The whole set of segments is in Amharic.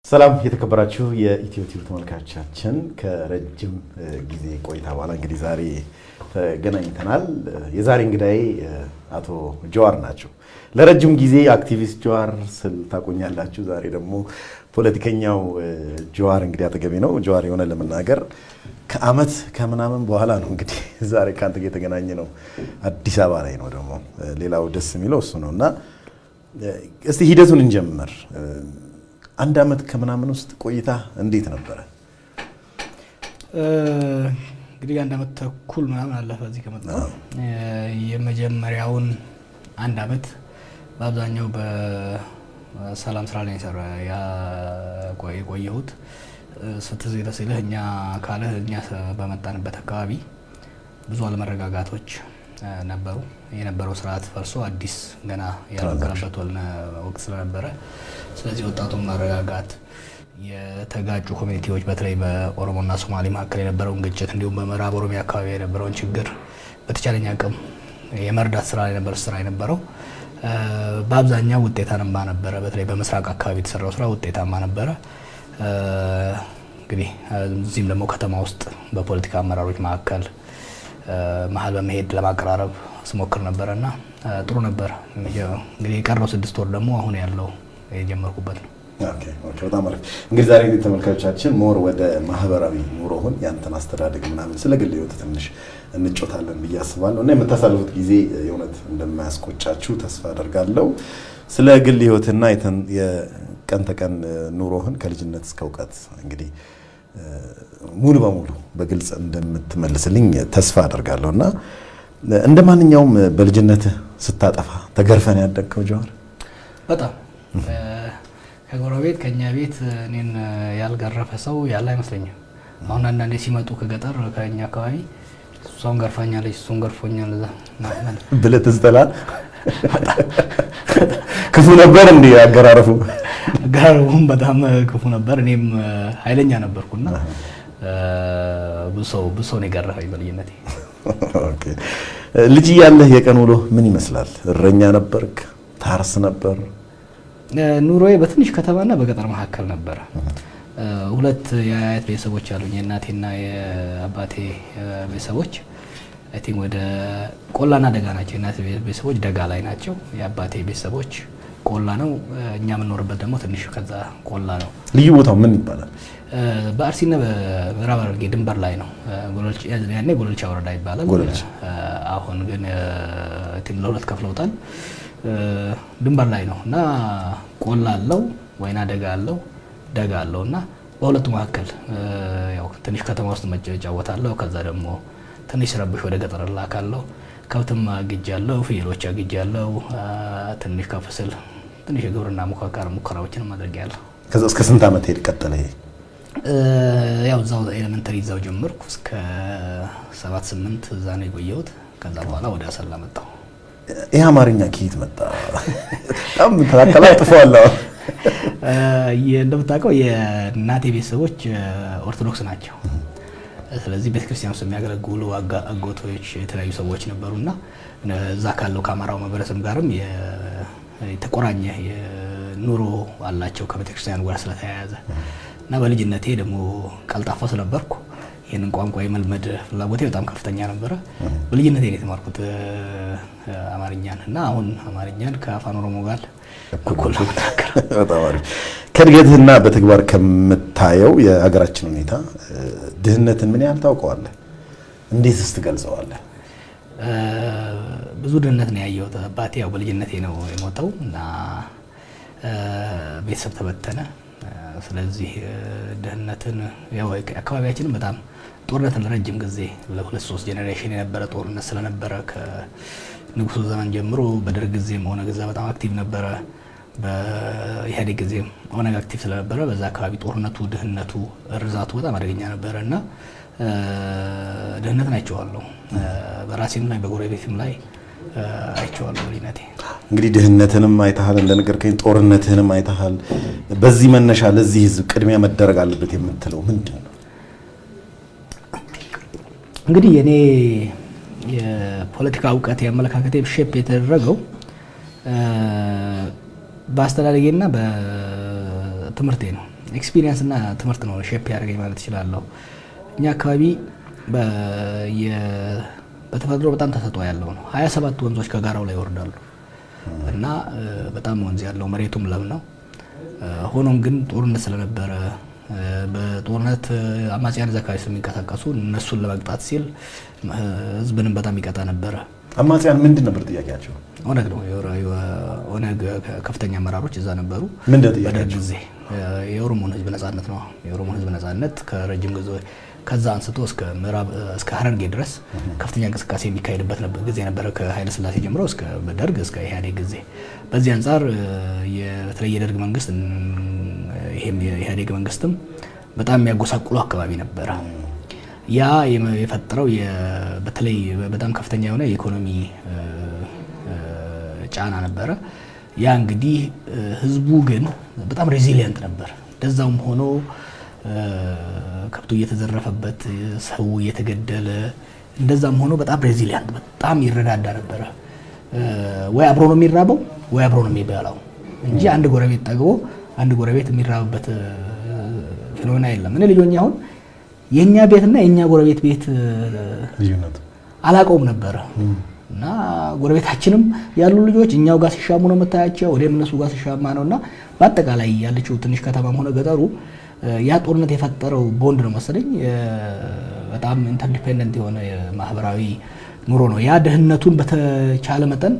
ሰላም የተከበራችሁ የኢትዮ ቲቪ ተመልካቾቻችን ከረጅም ጊዜ ቆይታ በኋላ እንግዲህ ዛሬ ተገናኝተናል። የዛሬ እንግዳዬ አቶ ጀዋር ናቸው። ለረጅም ጊዜ አክቲቪስት ጀዋር ስል ታቆኛላችሁ። ዛሬ ደግሞ ፖለቲከኛው ጀዋር እንግዲህ አጠገቤ ነው። ጀዋር የሆነ ለመናገር ከአመት ከምናምን በኋላ ነው እንግዲህ ዛሬ ካንተ ጋር የተገናኘ ነው። አዲስ አበባ ላይ ነው ደግሞ ሌላው ደስ የሚለው እሱ ነውና እስቲ ሂደቱን እንጀምር። አንድ አመት ከምናምን ውስጥ ቆይታ እንዴት ነበረ? እንግዲህ አንድ አመት ተኩል ምናምን አለፈ እዚህ ከመጣሁ። የመጀመሪያውን አንድ አመት በአብዛኛው በሰላም ስራ ላይ ሰራ የቆየሁት። ስትዝለስልህ እኛ በመጣንበት አካባቢ ብዙ አለመረጋጋቶች ነበሩ። የነበረው ስርዓት ፈርሶ አዲስ ገና ያልነበረበት ወቅት ስለነበረ ስለዚህ ወጣቱን ማረጋጋት፣ የተጋጩ ኮሚኒቲዎች በተለይ በኦሮሞና ሶማሌ መካከል የነበረውን ግጭት እንዲሁም በምዕራብ ኦሮሚያ አካባቢ የነበረውን ችግር በተቻለኝ አቅም የመርዳት ስራ የነበረው በአብዛኛው ውጤታማ ነበረ። በተለይ በምስራቅ አካባቢ የተሰራው ስራ ውጤታማ ነበረ። እንግዲህ እዚህም ደግሞ ከተማ ውስጥ በፖለቲካ አመራሮች መሀል በመሄድ ለማቀራረብ ስሞክር ነበርና ጥሩ ነበር። እንግዲህ የቀረው 6 ወር ደግሞ አሁን ያለው የጀመርኩበት ነው። ኦኬ በጣም አሪፍ። እንግዲህ ዛሬ ተመልካቾቻችን ሞር ወደ ማህበራዊ ኑሮውን ያንተን አስተዳደግ ምናምን ስለ ግል ህይወት ትንሽ እንጮታለን ብዬ አስባለሁ እና የምታሳልፉት ጊዜ የእውነት እንደማያስቆጫችሁ ተስፋ አደርጋለሁ። ስለ ግል ህይወትና የቀን ተቀን ኑሮህን ከልጅነት እስከ እውቀት እንግዲህ ሙሉ በሙሉ በግልጽ እንደምትመልስልኝ ተስፋ አደርጋለሁና እንደ ማንኛውም በልጅነት ስታጠፋ ተገርፈን ያደግከው ጀዋር? በጣም ከጎረቤት ከኛ ቤት እኔን ያልገረፈ ሰው ያለ አይመስለኝም። አሁን አንዳንዴ ሲመጡ ከገጠር ከኛ አካባቢ እሷን ገርፋኛለች እሱን ገርፎኛል ብለህ ትዝተላል። ክፉ ነበር እንዴ አገራረፉ? አገራረፉም በጣም ክፉ ነበር። እኔም ኃይለኛ ነበርኩና ብዙ ሰው ነው የገረፈኝ በልጅነቴ። ኦኬ ልጅ ያለህ የቀን ውሎ ምን ይመስላል? እረኛ ነበርክ? ታርስ ነበር? ኑሮዬ በትንሽ ከተማና በገጠር መካከል ነበረ። ሁለት የአያት ቤተሰቦች አሉኝ። የእናቴና የአባቴ ቤተሰቦች አይ ቲንክ ወደ ቆላና ደጋ ናቸው። የእናቴ ቤተሰቦች ደጋ ላይ ናቸው። የአባቴ ቤተሰቦች ቆላ ነው። እኛ የምንኖርበት ደግሞ ትንሽ ከዛ ቆላ ነው። ልዩ ቦታው ምን ይባላል? በአርሲና በምዕራብ ሐረርጌ ድንበር ላይ ነው። ያኔ ጎለልቻ ወረዳ ይባላል። አሁን ግን ለሁለት ከፍለውታል። ድንበር ላይ ነው እና ቆላ አለው፣ ወይና ደጋ አለው እና በሁለቱ መካከል ያው ትንሽ ከተማ ውስጥ መጫወታለሁ። ከዛ ደግሞ ትንሽ ረብሽ ወደ ገጠር ላካለሁ። ከብትም አግጃለሁ፣ ፍየሎች አግጃለሁ። ትንሽ ከፍ ስል ትንሽ የግብርና ሙከራዎችን አድርጌያለሁ። ከዛ እስከ ስንት ዓመት ሄድ ቀጠለ? ያው እዛው ኤሌመንተሪ እዛው ጀመርኩ እስከ 7-8 እዛ ነው የቆየሁት። ከዛ በኋላ ወደ አሰላ መጣሁ። ይሄ አማርኛ ከየት መጣ? በጣም ተላጥፈዋለሁ። እንደምታውቀው የእናቴ ቤተሰቦች ኦርቶዶክስ ናቸው። ስለዚህ ቤተክርስቲያን ውስጥ የሚያገለግሉ አጎቶች የተለያዩ ሰዎች ነበሩና እዛ ካለው ከአማራው ማህበረሰብ ጋርም የተቆራኘ ኑሮ አላቸው ከቤተክርስቲያኑ ጋር ስለተያያዘ እና በልጅነቴ ደግሞ ቀልጣፋ ስለነበርኩ ይሄንን ቋንቋ የመልመድ ፍላጎቴ በጣም ከፍተኛ ነበረ። በልጅነቴ ነው የተማርኩት አማርኛን እና አሁን አማርኛን ከአፋን ኦሮሞ ጋር እኩል ነው የምናገረው። በጣም አሪፍ። ከእድገትህና በተግባር ከምታየው የሀገራችን ሁኔታ ድህነትን ምን ያህል ታውቀዋለህ? እንዴትስ ትገልጸዋለህ? ብዙ ድህነት ነው ያየሁት። አባቴ ያው በልጅነቴ ነው የሞተው እና ቤተሰብ ተበተነ። ስለዚህ ድህነትን ያው አካባቢያችንን በጣም ጦርነት ለረጅም ጊዜ ለ2-3 ጄኔሬሽን የነበረ ጦርነት ስለነበረ ከንጉሱ ዘመን ጀምሮ በደርግ ጊዜም ኦነግ እዛ በጣም አክቲቭ ነበረ። በኢህአዴግ ጊዜም ኦነግ አክቲቭ ስለነበረ በዛ አካባቢ ጦርነቱ፣ ድህነቱ፣ እርዛቱ በጣም አደገኛ ነበረ እና ድህነትን አይቼዋለሁ። በራሴም ላይ በጎረቤትም ላይ አይቼዋለሁ ልጅነቴ። እንግዲህ ድህነትንም አይተሃል፣ እንደነገርከኝ ጦርነትንም አይተሃል። በዚህ መነሻ ለዚህ ህዝብ ቅድሚያ መደረግ አለበት የምትለው ምንድን ነው? እንግዲህ የኔ የፖለቲካ እውቀት የአመለካከቴ ሼፕ የተደረገው በአስተዳደጌና በትምህርቴ ነው። ኤክስፒሪየንስ እና ትምህርት ነው ሼፕ ያደርገኝ ማለት እችላለሁ። እኛ አካባቢ በተፈጥሮ በጣም ተሰጥኦ ያለው ነው። 27 ወንዞች ከጋራው ላይ ይወርዳሉ እና በጣም ወንዝ ያለው መሬቱም ለም ነው። ሆኖም ግን ጦርነት ስለነበረ በጦርነት አማጽያን እዛ አካባቢ ስለሚንቀሳቀሱ እነሱን ለመቅጣት ሲል ህዝብንም በጣም ይቀጣ ነበረ። አማጽያን ምንድን ነበር ጥያቄያቸው? ኦነግ ነው። ኦነግ ከፍተኛ አመራሮች እዛ ነበሩ። ምንድን ነው ጥያቄያቸው? ጊዜ የኦሮሞን ህዝብ ነጻነት ነው። የኦሮሞን ህዝብ ነጻነት ከረጅም ጊዜ ከዛ አንስቶ እስከ ምዕራብ እስከ ሐረርጌ ድረስ ከፍተኛ እንቅስቃሴ የሚካሄድበት ጊዜ ነበረ። ከኃይለ ሥላሴ ጀምሮ እስከ ደርግ እስከ ኢህአዴግ ጊዜ። በዚህ አንጻር በተለይ የደርግ መንግስት ይሄም የኢህአዴግ መንግስትም በጣም የሚያጎሳቁሉ አካባቢ ነበረ። ያ የፈጠረው በተለይ በጣም ከፍተኛ የሆነ የኢኮኖሚ ጫና ነበረ። ያ እንግዲህ ህዝቡ ግን በጣም ሬዚሊየንት ነበር። እንደዛውም ሆኖ ከብቱ እየተዘረፈበት ሰው እየተገደለ እንደዛም ሆኖ በጣም ሬዚሊየንት በጣም ይረዳዳ ነበረ። ወይ አብሮ ነው የሚራበው ወይ አብሮ ነው የሚበላው እንጂ አንድ ጎረቤት ጠግቦ አንድ ጎረቤት የሚራብበት ፊኖና የለም። እኔ ልጆኛ አሁን የኛ ቤትና የኛ ጎረቤት ቤት ልዩነት አላቀውም ነበረ እና ጎረቤታችንም ያሉ ልጆች እኛው ጋር ሲሻሙ ነው የምታያቸው፣ ወደ እነሱ ጋር ሲሻማ ነውና በአጠቃላይ ያለችው ትንሽ ከተማም ሆነ ገጠሩ ያ ጦርነት የፈጠረው ቦንድ ነው መሰለኝ በጣም ኢንተርዲፔንደንት የሆነ ማህበራዊ ኑሮ ነው። ያ ድህነቱን በተቻለ መጠን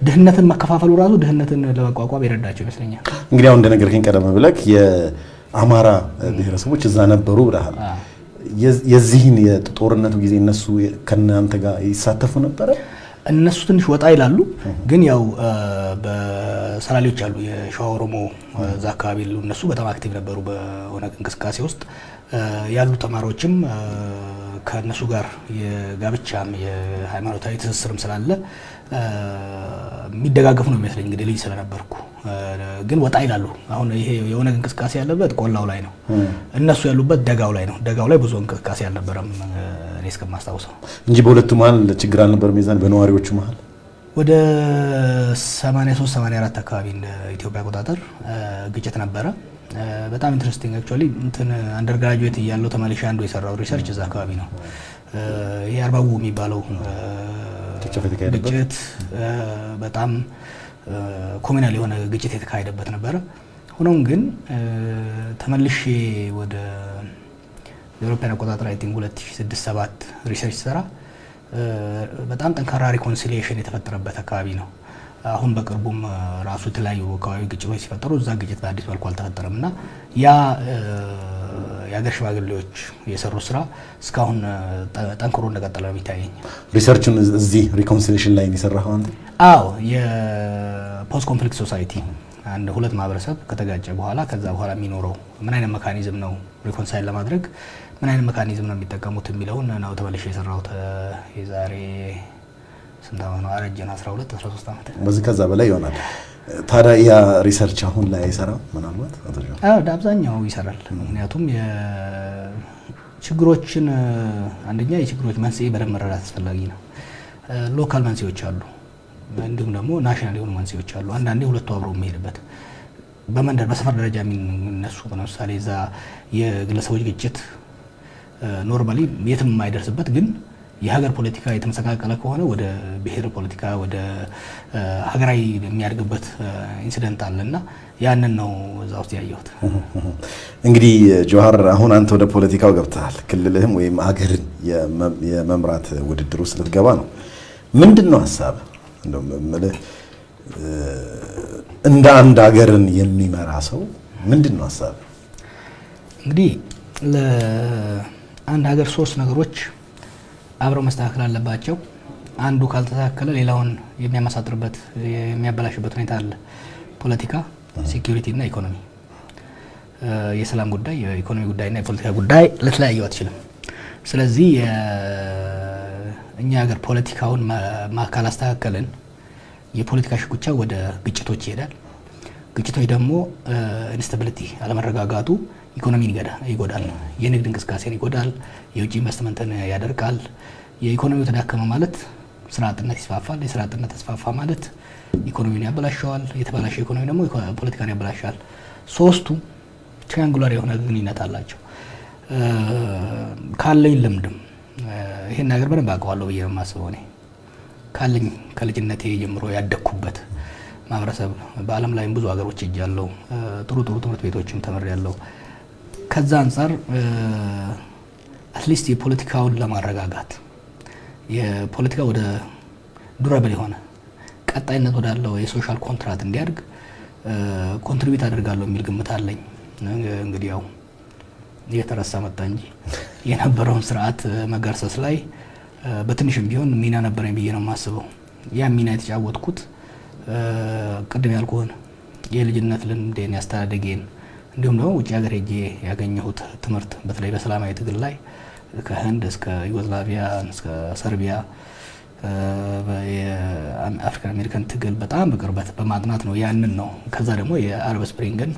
ድህነትን መከፋፈሉ ራሱ ድህነትን ለመቋቋም የረዳቸው ይመስለኛል። እንግዲህ አሁን እንደነገርከኝ ቀደም ብለህ የአማራ ብሔረሰቦች እዛ ነበሩ ብለሃል። የዚህን የጦርነቱ ጊዜ እነሱ ከእናንተ ጋር ይሳተፉ ነበረ? እነሱ ትንሽ ወጣ ይላሉ፣ ግን ያው በሰላሌዎች አሉ የሸዋ ኦሮሞ እዛ አካባቢ ያሉ እነሱ በጣም አክቲቭ ነበሩ በኦነግ እንቅስቃሴ ውስጥ ያሉ ተማሪዎችም ከነሱ ጋር የጋብቻም የሃይማኖታዊ ትስስርም ስላለ የሚደጋገፉ ነው የሚመስለኝ። እንግዲህ ልጅ ስለነበርኩ ግን ወጣ ይላሉ። አሁን ይሄ የኦነግ እንቅስቃሴ ያለበት ቆላው ላይ ነው፣ እነሱ ያሉበት ደጋው ላይ ነው። ደጋው ላይ ብዙ እንቅስቃሴ አልነበረም እኔ እስከማስታውሰው እንጂ በሁለቱ መሀል ችግር አልነበረም። የዛን በነዋሪዎቹ መሀል ወደ 83 84 አካባቢ እንደ ኢትዮጵያ አቆጣጠር ግጭት ነበረ። በጣም ኢንትረስቲንግ አክቹአሊ እንትን አንደርግራጁዌት እያለሁ ተመልሼ አንዱ የሰራው ሪሰርች እዛ አካባቢ ነው። ይሄ አርባው የሚባለው ግጭት በጣም ኮሚናል የሆነ ግጭት የተካሄደበት ነበረ። ሆኖም ግን ተመልሼ ወደ የአውሮፓውያን አቆጣጠር አይ ቲንክ 2006-7 ሪሰርች ሰራ በጣም ጠንካራ ሪኮንሲሊዬሽን የተፈጠረበት አካባቢ ነው። አሁን በቅርቡም ራሱ የተለያዩ አካባቢ ግጭቶች ሲፈጠሩ እዛ ግጭት በአዲስ መልኩ አልተፈጠረም እና ያ የሀገር ሽማግሌዎች የሰሩ ስራ እስካሁን ጠንክሮ እንደቀጠለ ነው የሚታየኝ። ሪሰርቹን እዚህ ሪኮንሲሊዬሽን ላይ የሰራኸው አንተ? አዎ፣ የፖስት ኮንፍሊክት ሶሳይቲ አንድ ሁለት ማህበረሰብ ከተጋጨ በኋላ ከዛ በኋላ የሚኖረው ምን አይነት ሜካኒዝም ነው ሪኮንሳይል ለማድረግ ምን አይነት ሜካኒዝም ነው የሚጠቀሙት የሚለውን ነው ተመልሼ የሰራሁት የዛሬ ስንት ዓመት ነው? አረጀን 12 13 ዓመት በዚህ ከዛ በላይ ይሆናል። ታዲያ ያ ሪሰርች አሁን ላይ አይሰራም? ምናልባት አብዛኛው ይሰራል። ምክንያቱም ችግሮችን አንደኛ የችግሮች መንስኤ በደንብ መረዳት አስፈላጊ ነው። ሎካል መንስኤዎች አሉ፣ እንዲሁም ደግሞ ናሽናል የሆኑ መንስኤዎች አሉ። አንዳንዴ ሁለቱ አብረው የሚሄድበት በመንደር በሰፈር ደረጃ የሚነሱ ለምሳሌ እዛ የግለሰቦች ግጭት ኖርማሊ የትም የማይደርስበት ግን የሀገር ፖለቲካ የተመሰቃቀለ ከሆነ ወደ ብሔር ፖለቲካ ወደ ሀገራዊ የሚያድግበት ኢንሲደንት አለና ያንን ነው እዛ ውስጥ ያየሁት። እንግዲህ ጆሃር አሁን አንተ ወደ ፖለቲካው ገብተሃል። ክልልህም ወይም ሀገርን የመምራት ውድድር ውስጥ ልትገባ ነው። ምንድነው ሀሳብ? እንደው እንደ አንድ ሀገርን የሚመራ ሰው ምንድነው ሀሳብ? እንግዲህ ለአንድ ሀገር ሶስት ነገሮች አብረው መስተካከል አለባቸው። አንዱ ካልተስተካከለ ሌላውን የሚያመሳጥርበት የሚያበላሽበት ሁኔታ አለ። ፖለቲካ፣ ሴኩሪቲ እና ኢኮኖሚ። የሰላም ጉዳይ፣ የኢኮኖሚ ጉዳይ እና የፖለቲካ ጉዳይ ልትለያየው አትችልም። ስለዚህ እኛ ሀገር ፖለቲካውን ካላስተካከልን የፖለቲካ ሽኩቻ ወደ ግጭቶች ይሄዳል። ግጭቶች ደግሞ ኢንስታቢሊቲ አለመረጋጋቱ ኢኮኖሚን ይጎዳል፣ የንግድ እንቅስቃሴን ይጎዳል፣ የውጭ ኢንቨስትመንትን ያደርቃል። የኢኮኖሚው ተዳከመ ማለት ስራ አጥነት ይስፋፋል። የስራ አጥነት ተስፋፋ ማለት ኢኮኖሚውን ያበላሸዋል። የተበላሸ ኢኮኖሚ ደግሞ ፖለቲካን ያበላሻል። ሶስቱ ትሪያንጉላር የሆነ ግንኙነት አላቸው። ካለኝ ልምድም ይሄን ነገር በደንብ አውቀዋለሁ ብዬ ነው የማስበው። እኔ ካለኝ ከልጅነቴ ጀምሮ ያደግኩበት ማህበረሰብ በዓለም ላይም ብዙ ሀገሮች ሄጃለሁ። ጥሩ ትምህርት ቤቶችም ተምሬያለሁ። ከዛ አንጻር አትሊስት የፖለቲካውን ለማረጋጋት የፖለቲካ ወደ ዱራብል የሆነ ቀጣይነት ወዳለው የሶሻል ኮንትራክት እንዲያድግ ኮንትሪቢዩት አደርጋለሁ የሚል ግምት አለኝ። እንግዲህ ያው እየተረሳ መጣ እንጂ የነበረውን ስርዓት መገርሰስ ላይ በትንሽም ቢሆን ሚና ነበረኝ ብዬ ነው የማስበው። ያ ሚና የተጫወትኩት ቅድም ያልኩህን የልጅነት ልምዴን ያስተዳደጌን እንዲሁም ደግሞ ውጭ ሀገር ሄጄ ያገኘሁት ትምህርት በተለይ በሰላማዊ ትግል ላይ ከህንድ እስከ ዩጎዝላቪያ እስከ ሰርቢያ የአፍሪካን አሜሪካን ትግል በጣም በቅርበት በማጥናት ነው ያንን ነው። ከዛ ደግሞ የአረብ ስፕሪንግን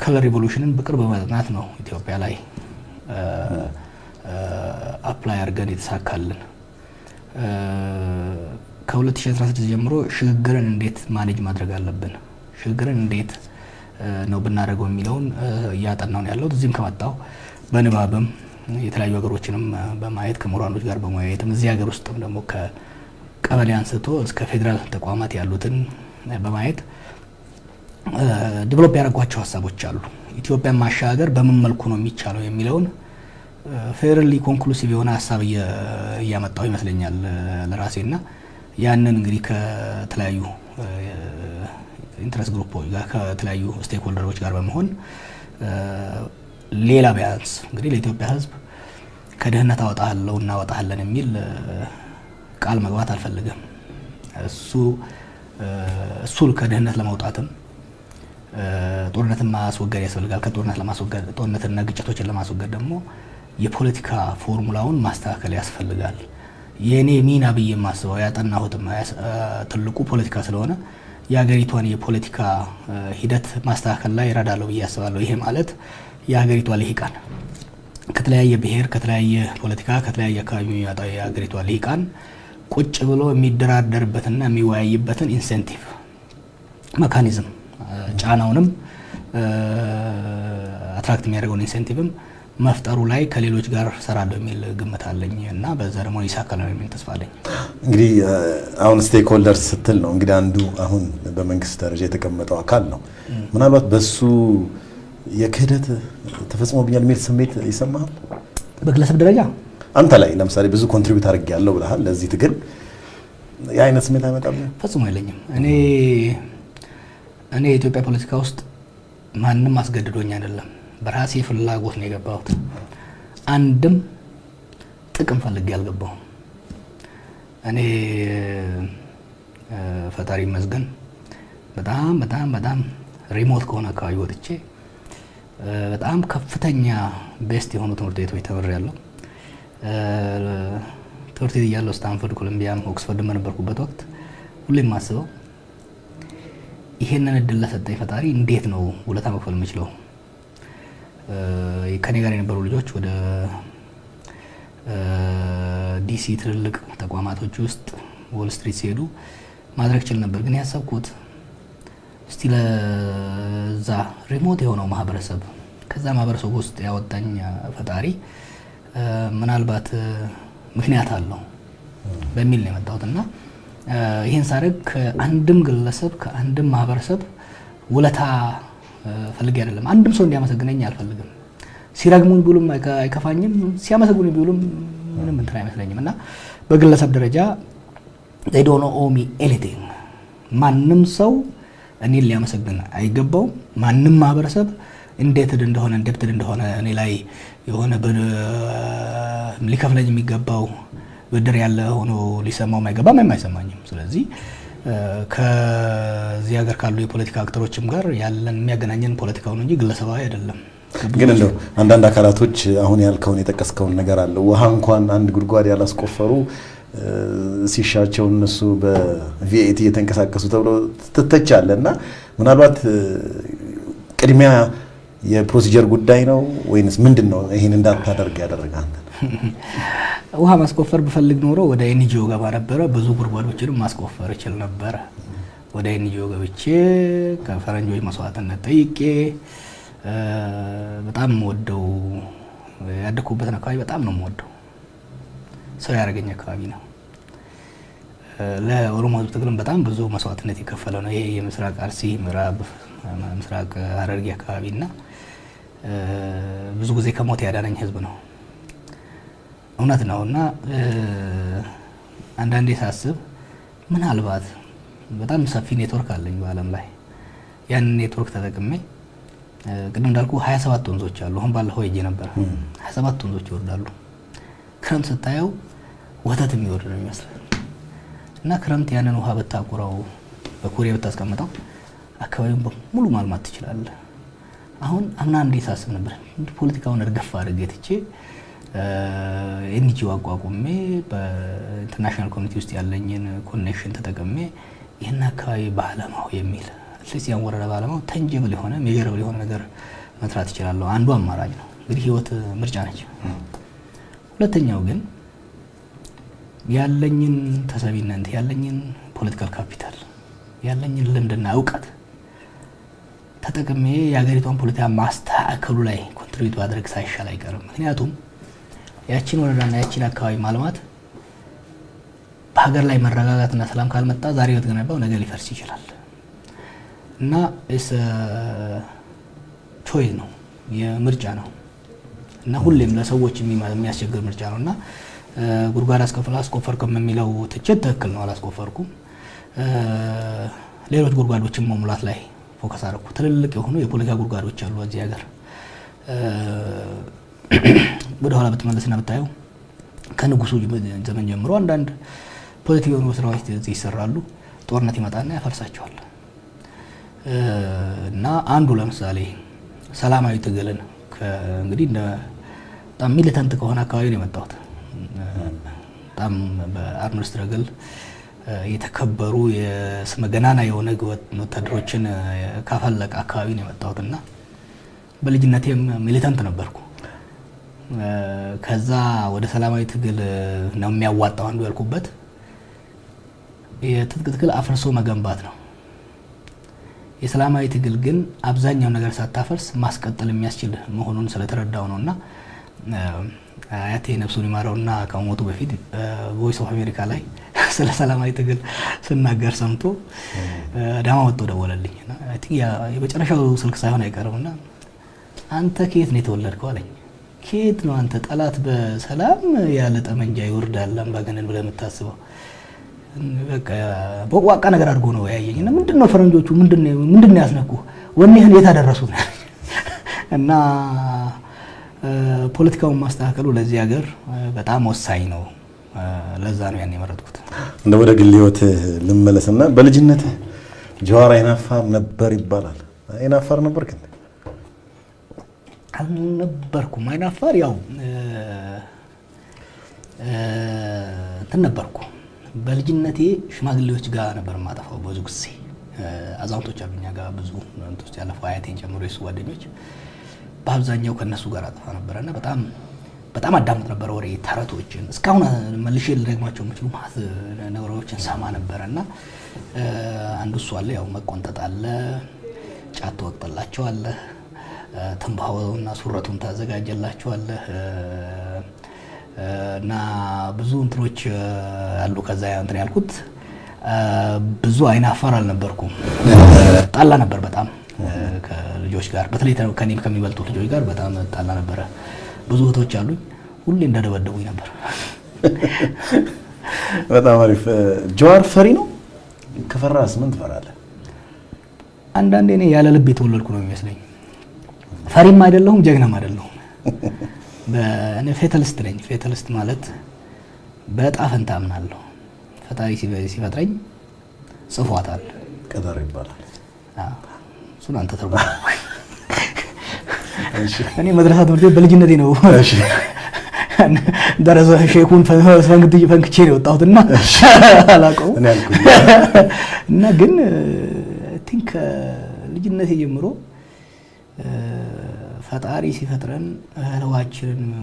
ከለር ሪቮሉሽንን በቅርብ በማጥናት ነው ኢትዮጵያ ላይ አፕላይ አድርገን የተሳካልን። ከ2016 ጀምሮ ሽግግርን እንዴት ማኔጅ ማድረግ አለብን፣ ሽግግርን እንዴት ነው ብናደርገው የሚለውን እያጠናው ነው ያለው። እዚህም ከመጣው በንባብም የተለያዩ ሀገሮችንም በማየት ከምሁራኖች ጋር በመወያየትም እዚህ ሀገር ውስጥም ደግሞ ከቀበሌ አንስቶ እስከ ፌዴራል ተቋማት ያሉትን በማየት ዲቨሎፕ ያደረጓቸው ሀሳቦች አሉ። ኢትዮጵያን ማሻገር በምን መልኩ ነው የሚቻለው የሚለውን ፌርሊ ኮንክሉሲቭ የሆነ ሀሳብ እያመጣው ይመስለኛል ለራሴና ያንን እንግዲህ ከተለያዩ ኢንትረስት ግሩፖች ጋር ከተለያዩ ስቴክሆልደሮች ጋር በመሆን ሌላ ቢያንስ እንግዲህ ለኢትዮጵያ ሕዝብ ከድህነት አወጣለሁ እናወጣለን የሚል ቃል መግባት አልፈልግም። እሱ ከድህነት ለማውጣትም ጦርነትን ማስወገድ ያስፈልጋል። ከጦርነት ለማስወገድ ጦርነትና ግጭቶችን ለማስወገድ ደግሞ የፖለቲካ ፎርሙላውን ማስተካከል ያስፈልጋል። የኔ ሚና ብዬ የማስበው ያጠናሁትም ትልቁ ፖለቲካ ስለሆነ የሀገሪቷን የፖለቲካ ሂደት ማስተካከል ላይ ይረዳለሁ ብዬ አስባለሁ። ይሄ ማለት የሀገሪቷ ልሂቃን ከተለያየ ብሔር፣ ከተለያየ ፖለቲካ፣ ከተለያየ አካባቢ የሚመጣ የሀገሪቷ ልሂቃን ቁጭ ብሎ የሚደራደርበትና የሚወያይበትን ኢንሴንቲቭ ሜካኒዝም ጫናውንም አትራክት የሚያደርገውን ኢንሴንቲቭም መፍጠሩ ላይ ከሌሎች ጋር ሰራለሁ የሚል ግምት አለኝ እና በዛ ደግሞ ይሳካል ነው የሚል ተስፋ አለኝ። እንግዲህ አሁን ስቴክ ሆልደርስ ስትል ነው እንግዲህ አንዱ አሁን በመንግስት ደረጃ የተቀመጠው አካል ነው። ምናልባት በሱ የክህደት ተፈጽሞብኛል የሚል ስሜት ይሰማሃል? በግለሰብ ደረጃ አንተ ላይ ለምሳሌ ብዙ ኮንትሪቢዩት አድርጌያለሁ ብለሃል ለዚህ ትግል፣ የአይነት ስሜት አይመጣም? ፈጽሞ አይለኝም። እኔ የኢትዮጵያ ፖለቲካ ውስጥ ማንም አስገድዶኝ አይደለም፣ በራሴ ፍላጎት ነው የገባሁት። አንድም ጥቅም ፈልጌ አልገባሁም። እኔ ፈጣሪ ይመስገን በጣም በጣም በጣም ሪሞት ከሆነ አካባቢ ወጥቼ በጣም ከፍተኛ ቤስት የሆኑ ትምህርት ቤቶች ተምሬያለሁ። ትምህርት ቤት እያለሁ ስታንፎርድ፣ ኮሎምቢያም ኦክስፎርድ በነበርኩበት ወቅት ሁሌም የማስበው ይሄንን እድል ለሰጠኝ ፈጣሪ እንዴት ነው ውለታ መክፈል የምችለው? ከኔ ጋር የነበሩ ልጆች ወደ ዲሲ ትልልቅ ተቋማቶች ውስጥ ዎል ስትሪት ሲሄዱ ማድረግ ችል ነበር። ግን ያሰብኩት እስቲ ለዛ ሪሞት የሆነው ማህበረሰብ ከዛ ማህበረሰብ ውስጥ ያወጣኝ ፈጣሪ ምናልባት ምክንያት አለው በሚል ነው የመጣሁትና ይሄን ሳደርግ ከአንድም ግለሰብ ከአንድም ማህበረሰብ ውለታ ፈልጌ አይደለም። አንድም ሰው እንዲያመሰግነኝ አልፈልግም። ሲረግሙኝ ቢሉም አይከፋኝም፣ ሲያመሰግኑኝ ቢሉም ምንም እንትን አይመስለኝም። እና በግለሰብ ደረጃ they don't owe me anything። ማንም ሰው እኔን ሊያመሰግን አይገባውም። ማንም ማህበረሰብ ኢንዴትድ እንደሆነ እኔ ላይ የሆነ ሊከፍለኝ የሚገባው ብድር ያለ ሆኖ ሊሰማውም አይገባም፣ አይሰማኝም። ስለዚህ ከዚህ ሀገር ካሉ የፖለቲካ አክተሮችም ጋር ያለን የሚያገናኘን ፖለቲካው ነው እንጂ ግለሰባዊ አይደለም። ግን እንደው አንዳንድ አካላቶች አሁን ያልከውን የጠቀስከውን ነገር አለ። ውሃ እንኳን አንድ ጉድጓድ ያላስቆፈሩ ሲሻቸው እነሱ በቪኤቲ የተንቀሳቀሱ ተብሎ ትተቻለህ እና ምናልባት ቅድሚያ የፕሮሲጀር ጉዳይ ነው ወይንስ ምንድን ነው ይሄን እንዳታደርግ ያደረገህ አንተ? ውሃ ማስቆፈር ብፈልግ ኖሮ ወደ ኤንጂኦ ገባ ነበረ። ብዙ ጉድጓዶችንም ማስቆፈር እችል ነበረ። ወደ ኤንጂኦ ገብቼ ከፈረንጆች መስዋዕትነት ጠይቄ በጣም ወደው ያደኩበትን አካባቢ በጣም ነው የምወደው። ሰው ያደረገኝ አካባቢ ነው። ለኦሮሞ ሕዝብ ትግልም በጣም ብዙ መስዋዕትነት የከፈለ ነው። ይሄ የምስራቅ አርሲ፣ ምዕራብ ምስራቅ ሐረርጌ አካባቢና ብዙ ጊዜ ከሞት ያዳነኝ ሕዝብ ነው። እውነት ነውና አንዳንዴ ሳስብ ምናልባት በጣም ሰፊ ኔትወርክ አለኝ በዓለም ላይ ያንን ኔትወርክ ተጠቅሜ ቅድም እንዳልኩ 27 ወንዞች አሉ። አሁን ባለፈው ሄጄ ነበር። 27 ወንዞች ይወርዳሉ። ክረምት ስታየው ወተት የሚወርድ ነው የሚመስለው እና ክረምት ያንን ውሃ በታቁረው በኩሬ ብታስቀምጠው አካባቢውን በሙሉ ማልማት ትችላለህ። አሁን አምና እንዴ ሳስብ ነበር ፖለቲካውን እርገፍ አድርጌ ትቼ ኤንጂኦ አቋቁሜ በኢንተርናሽናል ኮሚኒቲ ውስጥ ያለኝን ኮኔክሽን ተጠቅሜ ይህን አካባቢ ባለማው የሚል አትሊስት ያን ወረዳ ባለማው ተንጀብል የሆነ ሜጀረብል የሆነ ነገር መስራት ይችላለሁ። አንዱ አማራጭ ነው። እንግዲህ ህይወት ምርጫ ነች። ሁለተኛው ግን ያለኝን ተሰቢነት ያለኝን ፖለቲካል ካፒታል ያለኝን ልምድና እውቀት ተጠቅሜ የሀገሪቷን ፖለቲካ ማስተካከሉ ላይ ኮንትሪቢዩት ማድረግ ሳይሻል አይቀርም። ምክንያቱም ያቺን ወረዳና ያቺን አካባቢ ማልማት በሀገር ላይ መረጋጋትና ሰላም ካልመጣ ዛሬ የተገነባው ነገ ሊፈርስ ይችላል እና ቾይስ ነው፣ የምርጫ ነው እና ሁሌም ለሰዎች የሚያስቸግር ምርጫ ነው እና ጉድጓድ አስቆፈርኩም የሚለው ትችት ትክክል ነው። አላስቆፈርኩም። ሌሎች ጉድጓዶችን መሙላት ላይ ፎከስ አደረኩ። ትልልቅ የሆኑ የፖለቲካ ጉድጓዶች አሉ እዚህ ሀገር። ወደ ኋላ ብትመለስና ብታየው ከንጉሱ ዘመን ጀምሮ አንዳንድ ፖለቲካዊ ስራዎች ይሰራሉ። ጦርነት ይመጣና ያፈርሳቸዋል። እና አንዱ ለምሳሌ ሰላማዊ ትግልን እንግዲህ በጣም ሚሊታንት ከሆነ አካባቢ ነው የመጣሁት። በጣም በአርምድ ስትረግል የተከበሩ የስመ ገናና የሆነ ወታደሮችን ካፈለቀ አካባቢ ነው የመጣሁት እና በልጅነቴም ሚሊታንት ነበርኩ። ከዛ ወደ ሰላማዊ ትግል ነው የሚያዋጣው አንዱ ያልኩበት የትጥቅ ትግል አፍርሶ መገንባት ነው። የሰላማዊ ትግል ግን አብዛኛው ነገር ሳታፈርስ ማስቀጠል የሚያስችል መሆኑን ስለተረዳው ነውና አያቴ ነፍሱን ይማረውና ከሞቱ በፊት ቮይስ ኦፍ አሜሪካ ላይ ስለ ሰላማዊ ትግል ስናገር ሰምቶ ዳማ ወጥቶ ደወለልኝ እና አይ ቲንክ የመጨረሻው ስልክ ሳይሆን አይቀርምና አንተ ከየት ነው የተወለድከው አለኝ። ከየት ነው አንተ ጠላት በሰላም ያለ ጠመንጃ ይወርዳል አምባገነን ብለህ የምታስበው? በቃ በቋቃ ነገር አድርጎ ነው ያየኝና ምንድነው ፈረንጆቹ ምንድነው ያስነኩ ወኔህን የት አደረሱት? እና ፖለቲካውን ማስተካከሉ ለዚህ ሀገር በጣም ወሳኝ ነው። ለዛ ነው ያን የመረጥኩት። እንደ ወደ ግል ህይወት ልመለስና በልጅነት ጀዋር አይናፋር ነበር ይባላል። አይናፋር ነበርክ? አልነበርኩም። አይናፋር ያው ነበርኩ። በልጅነቴ ሽማግሌዎች ጋር ነበር ማጠፋው ብዙ ጊዜ። አዛውንቶች አሉኛ ጋር ብዙ እንትን ውስጥ ያለፈው አያቴን ጨምሮ የሱ ጓደኞች በአብዛኛው ከነሱ ጋር አጠፋ ነበርና በጣም አዳምጥ ነበር ወሬ፣ ተረቶችን እስካሁን መልሼ ልደግማቸው የምችሉ ማለት ነገሮችን ሰማ ነበርና አንዱ እሱ አለ። ያው መቆንጠጥ አለ፣ ጫት ትወቅጥላቸዋለህ፣ ትንባሆና ሱረቱን ታዘጋጀላቸዋለህ እና ብዙ እንትኖች አሉ። ከዛ እንትን ያልኩት ብዙ አይናፋር አልነበርኩም። ጣላ ነበር በጣም ከልጆች ጋር፣ በተለይ ከኔም ከሚበልጡት ልጆች ጋር በጣም ጣላ ነበረ። ብዙ እህቶች አሉኝ፣ ሁሌ እንደደበደቡኝ ነበር። በጣም አሪፍ። ጀዋር ፈሪ ነው? ከፈራስ ምን ትፈራለህ? አንዳንዴ እኔ ያለ ልብ የተወለድኩ ነው የሚመስለኝ። ፈሪም አይደለሁም ጀግናም አይደለሁም። በእኔ ፌታሊስት ነኝ። ፌታሊስት ማለት በዕጣ ፈንታ አምናለሁ። ፈጣሪ ሲፈጥረኝ ጽፏታል። ቀደር ይባላል። እሱን አንተ ተርጉም። እኔ መድረሳ ትምህርት ቤት በልጅነቴ ነው ደረሰ ሼኩን ፈንክቼ ነው የወጣሁትና አላውቀውም። እና ግን ቲንክ ልጅነቴ ጀምሮ ፈጣሪ ሲፈጥረን ህልዋችንን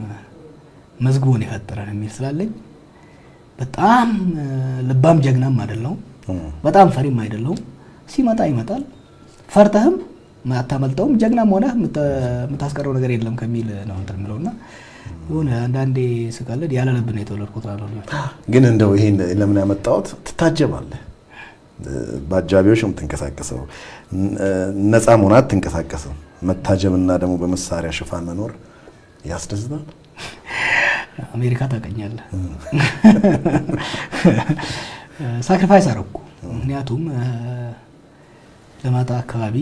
መዝግቦን የፈጠረን የሚል ስላለኝ በጣም ልባም ጀግናም አይደለሁም፣ በጣም ፈሪም አይደለሁም። ሲመጣ ይመጣል። ፈርተህም አታመልጠውም። ጀግናም ሆነህ የምታስቀረው ነገር የለም ከሚል ነው እንትን የምለውና የሆነ አንዳንዴ ስቀልድ ያለ ልብ ነው የተወለድኩት እላለሁ። ግን እንደው ይሄን ለምን ያመጣሁት ትታጀባለህ። በአጃቢዎች ነው የምትንቀሳቀሰው። ነፃ መሆን አትንቀሳቀስም። መታጀብና ደግሞ በመሳሪያ ሽፋን መኖር ያስደስታል። አሜሪካ ታውቀኛለህ። ሳክሪፋይስ አደረኩ። ምክንያቱም ለማጣ አካባቢ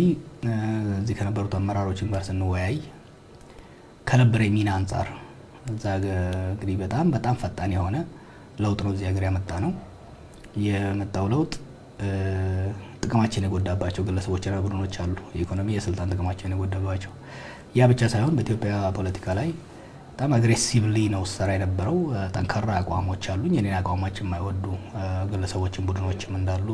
እዚህ ከነበሩት አመራሮች ጋር ስንወያይ ከነበረ ሚና አንጻር እዛ እንግዲህ በጣም ፈጣን የሆነ ለውጥ ነው እዚህ ሀገር ያመጣ ነው። የመጣው ለውጥ ጥቅማችን የጎዳባቸው ግለሰቦችና ቡድኖች አሉ። የኢኮኖሚ የስልጣን ጥቅማችን የጎዳባቸው። ያ ብቻ ሳይሆን በኢትዮጵያ ፖለቲካ ላይ በጣም አግሬሲቭሊ ነው ሰራ የነበረው። ጠንካራ አቋሞች አሉኝ። የኔን አቋሞችን የማይወዱ ግለሰቦችም ቡድኖችም እንዳሉ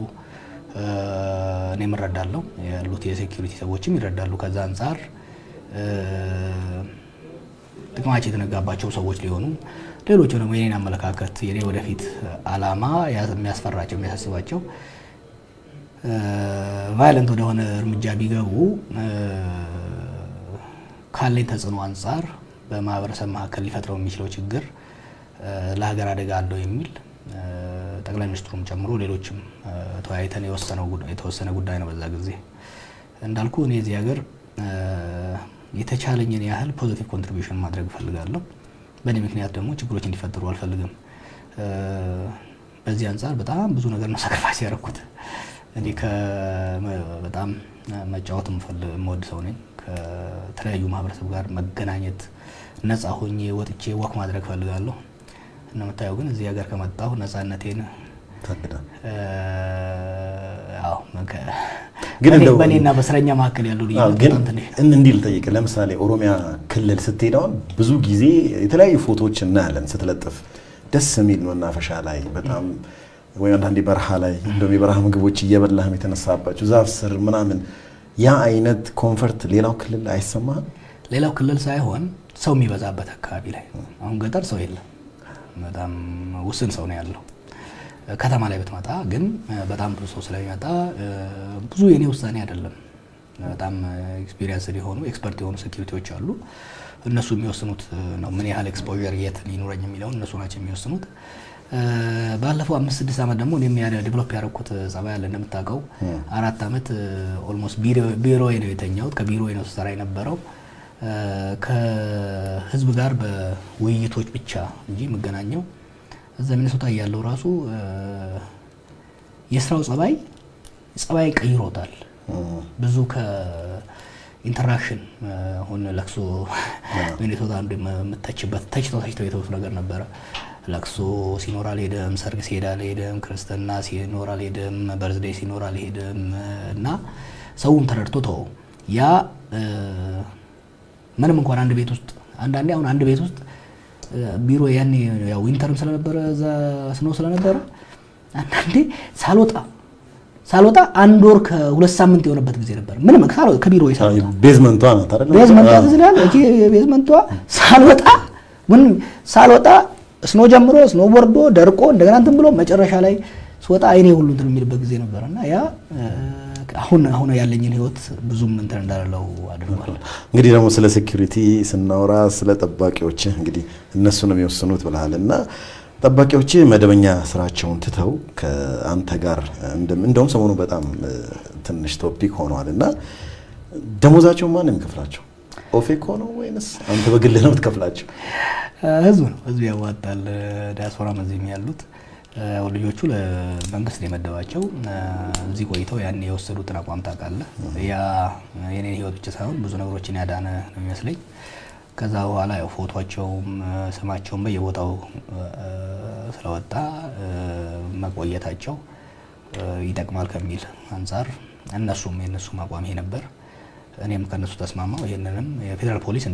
እኔም እረዳለሁ። ያሉት የሴኩሪቲ ሰዎችም ይረዳሉ። ከዛ አንጻር ጥቅማቸው የተነጋባቸው ሰዎች ሊሆኑ ሌሎቹ ደግሞ የኔን አመለካከት የኔ ወደፊት አላማ የሚያስፈራቸው የሚያሳስባቸው ቫይለንት ወደሆነ እርምጃ ቢገቡ ካለኝ ተጽዕኖ አንጻር በማህበረሰብ መካከል ሊፈጥረው የሚችለው ችግር ለሀገር አደጋ አለው የሚል ጠቅላይ ሚኒስትሩም ጨምሮ ሌሎችም ተወያይተን የተወሰነ ጉዳይ ነው። በዛ ጊዜ እንዳልኩ እኔ እዚህ ሀገር የተቻለኝን ያህል ፖዚቲቭ ኮንትሪቢዩሽን ማድረግ እፈልጋለሁ። በእኔ ምክንያት ደግሞ ችግሮች እንዲፈጠሩ አልፈልግም። በዚህ አንጻር በጣም ብዙ ነገር ነው ሳክሪፋይስ ያደረኩት። እኔ በጣም መጫወት የምወድ ሰው ነኝ። ከተለያዩ ማህበረሰብ ጋር መገናኘት፣ ነፃ ሆኜ ወጥቼ ወክ ማድረግ እፈልጋለሁ። እና የምታየው ግን እዚህ ሀገር ከመጣሁ ነፃነቴን በእኔና በእስረኛ መካከል ያለው ልዩነት እንዲህ ልጠይቅህ። ለምሳሌ ኦሮሚያ ክልል ስትሄድ አሁን ብዙ ጊዜ የተለያዩ ፎቶዎች እናያለን ስትለጥፍ፣ ደስ የሚል መናፈሻ ላይ በጣም ወይ አንዳንዴ በረሃ ላይ እንደውም የበረሃ ምግቦች እየበላህም የተነሳባቸው ዛፍ ስር ምናምን፣ ያ አይነት ኮንፈርት ሌላው ክልል አይሰማህም? ሌላው ክልል ሳይሆን ሰው የሚበዛበት አካባቢ ላይ። አሁን ገጠር ሰው የለም፣ በጣም ውስን ሰው ነው ያለው። ከተማ ላይ ብትመጣ ግን በጣም ብዙ ሰው ስለሚመጣ ብዙ የኔ ውሳኔ አይደለም። በጣም ኤክስፒሪየንስ የሆኑ ኤክስፐርት የሆኑ ሴኩሪቲዎች አሉ። እነሱ የሚወስኑት ነው ምን ያህል ኤክስፖዠር የት ሊኖረኝ የሚለውን እነሱ ናቸው የሚወስኑት። ባለፈው 5-6 ዓመት ደግሞ እኔም ዴቨሎፕ ያደረኩት ጸባይ አለ። እንደምታውቀው 4 ዓመት ኦልሞስት ቢሮዬ ነው የተኛሁት። ከቢሮዬ ነው ስሰራ የነበረው። ከህዝብ ጋር በውይይቶች ብቻ እንጂ የምገናኘው እዛ ሚኒሶታ ያለው ራሱ የስራው ጸባይ ቀይሮታል። ብዙ ከኢንተራክሽን አሁን ለቅሶ ሚኒሶታ አንዱ የምተችበት ተችተው የተውት ነገር ነበረ። ለቅሶ ሲኖር አልሄድም፣ ሰርግ ሲሄድ አልሄድም፣ ክርስትና ሲኖር አልሄድም፣ በርዝዴይ ሲኖር አልሄድም እና ሰውም ተረድቶ ተው። ያ ምንም እንኳን አንድ ቤት ውስጥ አንዳንዴ አሁን አንድ ቤት ውስጥ ቢሮ ያኔ ያው ዊንተርም ስለነበረ እዛ ስኖ ስለነበረ አንዳንዴ ሳልወጣ 1 ወር ከ2 ሳምንት የሆነበት ጊዜ ነበር። ምንም ከቢሮ ሳልወጣ ቤዝመንቷ ናት አይደል? ቤዝመንቷ ትዝላል እቺ ቤዝመንቷ ሳልወጣ ስኖ ጀምሮ ስኖ ቦርዶ ደርቆ እንደገና እንትን ብሎ መጨረሻ ላይ ስወጣ አይኔ ሁሉ እንትን የሚልበት ጊዜ ነበርና ያ አሁን ያለኝን ህይወት ብዙም እንትን እንዳለው አድርጓል። እንግዲህ ደግሞ ስለ ሴኩሪቲ ስናወራ ስለ ጠባቂዎች እንግዲህ እነሱ ነው የሚወስኑት ብለሃልና ጠባቂዎች መደበኛ ስራቸውን ትተው ከአንተ ጋር እንደውም ሰሞኑ በጣም ትንሽ ቶፒክ ሆኗልና ደሞዛቸው ማን ነው የሚከፍላቸው? ኦፌኮ ነው ወይንስ አንተ በግል ነው የምትከፍላቸው? ህዝብ ያዋጣል። ዲያስፖራም እዚህም ያሉት ልጆቹ ለመንግስት የመደባቸው እዚህ ቆይተው ያን የወሰዱትን አቋም ታውቃለህ። ያ የኔን ህይወት ብቻ ሳይሆን ብዙ ነገሮችን ያዳነ ነው የሚመስለኝ። ከዛ በኋላ ያው ፎቶቸውም ስማቸውም በየቦታው ስለወጣ መቆየታቸው ይጠቅማል ከሚል አንጻር እነሱም የነሱም አቋም ይሄ ነበር። እኔም ከነሱ ተስማማው። ይሄንንም የፌደራል ፖሊስ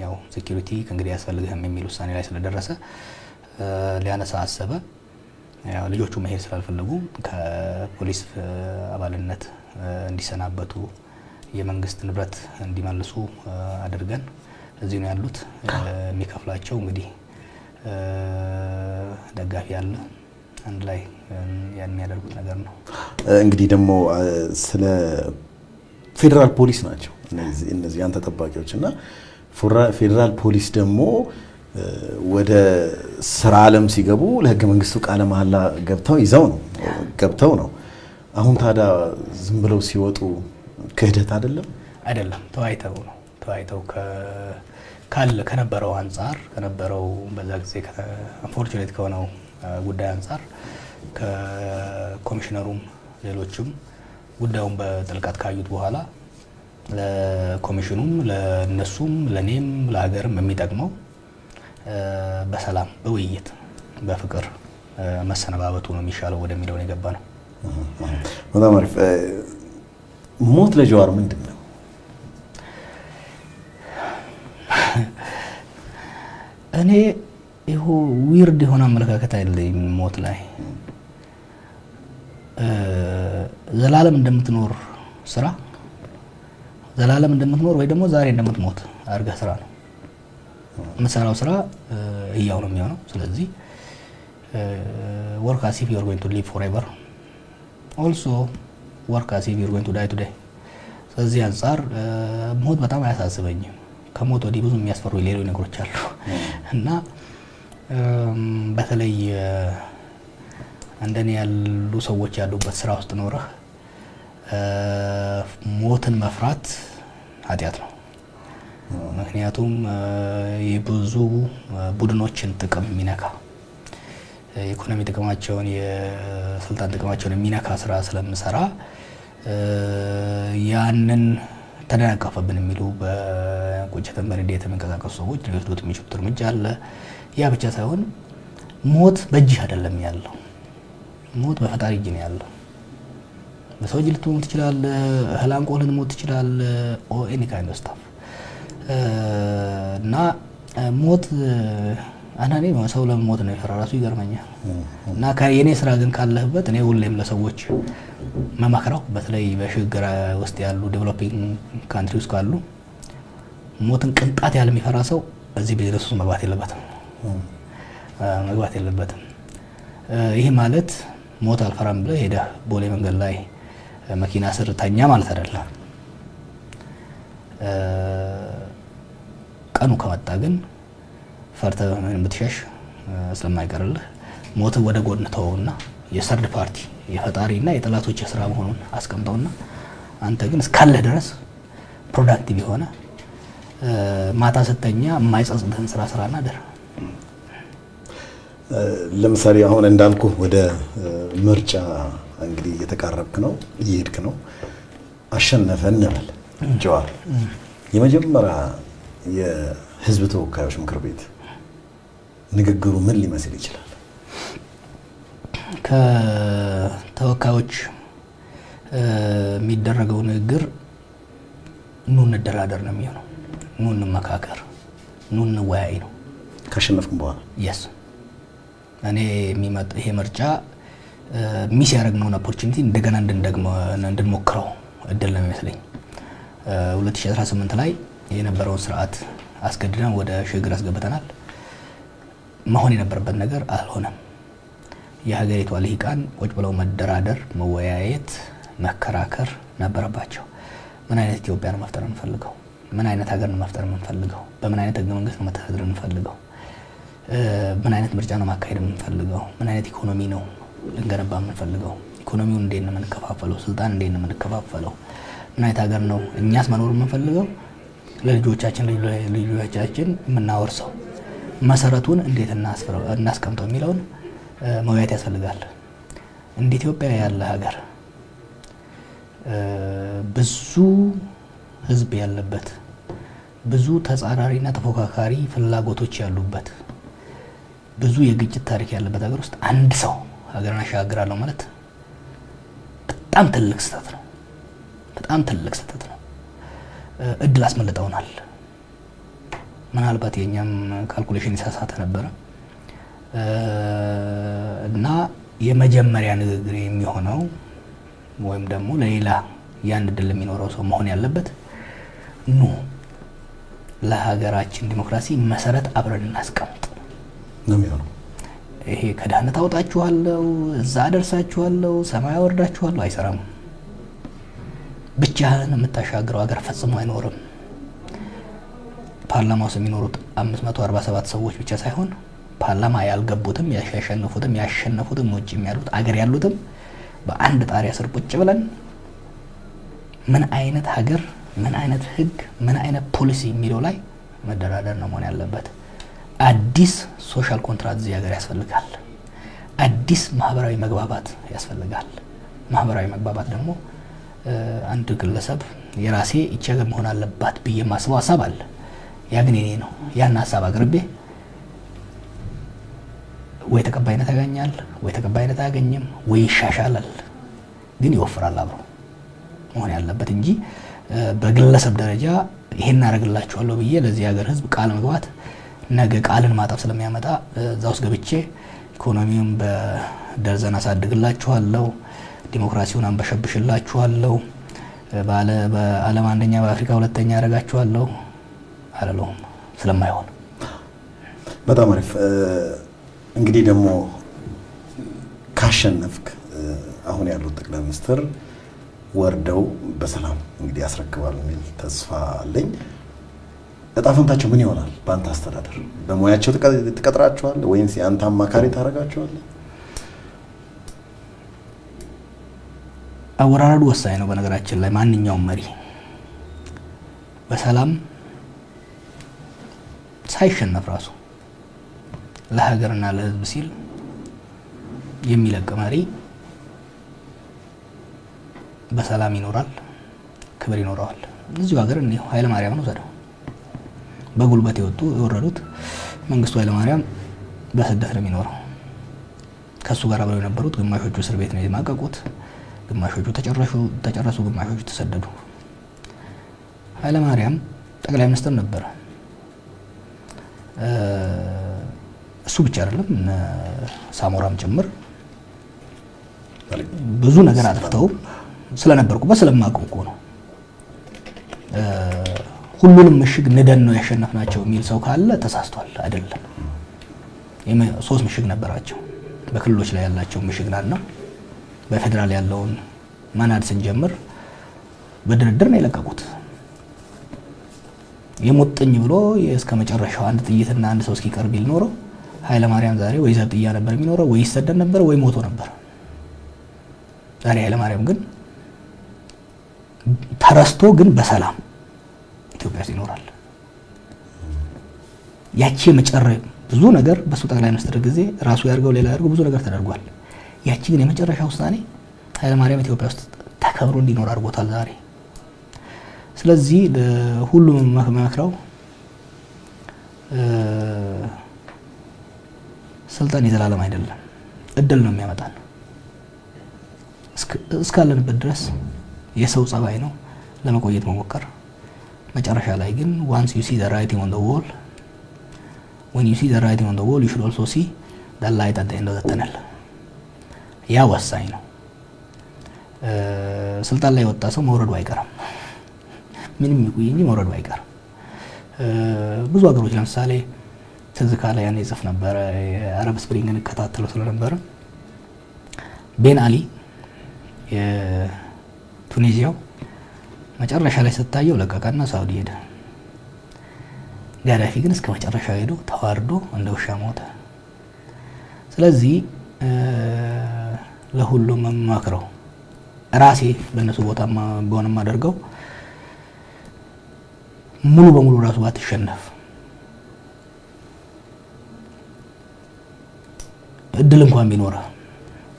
ያው ሴኩሪቲ ከእንግዲህ ያስፈልግህም የሚል ውሳኔ ላይ ስለደረሰ ሊያነሳ አሰበ። ያው ልጆቹ መሄድ ስላልፈለጉ ከፖሊስ አባልነት እንዲሰናበቱ የመንግስት ንብረት እንዲመልሱ አድርገን እዚህ ነው ያሉት። የሚከፍላቸው እንግዲህ ደጋፊ አለ፣ አንድ ላይ ያን የሚያደርጉት ነገር ነው። እንግዲህ ደግሞ ስለ ፌዴራል ፖሊስ ናቸው እነዚህ አንተ ጠባቂዎች እና ፌዴራል ፖሊስ ደግሞ ወደ ስራ ዓለም ሲገቡ ለህገ መንግስቱ ቃለ መሐላ ገብተው ነው። አሁን ታዲያ ዝም ብለው ሲወጡ ክህደት አይደለም? ተወያይተው ከነበረው አንጻር ከነበረው በዛ ጊዜ አንፎርቹኔት ከሆነው ጉዳይ አንጻር ከኮሚሽነሩም ሌሎችም ጉዳዩን በጥልቀት ካዩት በኋላ ለኮሚሽኑም ለነሱም ለኔም ለሀገርም የሚጠቅመው በሰላም በውይይት በፍቅር መሰነባበቱ ነው የሚሻለው ወደሚለው ነው የገባ ነው። በጣም አሪፍ። ሞት ለጀዋር ምንድን ነው? እኔ ይሄ ዊርድ የሆነ አመለካከት አይደለም። ሞት ላይ ዘላለም እንደምትኖር ስራ ዘላለም እንደምትኖር ወይ ደግሞ ዛሬ እንደምትሞት አድርገህ ስራ ነው የምትሰራው። ስራ ህያው ነው የሚሆነው። ስለዚህ work as if you are going to live forever, also work as if you are going to die today። ስለዚህ አንጻር ሞት በጣም አያሳስበኝም። ከሞት ወዲህ ብዙ የሚያስፈሩ ሌሎች ነገሮች አሉ እና በተለይ እንደኔ ያሉ ሰዎች ያሉበት ስራ ውስጥ ኖረህ ሞትን መፍራት ኃጢአት ነው። ምክንያቱም የብዙ ቡድኖችን ጥቅም የሚነካ የኢኮኖሚ ጥቅማቸውን የስልጣን ጥቅማቸውን የሚነካ ስራ ስለምሰራ ያንን ተደናቀፈብን የሚሉ በቁጭትን በንዴት የሚንቀሳቀሱ ሰዎች ሊወስዱት የሚችሉት እርምጃ አለ። ያ ብቻ ሳይሆን ሞት በእጅህ አይደለም ያለው፣ ሞት በፈጣሪ እጅ ነው ያለው። በሰው እጅ ልትሞት ትችላለህ፣ እህል አንቆህ ልትሞት ትችላለህ፣ ኦ ኤኒ ካይንድ ኦፍ ስታፍ እና ሞት አንዳንዴ ሰው ለሞት ነው የፈራ ራሱ ይገርመኛል። እና የኔ ስራ ግን ካለህበት እኔ ሁሌም ለሰዎች መመክረው በተለይ በሽግግር ውስጥ ያሉ ዴቨሎፒንግ ካንትሪስ ካሉ ሞትን ቅንጣት ያህል የሚፈራ ሰው እዚህ ቢዝነስ ውስጥ መግባት የለበትም። ይሄ ማለት ሞት አልፈራም ብለህ ሄደህ ቦሌ መንገድ ላይ መኪና ስር ተኛ ማለት አይደለም። ቀኑ ከመጣ ግን ፈርተህ ብትሸሽ ስለማይቀርልህ ሞት ወደ ጎን ተወውና የሰርድ ፓርቲ የፈጣሪና የጠላቶች ስራ መሆኑን አስቀምጠውና አንተ ግን እስካለህ ድረስ ፕሮዳክቲቭ የሆነ ማታ ስተኛ የማይጸጽትህን ስራና ደር። ለምሳሌ አሁን እንዳልኩ ወደ ምርጫ እንግዲህ እየተቃረብክ ነው፣ እየሄድክ ነው። አሸነፈ እንበል ጀዋር የመጀመሪያ የህዝብ ተወካዮች ምክር ቤት ንግግሩ ምን ሊመስል ይችላል? ከተወካዮች የሚደረገው ንግግር ኑ እንደራደር ነው የሚሆነው። ኑ እንመካከር፣ ኑ እንወያይ ነው። ካሸነፍኩም በኋላ yes እኔ ይሄ ምርጫ ሚስ ያደረግነውን ኦፖርቹኒቲ እንደገና እንድንሞክረው እድል ነው የሚመስለኝ። 2018 ላይ የነበረውን ስርዓት አስገድደን ወደ ሽግግር አስገብተናል። መሆን የነበረበት ነገር አልሆነም። የሀገሪቷ ልሂቃን ቁጭ ብለው መደራደር፣ መወያየት፣ መከራከር ነበረባቸው። ምን አይነት ኢትዮጵያ ነው መፍጠር የምንፈልገው? ምን አይነት ሀገር ነው መፍጠር የምንፈልገው? በምን አይነት ህገ መንግስት ነው መተዳደር የምንፈልገው? ምን አይነት ምርጫ ነው ማካሄድ የምንፈልገው? ምን አይነት ኢኮኖሚ ነው ልንገነባ የምንፈልገው? ኢኮኖሚውን እንዴት ነው የምንከፋፈለው? ስልጣን እንዴት ነው የምንከፋፈለው? ምን አይነት ሀገር ነው እኛስ መኖር የምንፈልገው? ለልጆቻችን የምናወርሰው መሰረቱን እንዴት እናስቀምጠው የሚለውን መወያየት ያስፈልጋል። እንደ ኢትዮጵያ ያለ ሀገር ብዙ ህዝብ ያለበት፣ ብዙ ተጻራሪና ተፎካካሪ ፍላጎቶች ያሉበት፣ ብዙ የግጭት ታሪክ ያለበት ሀገር ውስጥ አንድ ሰው ሀገርን አሻግራለሁ ማለት በጣም ትልቅ ስህተት ነው። በጣም ትልቅ ስህተት ነው። እድል አስመልጠውናል። ምናልባት የኛም ካልኩሌሽን የተሳሳተ ነበረ እና የመጀመሪያ ንግግር የሚሆነው ወይም ደግሞ ለሌላ ያን እድል የሚኖረው ሰው መሆን ያለበት ኑ ለሀገራችን ዲሞክራሲ መሰረት አብረን እናስቀምጥ ነው የሚሆነው። ይሄ ከድህነት አውጣችኋለሁ፣ እዛ አደርሳችኋለሁ፣ ሰማይ አወርዳችኋለሁ አይሰራም። ብቻህን የምታሻግረው ሀገር ፈጽሞ አይኖርም። ፓርላማ ውስጥ የሚኖሩት 547 ሰዎች ብቻ ሳይሆን ፓርላማ ያልገቡትም ያሸነፉትም ውጭ ያሉት አገር ያሉትም በአንድ ጣሪያ ስር ቁጭ ብለን ምን አይነት ሀገር፣ ምን አይነት ህግ፣ ምን አይነት ፖሊሲ የሚለው ላይ መደራደር ነው መሆን ያለበት። አዲስ ሶሻል ኮንትራክት እዚህ ሀገር ያስፈልጋል። አዲስ ማህበራዊ መግባባት ያስፈልጋል። ማህበራዊ መግባባት ደግሞ አንድ ግለሰብ የራሴ ይህች ሀገር መሆን አለባት ብዬ የማስበው ሀሳብ አለ። ያ ግን የኔ ነው። ያን ሀሳብ አቅርቤ ወይ ተቀባይነት ያገኛል፣ ወይ ተቀባይነት አያገኝም፣ ወይ ይሻሻላል፣ ግን ይወፍራል አብሮ መሆን ያለበት እንጂ በግለሰብ ደረጃ ይሄን አደርግላችኋለሁ ብዬ ለዚህ ሀገር ህዝብ ቃል መግባት ነገ ቃልን ማጠፍ ስለሚያመጣ እዛ ውስጥ ገብቼ ኢኮኖሚውን በደርዘን አሳድግላችኋለሁ፣ ዲሞክራሲውን አንበሸብሽላችኋለሁ፣ በዓለም አንደኛ በአፍሪካ ሁለተኛ ያደርጋችኋለሁ አላለሁም ስለማይሆን። በጣም አሪፍ። እንግዲህ ደግሞ ካሸነፍክ አሁን ያሉት ጠቅላይ ሚኒስትር ወርደው በሰላም እንግዲህ ያስረክባሉ የሚል ተስፋ አለኝ። እጣ ፈንታቸው ምን ይሆናል? በአንተ አስተዳደር በሙያቸው ትቀጥራቸዋለህ ወይስ የአንተ አማካሪ ታደርጋቸዋለህ? አወራረዱ ወሳኝ ነው። በነገራችን ላይ ማንኛውም መሪ በሰላም ሳይሸነፍ ራሱ ለሀገርና ለህዝብ ሲል የሚለቅ መሪ በሰላም ይኖራል፣ ክብር ይኖረዋል። እዚሁ ሀገር እኔው ኃይለ ማርያምን ወሰደው። በጉልበት የወረዱት መንግስቱ ኃይለ ማርያም በስደት ነው የሚኖረው። ከሱ ጋር አብረው የነበሩት ግማሾቹ እስር ቤት ነው የማቀቁት፣ ግማሾቹ ተጨረሱ፣ ግማሾቹ ተሰደዱ። ኃይለ ማርያም ጠቅላይ ሚኒስትር ነበር። እሱ ብቻ አይደለም ሳሞራም ጭምር ብዙ ነገር አጥፍተው ስለነበርኩበት ስለማውቀው እኮ ነው። ሁሉንም ምሽግ ንደን ነው ያሸነፍናቸው የሚል ሰው ካለ ተሳስቷል። አይደለም። 3 ምሽግ ነበራቸው። በክልሎች ላይ ያላቸው ምሽግ ነው። በፌደራል ያለውን ማናድ ስንጀምር በድርድር ነው የለቀቁት። የሞጥኝ ብሎ እስከ መጨረሻው አንድ ጥይትና አንድ ሰው እስኪቀር ቢል ኖሮ ኃይለ ማርያም ዛሬ ወይ ዘብጥያ ነበር የሚኖረው፣ ወይ ይሰደድ ነበር፣ ወይ ሞቶ ነበር። ዛሬ ኃይለ ማርያም ግን ተረስቶ ግን በሰላም ኢትዮጵያ ውስጥ ይኖራል። ያቺ የመጨረሻ ብዙ ነገር በሱ ጠቅላይ ሚኒስትር ጊዜ ራሱ ያርገው ሌላ ያርገው ብዙ ነገር ተደርጓል። ያቺ ግን የመጨረሻ ውሳኔ ኃይለ ማርያም ኢትዮጵያ ውስጥ ተከብሮ እንዲኖር አድርጎታል ዛሬ። ስለዚህ ሁሉም መክረው ስልጣን የዘላለም አይደለም፣ እድል ነው የሚያመጣን። እስካለንበት ድረስ የሰው ጸባይ ነው ለመቆየት መሞከር። መጨረሻ ላይ ግን once you see the writing on the wall, when you see the writing on the wall you should also see the light at the end of the tunnel. ያ ወሳኝ ነው። ስልጣን ላይ ወጣ ሰው መውረዱ አይቀርም። ምንም ይቆይ እንጂ መውረዱ አይቀርም። ብዙ ሀገሮች ለምሳሌ ትዝ ካለ ያኔ ጽፍ ነበር የአረብ ስፕሪንግን እከታተለው ስለነበረ ቤን አሊ የቱኒዚያው መጨረሻ ላይ ስታየው ለቀቀና ሳውዲ ሄደ። ጋዳፊ ግን እስከ መጨረሻው ሄዶ ተዋርዶ እንደ ውሻ ሞተ። ስለዚህ ለሁሉም መክረው ራሴ በእነሱ ቦታ በሆነም አደርገው ሙሉ በሙሉ ራሱ ባትሸነፍ እድል እንኳን ቢኖር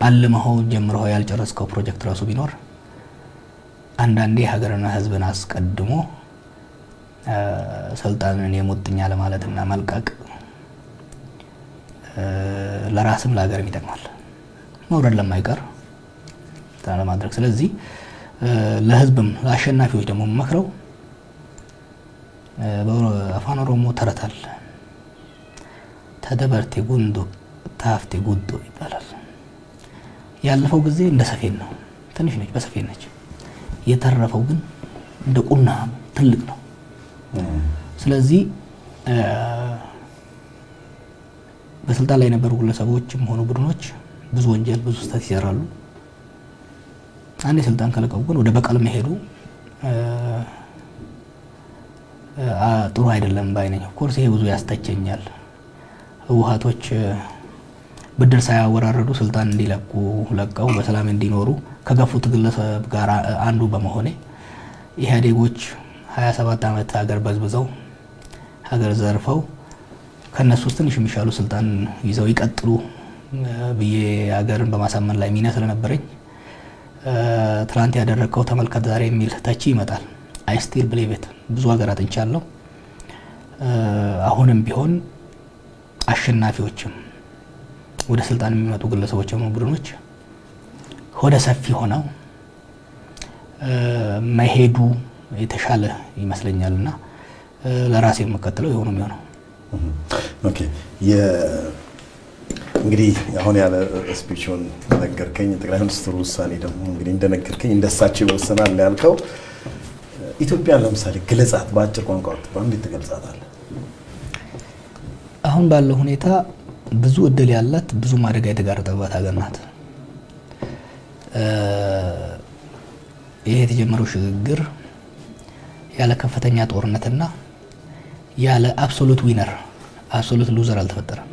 አለመው ጀምረው ያልጨረስከው ፕሮጀክት ራሱ ቢኖር አንዳንዴ ሀገርና ህዝብን አስቀድሞ ስልጣንን የሙጥኛ ለማለትና መልቀቅ ለራስም ለሀገርም ይጠቅማል። መውረድ ለማይቀር ለማድረግ ስለዚህ ለህዝብም ለአሸናፊዎች ደግሞ መክረው በአፋን ኦሮሞ ተረታል ተደበርቴ ጉንዶ ታፍቴ ጉዶ ይባላል። ያለፈው ጊዜ እንደ ሰፌን ነው፣ ትንሽ ነች፣ በሰፌን ነች። የተረፈው ግን እንደ ቁና ትልቅ ነው። ስለዚህ በስልጣን ላይ የነበሩ ግለሰቦችም ሆኑ ቡድኖች ብዙ ወንጀል ብዙ ስህተት ይሰራሉ። አንዴ ስልጣን ከለቀቁ ግን ወደ በቀል መሄዱ ጥሩ አይደለም ባይነኝ። ኦፍኮርስ ይሄ ብዙ ያስተቸኛል። ህወሓቶች ብድር ሳያወራረዱ ስልጣን እንዲለቁ ለቀው በሰላም እንዲኖሩ ከገፉት ግለሰብ ጋር አንዱ በመሆኔ ኢህአዴጎች 27 ዓመት ሀገር በዝብዘው ሀገር ዘርፈው ከነሱ ውስጥ ትንሽ የሚሻሉ ስልጣን ይዘው ይቀጥሉ ብዬ ሀገርን በማሳመን ላይ ሚና ስለነበረኝ ትላንት ያደረከው ተመልከት ዛሬ የሚል ተቺ ይመጣል። አይ ስቲል ብሊቭ ኢት። ብዙ ሀገራት እንቻለሁ። አሁንም ቢሆን አሸናፊዎችም ወደ ስልጣን የሚመጡ ግለሰቦችም ቡድኖች ወደ ሰፊ ሆነው መሄዱ የተሻለ ይመስለኛልና ለራሴ የምከተለው የሆነው የሚሆነው። ኦኬ እንግዲህ አሁን ያለ ስፒቹን ነገርከኝ። ጠቅላይ ሚኒስትሩ ውሳኔ ደግሞ እንግዲህ እንደነገርከኝ እንደሳቸው ይወሰናል ያልከው ኢትዮጵያን ለምሳሌ ግለጻት በአጭር ቋንቋ ብትባል እንዴት ትገልጻታለህ? አሁን ባለው ሁኔታ ብዙ እድል ያላት ብዙ አደጋ የተጋረጠባት ሀገር ናት። ይሄ የተጀመረው ሽግግር ያለ ከፍተኛ ጦርነትና ያለ አብሶሉት ዊነር አብሶሉት ሉዘር አልተፈጠረም።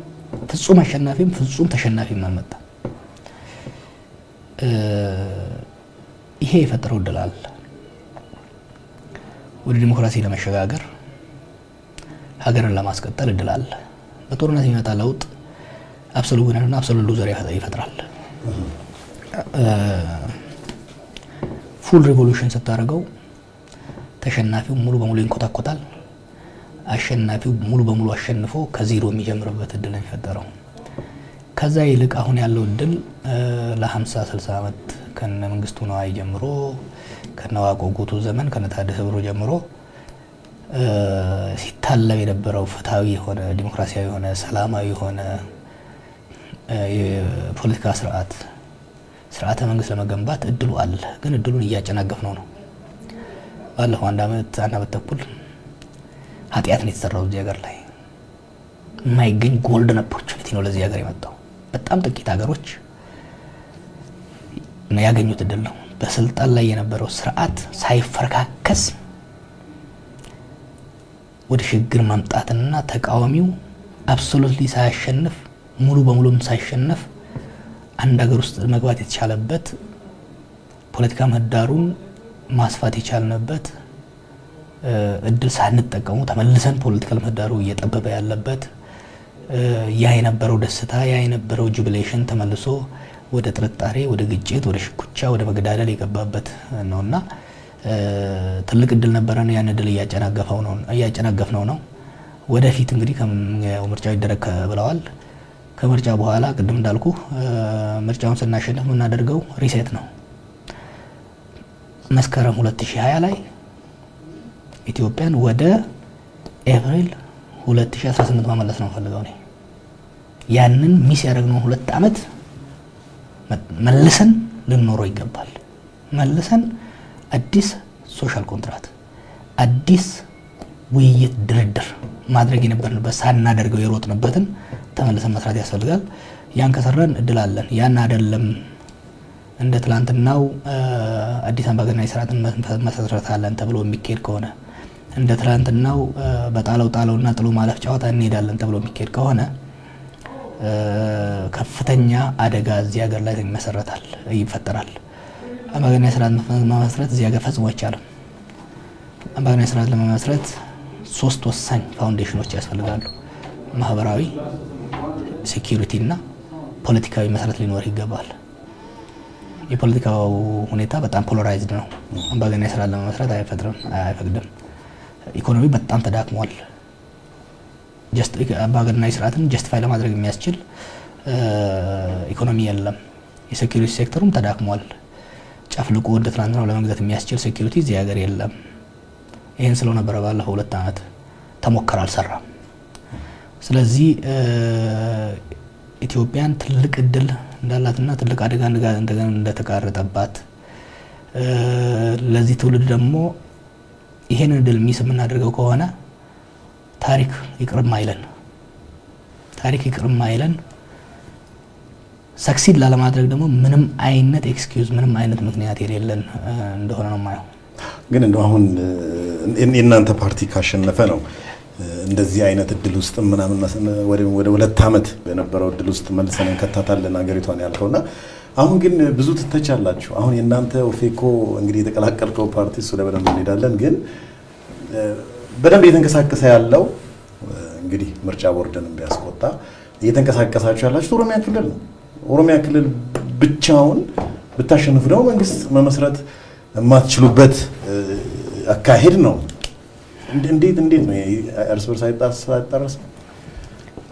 ፍጹም አሸናፊም ፍጹም ተሸናፊም አልመጣም። ይሄ የፈጠረው እድል አለ። ወደ ዲሞክራሲ ለመሸጋገር ሀገርን ለማስቀጠል እድል አለ። በጦርነት የሚመጣ ለውጥ አብሶሉት ዊነርና አብሶሉት ሉዘር ይፈጥራል። ፉል ሪቮሉሽን ስታደርገው ተሸናፊው ሙሉ በሙሉ ይንኮታኮታል። አሸናፊው ሙሉ በሙሉ አሸንፎ ከዜሮ የሚጀምርበት እድል ነው የሚፈጠረው። ከዛ ይልቅ አሁን ያለው እድል ለ50 60 ዓመት ከነ መንግስቱ ነዋይ ጀምሮ ከነ ዋቆ ጉቱ ዘመን ከነ ታደሰ ብሩ ጀምሮ ሲታለብ የነበረው ፍትሃዊ የሆነ ዲሞክራሲያዊ የሆነ ሰላማዊ የሆነ የፖለቲካ ስርዓተ መንግስት ለመገንባት እድሉ አለ። ግን እድሉን እያጨናገፍነው ነው። ባለፈው አንድ አመት ተኩል ኃጢአት ነው የተሰራው እዚህ ሀገር ላይ። የማይገኝ ጎልደን ኦፖርቹኒቲ ነው ለዚህ ሀገር የመጣው። በጣም ጥቂት ሀገሮች ነው ያገኙት እድል ነው። በስልጣን ላይ የነበረው ስርዓት ሳይፈረካከስ ወደ ሽግግር ማምጣትና ተቃዋሚው አብሶሉትሊ ሳያሸንፍ ሙሉ በሙሉም ሳይሸነፍ አንድ ሀገር ውስጥ መግባት የተቻለበት ፖለቲካ ምህዳሩን ማስፋት የቻልንበት እድል ሳንጠቀሙ ተመልሰን ፖለቲካል ምህዳሩ እየጠበበ ያለበት ያ የነበረው ደስታ ያ የነበረው ጁቢሌሽን ተመልሶ ወደ ጥርጣሬ፣ ወደ ግጭት፣ ወደ ሽኩቻ፣ ወደ መገዳደል የገባበት ነውና ትልቅ እድል ነበረን። ያን እድል እያጨናገፍነው ነው። ወደፊት እንግዲህ ከምርጫው ይደረግ ብለዋል። ከምርጫ በኋላ ቅድም እንዳልኩ ምርጫውን ስናሸንፍ የምናደርገው ሪሴት ነው። መስከረም 2020 ላይ ኢትዮጵያን ወደ ኤፕሪል 2018 ማመለስ ነው ፈልገው ነው። ያንን ሚስ ያደረግነው 2 አመት መልሰን ልንኖረው ይገባል። መልሰን አዲስ ሶሻል ኮንትራክት፣ አዲስ ውይይት፣ ድርድር ማድረግ የነበርንበት ሳናደርገው የሮጥንበትን ተመልሰን መስራት ያስፈልጋል። ያን ከሰራን እድል አለን። ያን አይደለም እንደ ትላንትናው አዲስ አምባገነናዊ ስርዓትን መሰረታለን ተብሎ የሚካሄድ ከሆነ እንደ ትላንትናው በጣለውና ጥሎ ማለፍ ጨዋታ እንሄዳለን ተብሎ የሚካሄድ ከሆነ ከፍተኛ አደጋ እዚህ ሀገር ላይ ይፈጠራል። አምባገነናዊ ስርዓት መመስረት እዚህ ሀገር ፈጽሞ አይቻልም። አምባገነናዊ ስርዓት ለመመስረት 3 ወሳኝ ፋውንዴሽኖች ያስፈልጋሉ። ማህበራዊ፣ ሴኩሪቲ እና ፖለቲካዊ መሰረት ሊኖር ይገባል። የፖለቲካው ሁኔታ በጣም ፖላራይዝድ ነው። አምባገነናዊ ስርዓት ለመመስረት አይፈቅድም። ኢኮኖሚ በጣም ተዳክሟል። አምባገነናዊ ስርዓትን ጀስቲፋይ ለማድረግ የሚያስችል ኢኮኖሚ የለም። የሴኩሪቲ ሴክተሩም ተዳክሟል። ጨፍልቆ እንደ ትናንትናው ለመግዛት የሚያስችል ሴኩሪቲ እዚህ ሀገር የለም። ይህን ስለው ነበረ ባለፈው 2 አመት ተሞከረ፣ አልሰራም። ስለዚህ ኢትዮጵያን ትልቅ እድል እንዳላትና ትልቅ አደጋ እንደተጋረጠባት ለዚህ ትውልድ ደግሞ ይሄን እድል ሚስ የምናደርገው ከሆነ ታሪክ ይቅርም አይለን። ታሪክ ይቅር የማይለን ሰክሲድ ላለማድረግ ደግሞ ምንም አይነት ኤክስኪውዝ ምንም አይነት ምክንያት የሌለን እንደሆነ ነው የማየው። ግን እንደው አሁን የእናንተ ፓርቲ ካሸነፈ ነው እንደዚህ አይነት እድል ውስጥ ምናምን ወደ 2 ዓመት በነበረው እድል ውስጥ መልሰን እንከታታለን ሀገሪቷን ያልከውና አሁን ግን ብዙ ትተቻላችሁ። አሁን የእናንተ ኦፌኮ እንግዲህ የተቀላቀልከው ፓርቲ እሱ ላይ በደንብ እንሄዳለን። ግን በደንብ እየተንቀሳቀሰ ያለው እንግዲህ ምርጫ ቦርድንም ቢያስቆጣ እየተንቀሳቀሳችሁ ያላችሁ ኦሮሚያ ክልል ነው። ኦሮሚያ ክልል ብቻውን ብታሸንፉ ደግሞ መንግስት መመስረት የማትችሉበት አካሄድ ነው። እንዴት ነው እርስ በርስ አይጣረስም?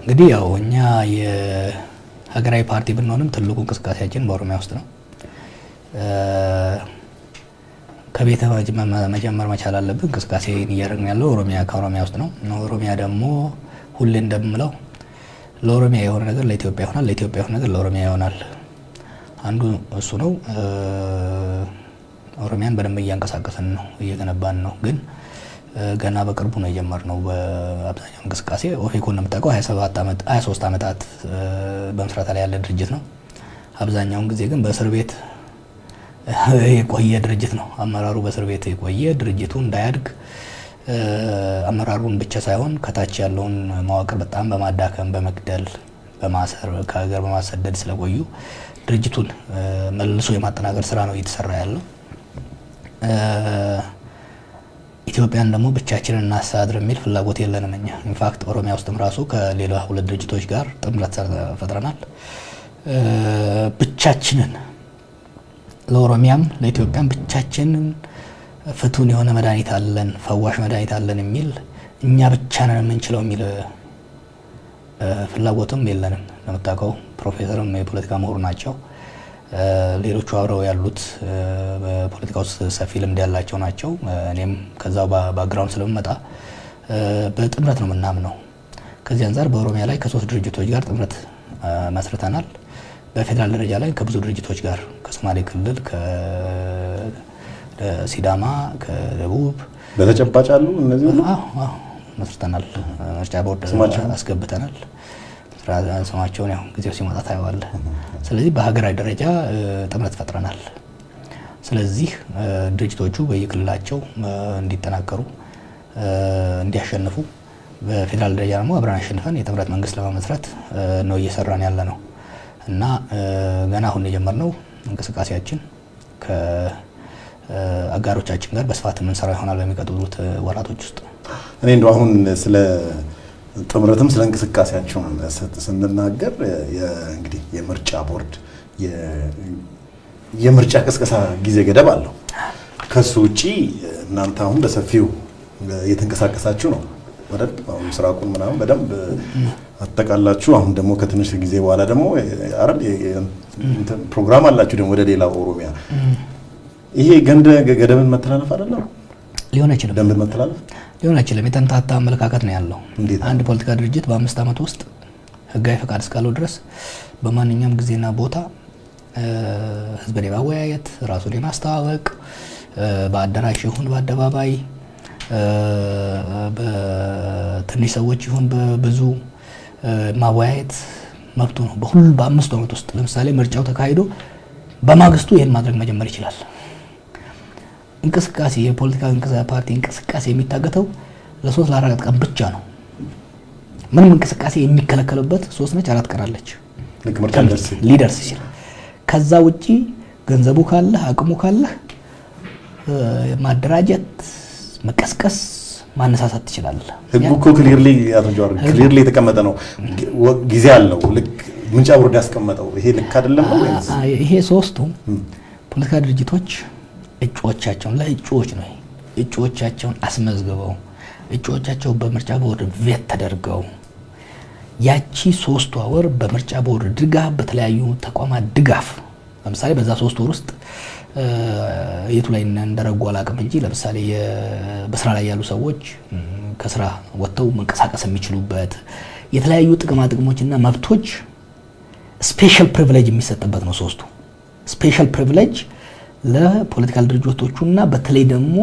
እንግዲህ ያው እኛ የሀገራዊ ፓርቲ ብንሆንም ትልቁ እንቅስቃሴያችን በኦሮሚያ ውስጥ ነው። ከቤተ መጀመር መቻል አለብን። እንቅስቃሴ እያደረግን ያለው ከኦሮሚያ ውስጥ ነው። ኦሮሚያ ደግሞ ሁሌ እንደምለው ለኦሮሚያ የሆነ ነገር ለኢትዮጵያ ይሆናል፣ ለኢትዮጵያ የሆነ ነገር ለኦሮሚያ ይሆናል። አንዱ እሱ ነው። ኦሮሚያን በደንብ እያንቀሳቀስን ነው፣ እየገነባን ነው። ግን ገና በቅርቡ ነው የጀመርነው። በአብዛኛው እንቅስቃሴ ኦፌኮ እንደምታውቀው 23 ዓመታት በምስረታ ላይ ያለ ድርጅት ነው። አብዛኛውን ጊዜ ግን በእስር ቤት የቆየ ድርጅት ነው። አመራሩ በእስር ቤት የቆየ ድርጅቱ እንዳያድግ አመራሩን ብቻ ሳይሆን ከታች ያለውን መዋቅር በጣም በማዳከም በመግደል በማሰር ከሀገር በማሰደድ ስለቆዩ ድርጅቱን መልሶ የማጠናከር ስራ ነው እየተሰራ ያለው። ኢትዮጵያን ደግሞ ብቻችንን እናስተዳድር የሚል ፍላጎት የለንም እኛ። ኢንፋክት ኦሮሚያ ውስጥም ራሱ ከሌላ 2 ድርጅቶች ጋር ጥምረት ፈጥረናል። ብቻችንን ለኦሮሚያም ለኢትዮጵያም ብቻችንን ፍቱን የሆነ መድኃኒት አለን፣ ፈዋሽ መድኃኒት አለን የሚል እኛ ብቻ ነን የምንችለው የሚል ፍላጎትም የለንም። ለምታውቀው ፕሮፌሰርም የፖለቲካ ምሁር ናቸው። ሌሎቹ አብረው ያሉት በፖለቲካ ውስጥ ሰፊ ልምድ ያላቸው ናቸው። እኔም ከዛው ባክግራውንድ ስለምመጣ በጥምረት ነው የምናምነው። ከዚህ አንጻር በኦሮሚያ ላይ ከ3 ድርጅቶች ጋር ጥምረት መስርተናል። በፌዴራል ደረጃ ላይ ከብዙ ድርጅቶች ጋር ከሶማሌ ክልል፣ ከሲዳማ፣ ከደቡብ በተጨባጭ አሉ እነዚህ ሁሉ መስርተናል። ምርጫ ቦርድ አስገብተናል። ስማቸውን ያው ጊዜው ሲመጣ ታየዋለህ። ስለዚህ በሀገራዊ ደረጃ ጥምረት ፈጥረናል። ስለዚህ ድርጅቶቹ በየክልላቸው እንዲጠናከሩ እንዲያሸንፉ፣ በፌዴራል ደረጃ ደግሞ አብረን አሸንፈን የጥምረት መንግስት ለመመስረት ነው እየሰራን ያለ ነው እና ገና አሁን የጀመርነው እንቅስቃሴያችን ከአጋሮቻችን ጋር በስፋት የምንሰራ ይሆናል በሚቀጥሉት ወራቶች ውስጥ። እኔ እንደው አሁን ስለ ጥምረትም ስለ እንቅስቃሴያቸው ስንናገር እንግዲህ የምርጫ ቦርድ የምርጫ ቅስቀሳ ጊዜ ገደብ አለው። ከሱ ውጪ እናንተ አሁን በሰፊው እየተንቀሳቀሳችሁ ነው ማለት አሁን ምስራቁን ምናምን በደንብ አጠቃላችሁ። አሁን ደግሞ ከትንሽ ጊዜ በኋላ ደግሞ አረድ ፕሮግራም አላችሁ ደግሞ ወደ ሌላ ኦሮሚያ። ይሄ ገደብን መተላለፍ አይደለም? ሊሆን አይችልም። ደንብን መተላለፍ ሊሆን አይችልም። የተምታታ አመለካከት ነው ያለው። አንድ ፖለቲካ ድርጅት በ5 ዓመት ውስጥ ህጋዊ ፈቃድ እስካለው ድረስ በማንኛውም ጊዜና ቦታ ህዝብን የማወያየት ራሱን የማስተዋወቅ በአዳራሽ ይሁን በአደባባይ በትንሽ ሰዎች ይሁን በብዙ ማወያየት መብቱ ነው። በ5 ዓመት ውስጥ ለምሳሌ ምርጫው ተካሂዶ በማግስቱ ይሄን ማድረግ መጀመር ይችላል። እንቅስቃሴ የፖለቲካ ፓርቲ እንቅስቃሴ የሚታገተው ለ3 ለ4 ቀን ብቻ ነው። ምንም እንቅስቃሴ የሚከለከልበት 3 ነች 4 ቀን አለች ሊደርስ ይችላል። ከዛ ውጪ ገንዘቡ ካለህ አቅሙ ካለህ ማደራጀት፣ መቀስቀስ፣ ማነሳሳት ትችላለህ። ህጉ እኮ ክሊርሊ የተቀመጠ ነው። ጊዜ አለው። ልክ ምርጫ ቦርድ ያስቀመጠው ይሄ ልክ አይደለም ነው ወይስ? ይሄ 3ቱ ፖለቲካ ድርጅቶች እጩዎቻቸውን ለእጩዎች ነው እጩዎቻቸውን አስመዝግበው እጩዎቻቸው በምርጫ ቦርድ ቬት ተደርገው ያቺ 3 ወር በምርጫ ቦርድ ድጋፍ በተለያዩ ተቋማት ድጋፍ ለምሳሌ በዛ 3 ወር ውስጥ የቱ ላይ እንደረጉ አላውቅም እንጂ ለምሳሌ በስራ ላይ ያሉ ሰዎች ከስራ ወጥተው መንቀሳቀስ የሚችሉበት የተለያዩ ጥቅማ ጥቅሞችና መብቶች ስፔሻል ፕሪቪሌጅ የሚሰጥበት ነው። 3ቱ ስፔሻል ፕሪቪሌጅ ለፖለቲካል ድርጅቶቹና በተለይ ደግሞ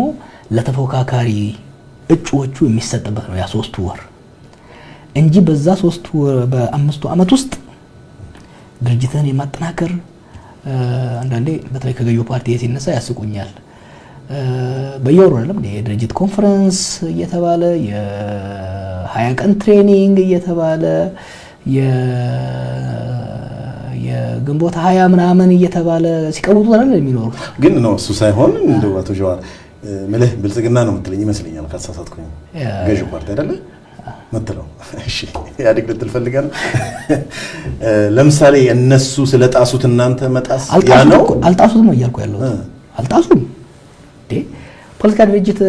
ለተፎካካሪ እጩዎቹ የሚሰጥበት ነው ያ 3 ወር። እንጂ በዛ በ5 ዓመት ውስጥ ድርጅትን የማጠናከር አንዳንዴ በተለይ ከገዢው ፓርቲ ሲነሳ ያስቁኛል። በየወሩ አይደለም የድርጅት ኮንፈረንስ እየተባለ የ20 ቀን ትሬኒንግ እየተባለ የግንቦት 20 ምናምን እየተባለ ሲቀውጡ አይደል የሚኖሩ። ግን ነው እሱ ሳይሆን እንደው አቶ ጀዋር ምልህ ብልጽግና ነው የምትለኝ ይመስለኛል ካሳሳትኩኝ። ገዢው ፓርቲ አይደለ ምትለው? እሺ ኢህአዴግ ልትል ፈልጋለህ? ለምሳሌ እነሱ ስለጣሱት እናንተ መጣስ ያ ነው? አልጣሱትም ነው እያልኩ ያለሁት። አልጣሱም። ፖለቲካ ድርጅት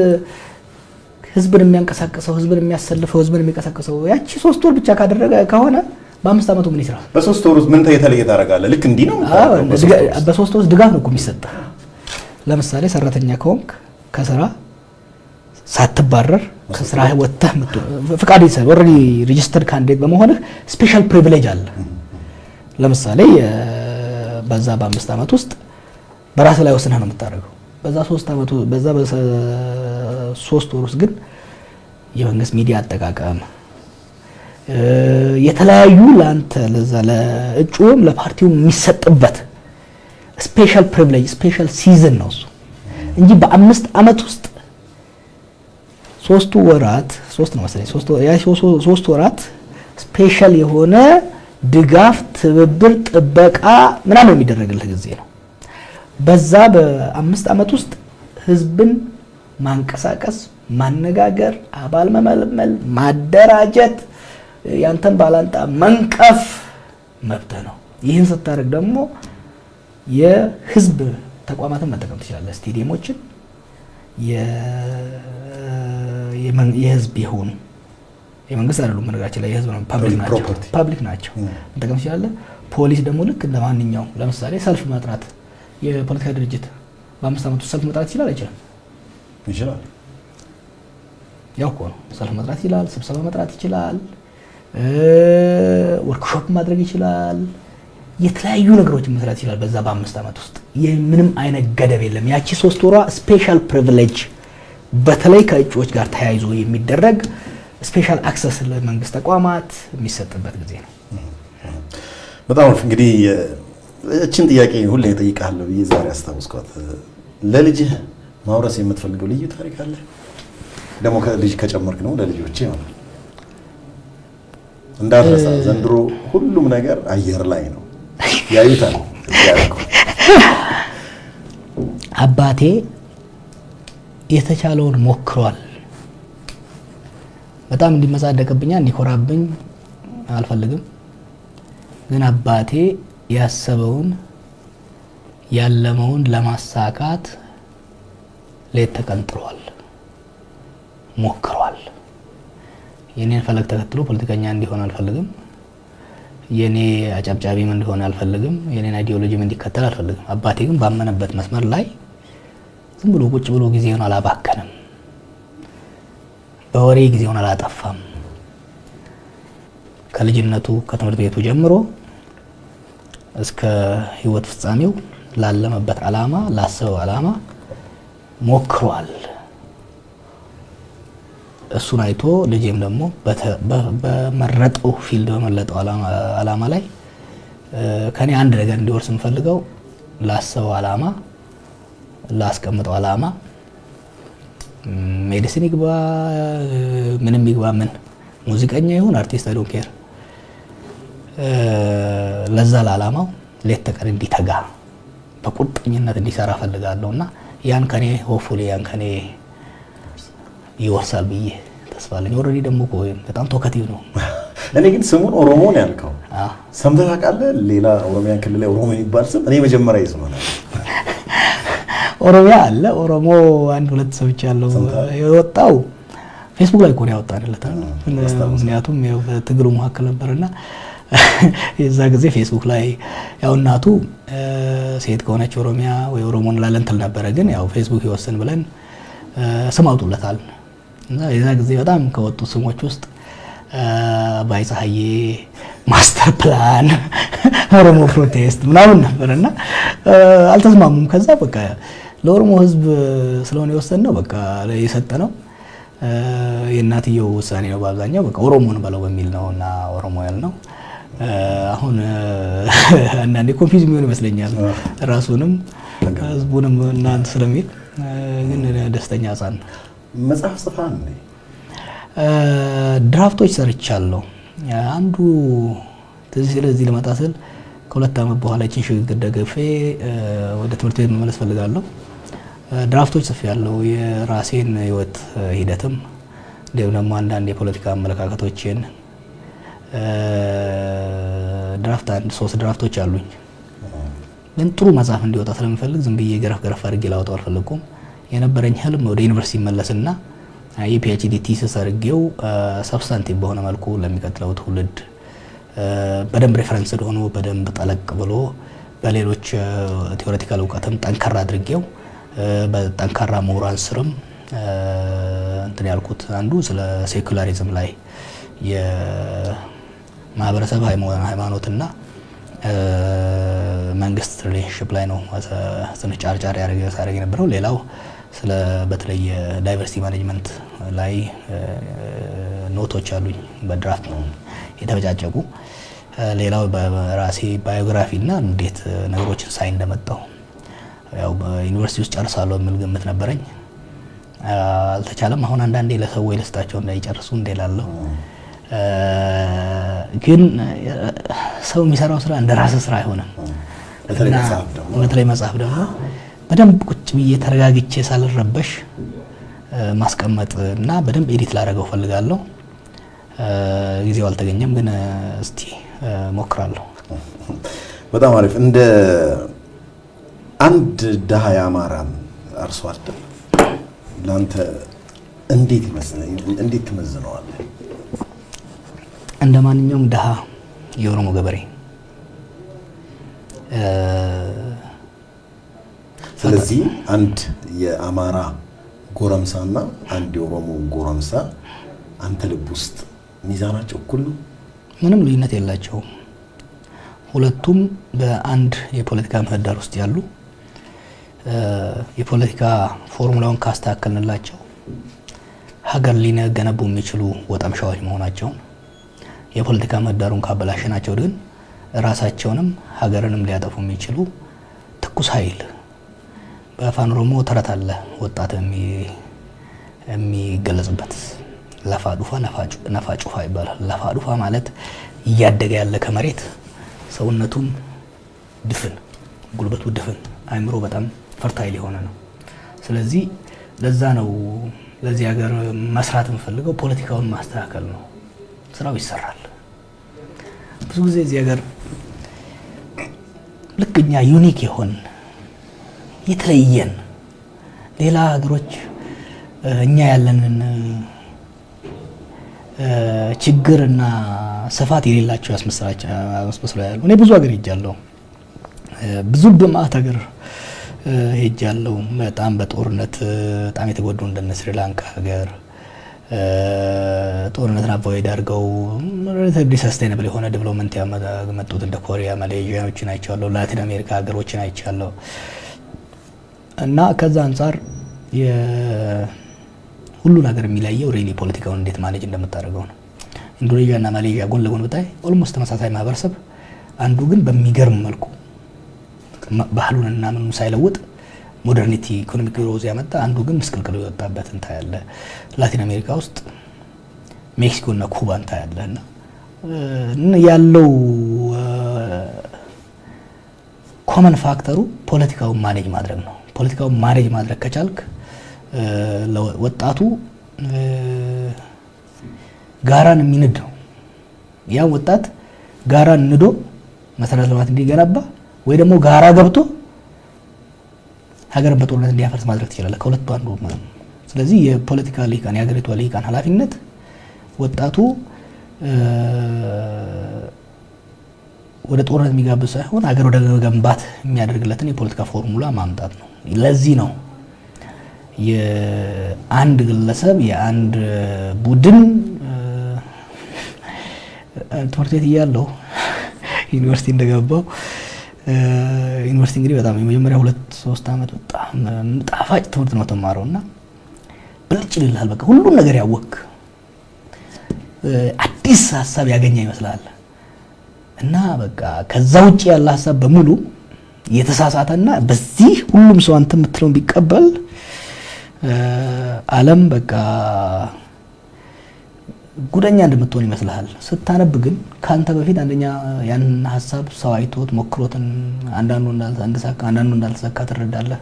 ህዝብን የሚያንቀሳቅሰው ህዝብን የሚያሰልፈው ህዝብን የሚቀሳቀሰው ያቺ 3 ወር ብቻ ካደረገ ከሆነ በ5 ዓመቱ ምን ይስራ? በ3 ወር ውስጥ ምን የተለየ ታደርጋለህ? ልክ እንዲህ ነው። በ3 ወር ድጋፍ ነው እኮ የሚሰጠው። ለምሳሌ ሰራተኛ ከሆንክ ከስራ ሳትባረር ከስራ ወጥተህ ፍቃድ ይሰጥ ኦልሬዲ ሬጂስተርድ ካንዲዴት በመሆንህ ስፔሻል ፕሪቪሌጅ አለ። ለምሳሌ በዛ በ5 ዓመት ውስጥ በራስ ላይ ወስነህ ነው የምታደርገው። በዛ 3 ዓመቱ በዛ በ3 ወር ውስጥ ግን የመንግስት ሚዲያ አጠቃቀም የተለያዩ ላንተ ለዛ ለእጩም ለፓርቲው የሚሰጥበት ስፔሻል ፕሪቪሌጅ ስፔሻል ሲዝን ነው እሱ እንጂ በ5 ዓመት ውስጥ 3 ወራት 3 ነው መሰለኝ 3 ወራት ስፔሻል የሆነ ድጋፍ፣ ትብብር፣ ጥበቃ ምናምን የሚደረግልህ ጊዜ ነው። በዛ በ5 ዓመት ውስጥ ህዝብን ማንቀሳቀስ፣ ማነጋገር፣ አባል መመልመል፣ ማደራጀት፣ ያንተን ባላንጣ መንቀፍ መብትህ ነው። ይህን ስታደርግ ደግሞ የህዝብ ተቋማትን መጠቀም ትችላለህ። ስቴዲየሞችን የህዝብ የሆኑ የመንግስት አይደሉም፣ ነገራችን ላይ የህዝብ ነው፣ ፐብሊክ ናቸው፣ መጠቀም ትችላለህ። ፖሊስ ደግሞ ልክ እንደ ማንኛውም ለምሳሌ ሰልፍ መጥራት የፖለቲካ ድርጅት በ5 ዓመት ውስጥ ሰልፍ መጥራት ይችላል አይችልም? ይችላል። ያው እኮ ነው። ሰልፍ መጥራት ይችላል፣ ስብሰባ መጥራት ይችላል፣ ወርክሾፕ ማድረግ ይችላል፣ የተለያዩ ነገሮችን መስራት ይችላል። በዛ በ5 ዓመት ውስጥ ምንም አይነት ገደብ የለም። ያቺ 3 ወሯ ስፔሻል ፕሪቪሌጅ በተለይ ከእጩዎች ጋር ተያይዞ የሚደረግ ስፔሻል አክሰስ ለመንግስት ተቋማት የሚሰጥበት ጊዜ ነው። በጣም እንግዲህ እችን ጥያቄ ሁሌ እጠይቅሃለሁ ብዬ ዛሬ አስታውስኳት። ለልጅህ ማውረስ የምትፈልገው ልዩ ታሪክ አለ? ደግሞ ከልጅ ከጨመርክ ነው ለልጆቼ ይሆናል። እንዳትረሳ፣ ዘንድሮ ሁሉም ነገር አየር ላይ ነው፣ ያዩታል። አባቴ የተቻለውን ሞክሯል። በጣም እንዲመጻደቅብኛ እንዲኮራብኝ አልፈልግም። ግን አባቴ ያሰበውን ያለመውን ለማሳካት ሌት ተቀን ጥሯል፣ ሞክሯል። የኔን ፈለግ ተከትሎ ፖለቲከኛ እንዲሆን አልፈልግም። የኔ አጨብጫቢም እንዲሆን አልፈልግም። የኔን አይዲዮሎጂም እንዲከተል አልፈልግም። አባቴ ግን ባመነበት መስመር ላይ ዝም ብሎ ቁጭ ብሎ ጊዜውን አላባከንም። በወሬ ጊዜውን አላጠፋም። ከልጅነቱ ከትምህርት ቤቱ ጀምሮ እስከ ህይወት ፍጻሜው ላለመበት ዓላማ ላሰበው ዓላማ ሞክሯል። እሱን አይቶ ልጄም ደግሞ በመረጠው ፊልድ በመለጠው ዓላማ ላይ ከኔ አንድ ነገር እንዲወርስ የምፈልገው ላሰበው ዓላማ ላስቀምጠው ዓላማ ሜዲሲን ይግባ ምንም ይግባ ምን ሙዚቀኛ ይሁን አርቲስት አይ ዶንት ኬር ለዛ ለዓላማው ሌት ተቀን እንዲተጋ በቁርጠኝነት እንዲሰራ ፈልጋለሁና ያን ከኔ ሆፕፉሊ ያን ከኔ ይወርሳል ብዬ ተስፋ አለኝ። ኦልሬዲ ደግሞ በጣም ቶከቲቭ ነው። እኔ ግን ስሙን ኦሮሞ ነው ያልከው። ሰምተህ ታውቃለህ? ሌላ ኦሮሚያ ክልል ላይ ኦሮሞ የሚባል ስም እኔ መጀመሪያ ይስማል። ኦሮሚያ አለ ኦሮሞ አንድ ሁለት ሰዎች ያለው የወጣው ፌስቡክ ላይ ኮን ያወጣንለት ምክንያቱም ያው በትግሉ መካከል ነበርና የዛ ጊዜ ፌስቡክ ላይ ያው እናቱ ሴት ከሆነች ኦሮሚያ ወይ ኦሮሞ እንላለን ትል ነበረ። ግን ያው ፌስቡክ ይወስን ብለን ስም አውጡለታል እና የዛ ጊዜ በጣም ከወጡ ስሞች ውስጥ አባይ ፀሐዬ፣ ማስተር ፕላን፣ ኦሮሞ ፕሮቴስት ምናምን ነበርና አልተስማሙም። ከዛ በቃ ለኦሮሞ ህዝብ ስለሆነ የወሰንነው በቃ የሰጠነው የእናትየው ውሳኔ ነው በአብዛኛው በቃ ኦሮሞን በለው በሚል ነው እና ኦሮሞ ያልነው። አሁን አንዳንዴ ኮንፊውዝ የሚሆን ይመስለኛል ራሱንም ህዝቡንም እናንተ ስለሚል ግን ደስተኛ ህፃን ነው። መጽሐፍ ጽፋን እንዴ? ድራፍቶች ሰርቻለሁ። አንዱ ስለዚህ ለመጣ ስል ከ2 ዓመት በኋላ እቺን ሽግግር ደግፌ ወደ ትምህርት ቤት መመለስ ፈልጋለሁ። ድራፍቶች ጽፌያለሁ። የራሴን ህይወት ሂደትም ደግሞ አንዳንድ የፖለቲካ አመለካከቶችን ድራፍት 3 ድራፍቶች አሉኝ። ግን ጥሩ መጽሐፍ እንዲወጣ ስለምፈልግ ዝም ብዬ ገረፍ አድርጌ ላወጣው አልፈልኩም። የነበረኝ ህልም ወደ ዩኒቨርሲቲ መለስና የፒኤችዲ ቲሲስ አድርጌው ሰብስታንቲቭ በሆነ መልኩ ለሚቀጥለው ትውልድ በደንብ ሬፈረንስ ሆኖ በደንብ ጠለቅ ብሎ በሌሎች ቲዮሬቲካል እውቀትም ጠንካራ አድርጌው በጠንካራ ምሁራን ስርም እንትን ያልኩት አንዱ ስለ ሴኩላሪዝም ላይ የማህበረሰብ ሃይማኖትና መንግስት ሪሌሽንሺፕ ላይ ነው ትንሽ ጫርጫር ያደረገ የነበረው። ሌላው ስለ በተለይ ዳይቨርሲቲ ማኔጅመንት ላይ ኖቶች አሉኝ በድራፍት የተበጫጨቁ። ሌላው በራሴ ባዮግራፊ እና እንዴት ነገሮችን ሳይ እንደመጣው ያው በዩኒቨርሲቲ ውስጥ ጨርሳለሁ የሚል ግምት ነበረኝ። አልተቻለም። አሁን አንዳንዴ ለሰዎች ልስጣቸው እንዳይጨርሱ እንደላለው ግን ሰው የሚሰራው ስራ እንደ ራስ ስራ አይሆንም። በተለይ መጽሐፍ ደግሞ በደንብ ቁጭ ብዬ ተረጋግቼ ሳልረበሽ ማስቀመጥ እና በደንብ ኤዲት ላደርገው ፈልጋለሁ። ጊዜው አልተገኘም፣ ግን እስቲ ሞክራለሁ። በጣም አሪፍ። እንደ አንድ ደሃ የአማራ አርሶ አደር ለአንተ እንዴት ትመዝነዋለህ? እንደ ማንኛውም ደሃ የኦሮሞ ገበሬ። ስለዚህ አንድ የአማራ ጎረምሳና አንድ የኦሮሞ ጎረምሳ አንተ ልብ ውስጥ ሚዛናቸው እኩል ነው? ምንም ልዩነት የላቸውም። ሁለቱም በአንድ የፖለቲካ ምህዳር ውስጥ ያሉ የፖለቲካ ፎርሙላውን ካስተካከልንላቸው ሀገር ሊገነቡ የሚችሉ ወጠምሻዎች መሆናቸውን፣ የፖለቲካ ምህዳሩን ካበላሽናቸው ግን ራሳቸውንም ሀገርንም ሊያጠፉ የሚችሉ ትኩስ ኃይል። በአፋን ኦሮሞ ተረት አለ ወጣት የሚገለጽበት ለፋዱፋ ነፋጩፋ ይባላል። ለፋዱፋ ማለት እያደገ ያለ ከመሬት ሰውነቱም ድፍን፣ ጉልበቱ ድፍን፣ አይምሮ በጣም ፈርታይል የሆነ ነው። ስለዚህ ለዛ ነው ለዚህ ሀገር መስራት የምፈልገው ፖለቲካውን ማስተካከል ነው። ስራው ይሰራል። ብዙ ጊዜ እዚህ ሀገር ልክ እኛ ዩኒክ የሆን የተለየን ሌላ ሀገሮች እኛ ያለንን ችግርና ስፋት የሌላቸው ያስመስላቸው ያሉ። እኔ ብዙ ሀገር ሄጃለሁ። ብዙ በማት ሀገር ሄጃለሁ። በጣም በጦርነት በጣም የተጎዱ እንደነ ስሪላንካ ሀገር ጦርነትን አቮይድ አድርገው ሪሌቲቭሊ ሰስቴናብል የሆነ ዴቨሎፕመንት ያመጡት እንደ ኮሪያ፣ ማሌዥያዎችን አይቻለሁ። ላቲን አሜሪካ ሀገሮችን አይቻለሁ። እና ከዛ አንፃር ሁሉ ነገር የሚለየው ሪሊ ፖለቲካውን እንዴት ማኔጅ እንደምታደርገው ነው። ኢንዶኔዥያ እና ማሌዥያ ጎን ለጎን ብታይ ኦልሞስት ተመሳሳይ ማህበረሰብ፣ አንዱ ግን በሚገርም መልኩ ባህሉንና ምኑን ሳይለውጥ ሞደርኒቲ ኢኮኖሚክ ግሮዝ ያመጣ፣ አንዱ ግን ምስቅልቅሉ የወጣበት እንታያለ። ላቲን አሜሪካ ውስጥ ሜክሲኮ እና ኩባ እንታያለ። እና ያለው ኮመን ፋክተሩ ፖለቲካውን ማኔጅ ማድረግ ነው። ፖለቲካውን ማኔጅ ማድረግ ከቻልክ ወጣቱ ጋራን የሚንድ ነው። ያ ወጣት ጋራን ንዶ መሰረተ ልማት እንዲገነባ ወይ ደግሞ ጋራ ገብቶ ሀገርን በጦርነት እንዲያፈርስ ማድረግ ትችላለህ። ከሁለቱ አንዱ ማለት ነው። ስለዚህ የፖለቲካ ሊቃን የሀገሪቷ ሊቃን ኃላፊነት ወጣቱ ወደ ጦርነት የሚጋብዝ ሳይሆን ሀገር ወደ መገንባት የሚያደርግለትን የፖለቲካ ፎርሙላ ማምጣት ነው። ለዚህ ነው የአንድ ግለሰብ የአንድ ቡድን ትምህርት ቤት እያለሁ ዩኒቨርሲቲ እንደገባው ዩኒቨርሲቲ እንግዲህ በጣም የመጀመሪያ 2-3 ዓመት በጣም ጣፋጭ ትምህርት ነው ተማረውና ብልጭ ይልሃል። በቃ ሁሉን ነገር ያወቅ አዲስ ሀሳብ ያገኘ ይመስላል እና በቃ ከዛ ውጪ ያለ ሀሳብ በሙሉ የተሳሳተና በዚህ ሁሉም ሰው አንተ የምትለውን ቢቀበል ዓለም በቃ ጉደኛ እንደምትሆን ይመስልሃል። ስታነብ ግን ካንተ በፊት አንደኛ ያን ሀሳብ ሰው አይቶት ሞክሮትን አንዳንዱ እንዳልተሳካ ትረዳለህ።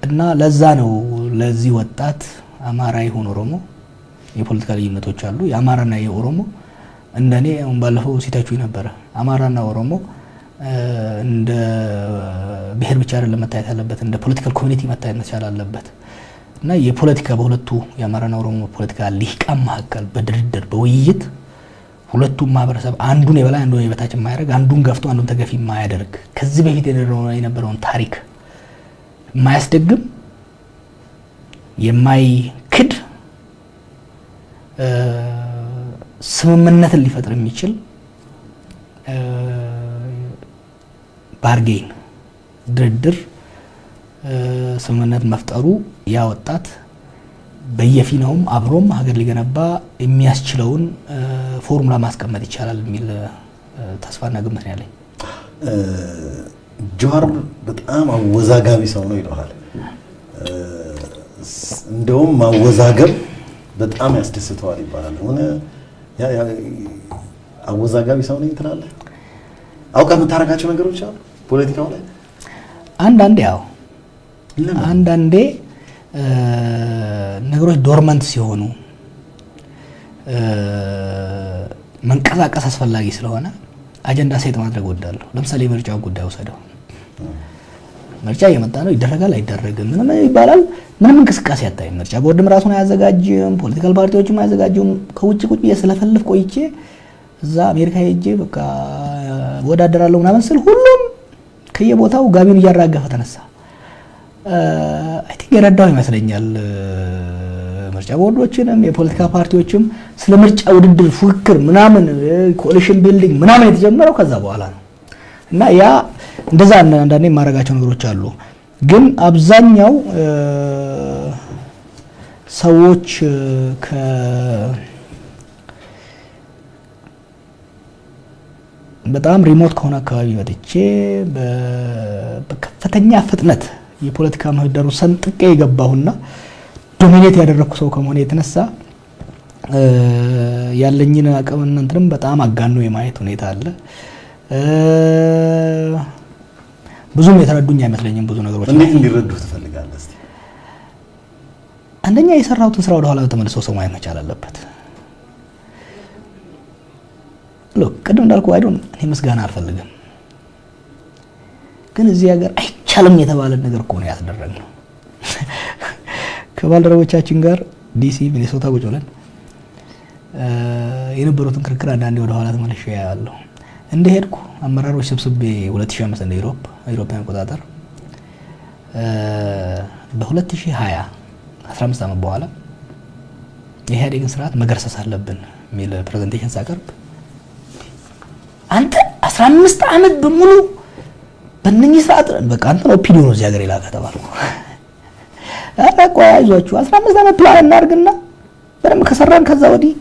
እና ለዛ ነው ለዚህ ወጣት አማራ ይሁን ኦሮሞ የፖለቲካ ልዩነቶች አሉ። የአማራና የኦሮሞ እንደኔ አሁን ባለፈው ሲታችሁ ነበረ። አማራና ኦሮሞ እንደ ብሔር ብቻ አይደለም መታየት ያለበት፣ እንደ ፖለቲካል ኮሚኒቲ መታየት መቻል አለበት። እና የፖለቲካ በሁለቱ የአማራና ኦሮሞ ፖለቲካ ሊቃን መካከል በድርድር በውይይት ሁለቱም ማህበረሰብ አንዱን የበላይ አንዱን የበታች የማያደርግ አንዱን ገፍቶ አንዱን ተገፊ የማያደርግ ከዚህ በፊት የነበረውን ታሪክ የማያስደግም የማይክድ ስምምነትን ሊፈጥር የሚችል ባርጌን ድርድር ስምምነት መፍጠሩ ያ ወጣት በየፊናውም አብሮም ሀገር ሊገነባ የሚያስችለውን ፎርሙላ ማስቀመጥ ይቻላል የሚል ተስፋና ግምት ነው ያለኝ። ጀዋር በጣም አወዛጋቢ ሰው ነው ይለዋል። እንደውም ማወዛገብ በጣም ያስደስተዋል ይባላል። ሆነ አወዛጋቢ ሰው ነኝ ትላለህ? አውቀህ የምታረጋቸው ነገሮች አሉ ፖለቲካው ላይ አንዳንዴ ነገሮች ዶርመንት ሲሆኑ መንቀሳቀስ አስፈላጊ ስለሆነ አጀንዳ ሴት ማድረግ ወዳለሁ። ለምሳሌ የምርጫው ጉዳይ ወሰደው። ምርጫ እየመጣ ነው፣ ይደረጋል አይደረግም ምንም ይባላል። ምንም እንቅስቃሴ አታይም። ምርጫ ቦርድም ራሱን አያዘጋጅም፣ ፖለቲካል ፓርቲዎችም አያዘጋጁም። ከውጭ ቁጭ ብዬ ስለፈልፍ ቆይቼ እዛ አሜሪካ ሄጄ በቃ ወዳደራለሁ ምናምን ስል ሁሉም ከየቦታው ጋቢውን እያራገፈ ተነሳ። አይ ቲንክ የረዳው ይመስለኛል። ምርጫ ቦርዶችንም የፖለቲካ ፓርቲዎችም ስለ ምርጫ ውድድር ፉክክር ምናምን ኮሊሽን ቢልዲንግ ምናምን የተጀመረው ከዛ በኋላ ነው እና ያ እንደዛ አንዳንዴ የማደርጋቸው ነገሮች አሉ። ግን አብዛኛው ሰዎች በጣም ሪሞት ከሆነ አካባቢ ወጥቼ በከፍተኛ ፍጥነት የፖለቲካ ምህዳሩን ሰንጥቄ የገባሁና ዶሚኔት ያደረኩ ሰው ከመሆነ የተነሳ ያለኝን አቅምና እንትንም በጣም አጋኖ የማየት ሁኔታ አለ። ብዙም የተረዱኝ አይመስለኝም ብዙ ነገሮች። እንዴት እንዲረዱህ ትፈልጋለህ? እስቲ አንደኛ የሰራሁትን ስራ ወደ ኋላ ተመልሶ ሰው ማየት መቻል አለበት። ሎክ ቅድም እንዳልኩ እኔ ምስጋና አልፈልግም፣ ግን እዚህ ሀገር አይቻልም የተባለ ነገር እኮ ነው ያስደረግነው። ከባልደረቦቻችን ጋር ዲሲ ሚኒሶታ ቁጭ ብለን የነበሩትን ክርክር አንዳንዴ ወደ ኋላ ተመልሼ ያያለሁ። እንደሄድኩ አመራሮች ሰብስቤ 2005 እንደ ኢሮፓውያን አቆጣጠር በ2020 15 ዓመት በኋላ የኢህአዴግን ስርዓት መገርሰስ አለብን የሚል ፕሬዘንቴሽን ሳቀርብ አንተ 15 ዓመት በሙሉ በእነኚህ ስርዓት በቃ አንተ ነው ኦፒዲዮ ነው እዚህ ሀገር የላከ ተባልኩ። ቆይ አይዟችሁ 15 ዓመት ፕላን እናድርግና በደንብ ከሰራን ከዛ ወዲህ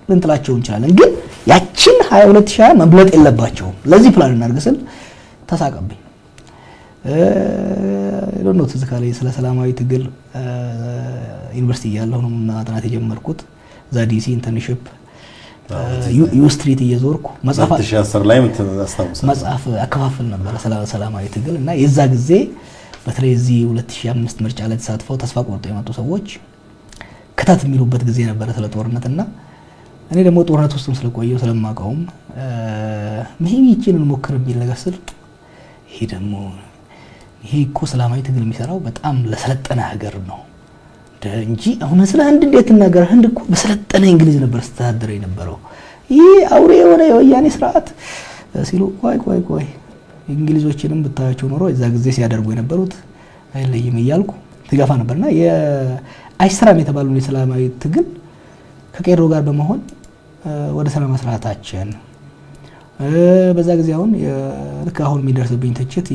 ልንጥላቸው እንችላለን፣ ግን ያቺን 2020 መብለጥ የለባቸውም ለዚህ ፕላን እናድርግ ስል ተሳቀብኝ። ነው ትዝ ካለኝ ስለ ሰላማዊ ትግል ዩኒቨርሲቲ እያለሁ ነው ማጥናት የጀመርኩት። እዛ ዲሲ ኢንተርንሺፕ ዩ ስትሪት እየዞርኩ መጽሐፍ 2010 ላይ ምትአስተምሰ መጽሐፍ አከፋፍል ነበር ሰላማዊ ትግል እና የዛ ጊዜ በተለይ እዚህ 2005 ምርጫ ላይ ተሳትፈው ተስፋ ቆርጦ የመጡ ሰዎች ከታት የሚሉበት ጊዜ ነበር ስለ ጦርነትና እኔ ደግሞ ጦርነት ውስጥም ስለቆየው ስለማውቀውም maybe ይችላል ሞክር የሚል ነገር ስል ይሄ እኮ ሰላማዊ ትግል የሚሰራው በጣም ለሰለጠነ ሀገር ነው እንጂ አሁን ስለ ህንድ እንዴት ነገር ህንድ እኮ በሰለጠነ እንግሊዝ ነበር ስተዳደረ የነበረው ይሄ አውሬ የሆነ የወያኔ ስርዓት ሲሉ ቆይ እንግሊዞችንም ብታያቸው ኖሮ እዛ ጊዜ ሲያደርጉ የነበሩት አይለይም እያልኩ ትጋፋ ነበርና የአይስራም የተባለው የሰላማዊ ትግል ከቄሮ ጋር በመሆን ወደ ሰላም መስራታችን በዛ ጊዜ አሁን ልክ አሁን የሚደርስብኝ ትችት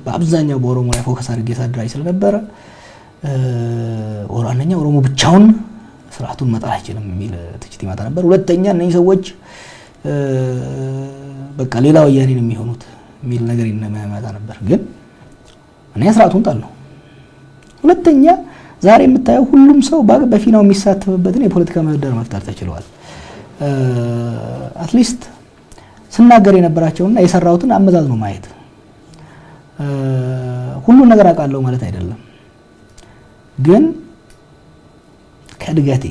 በአብዛኛው በኦሮሞ ላይ ፎከስ አድርጌ ሳድራይ ስለነበረ አንደኛ ኦሮሞ ብቻውን ስርዓቱን መጣል አይችልም የሚል ትችት ይመጣ ነበር። ሁለተኛ እነዚህ ሰዎች በቃ ሌላ ወያኔ ነው የሚሆኑት የሚል ነገር ይመጣ ነበር። ግን እኔ ስርዓቱን ጣል ነው። ሁለተኛ ዛሬ የምታየው ሁሉም ሰው በፊናው የሚሳተፍበትን የፖለቲካ ምህዳር መፍጠር ተችሏል። አትሊስት ስናገር የነበራቸውና የሰራሁትን አመዛዝኖ ማየት ሁሉን ነገር አውቃለሁ ማለት አይደለም። ግን ከእድገቴ፣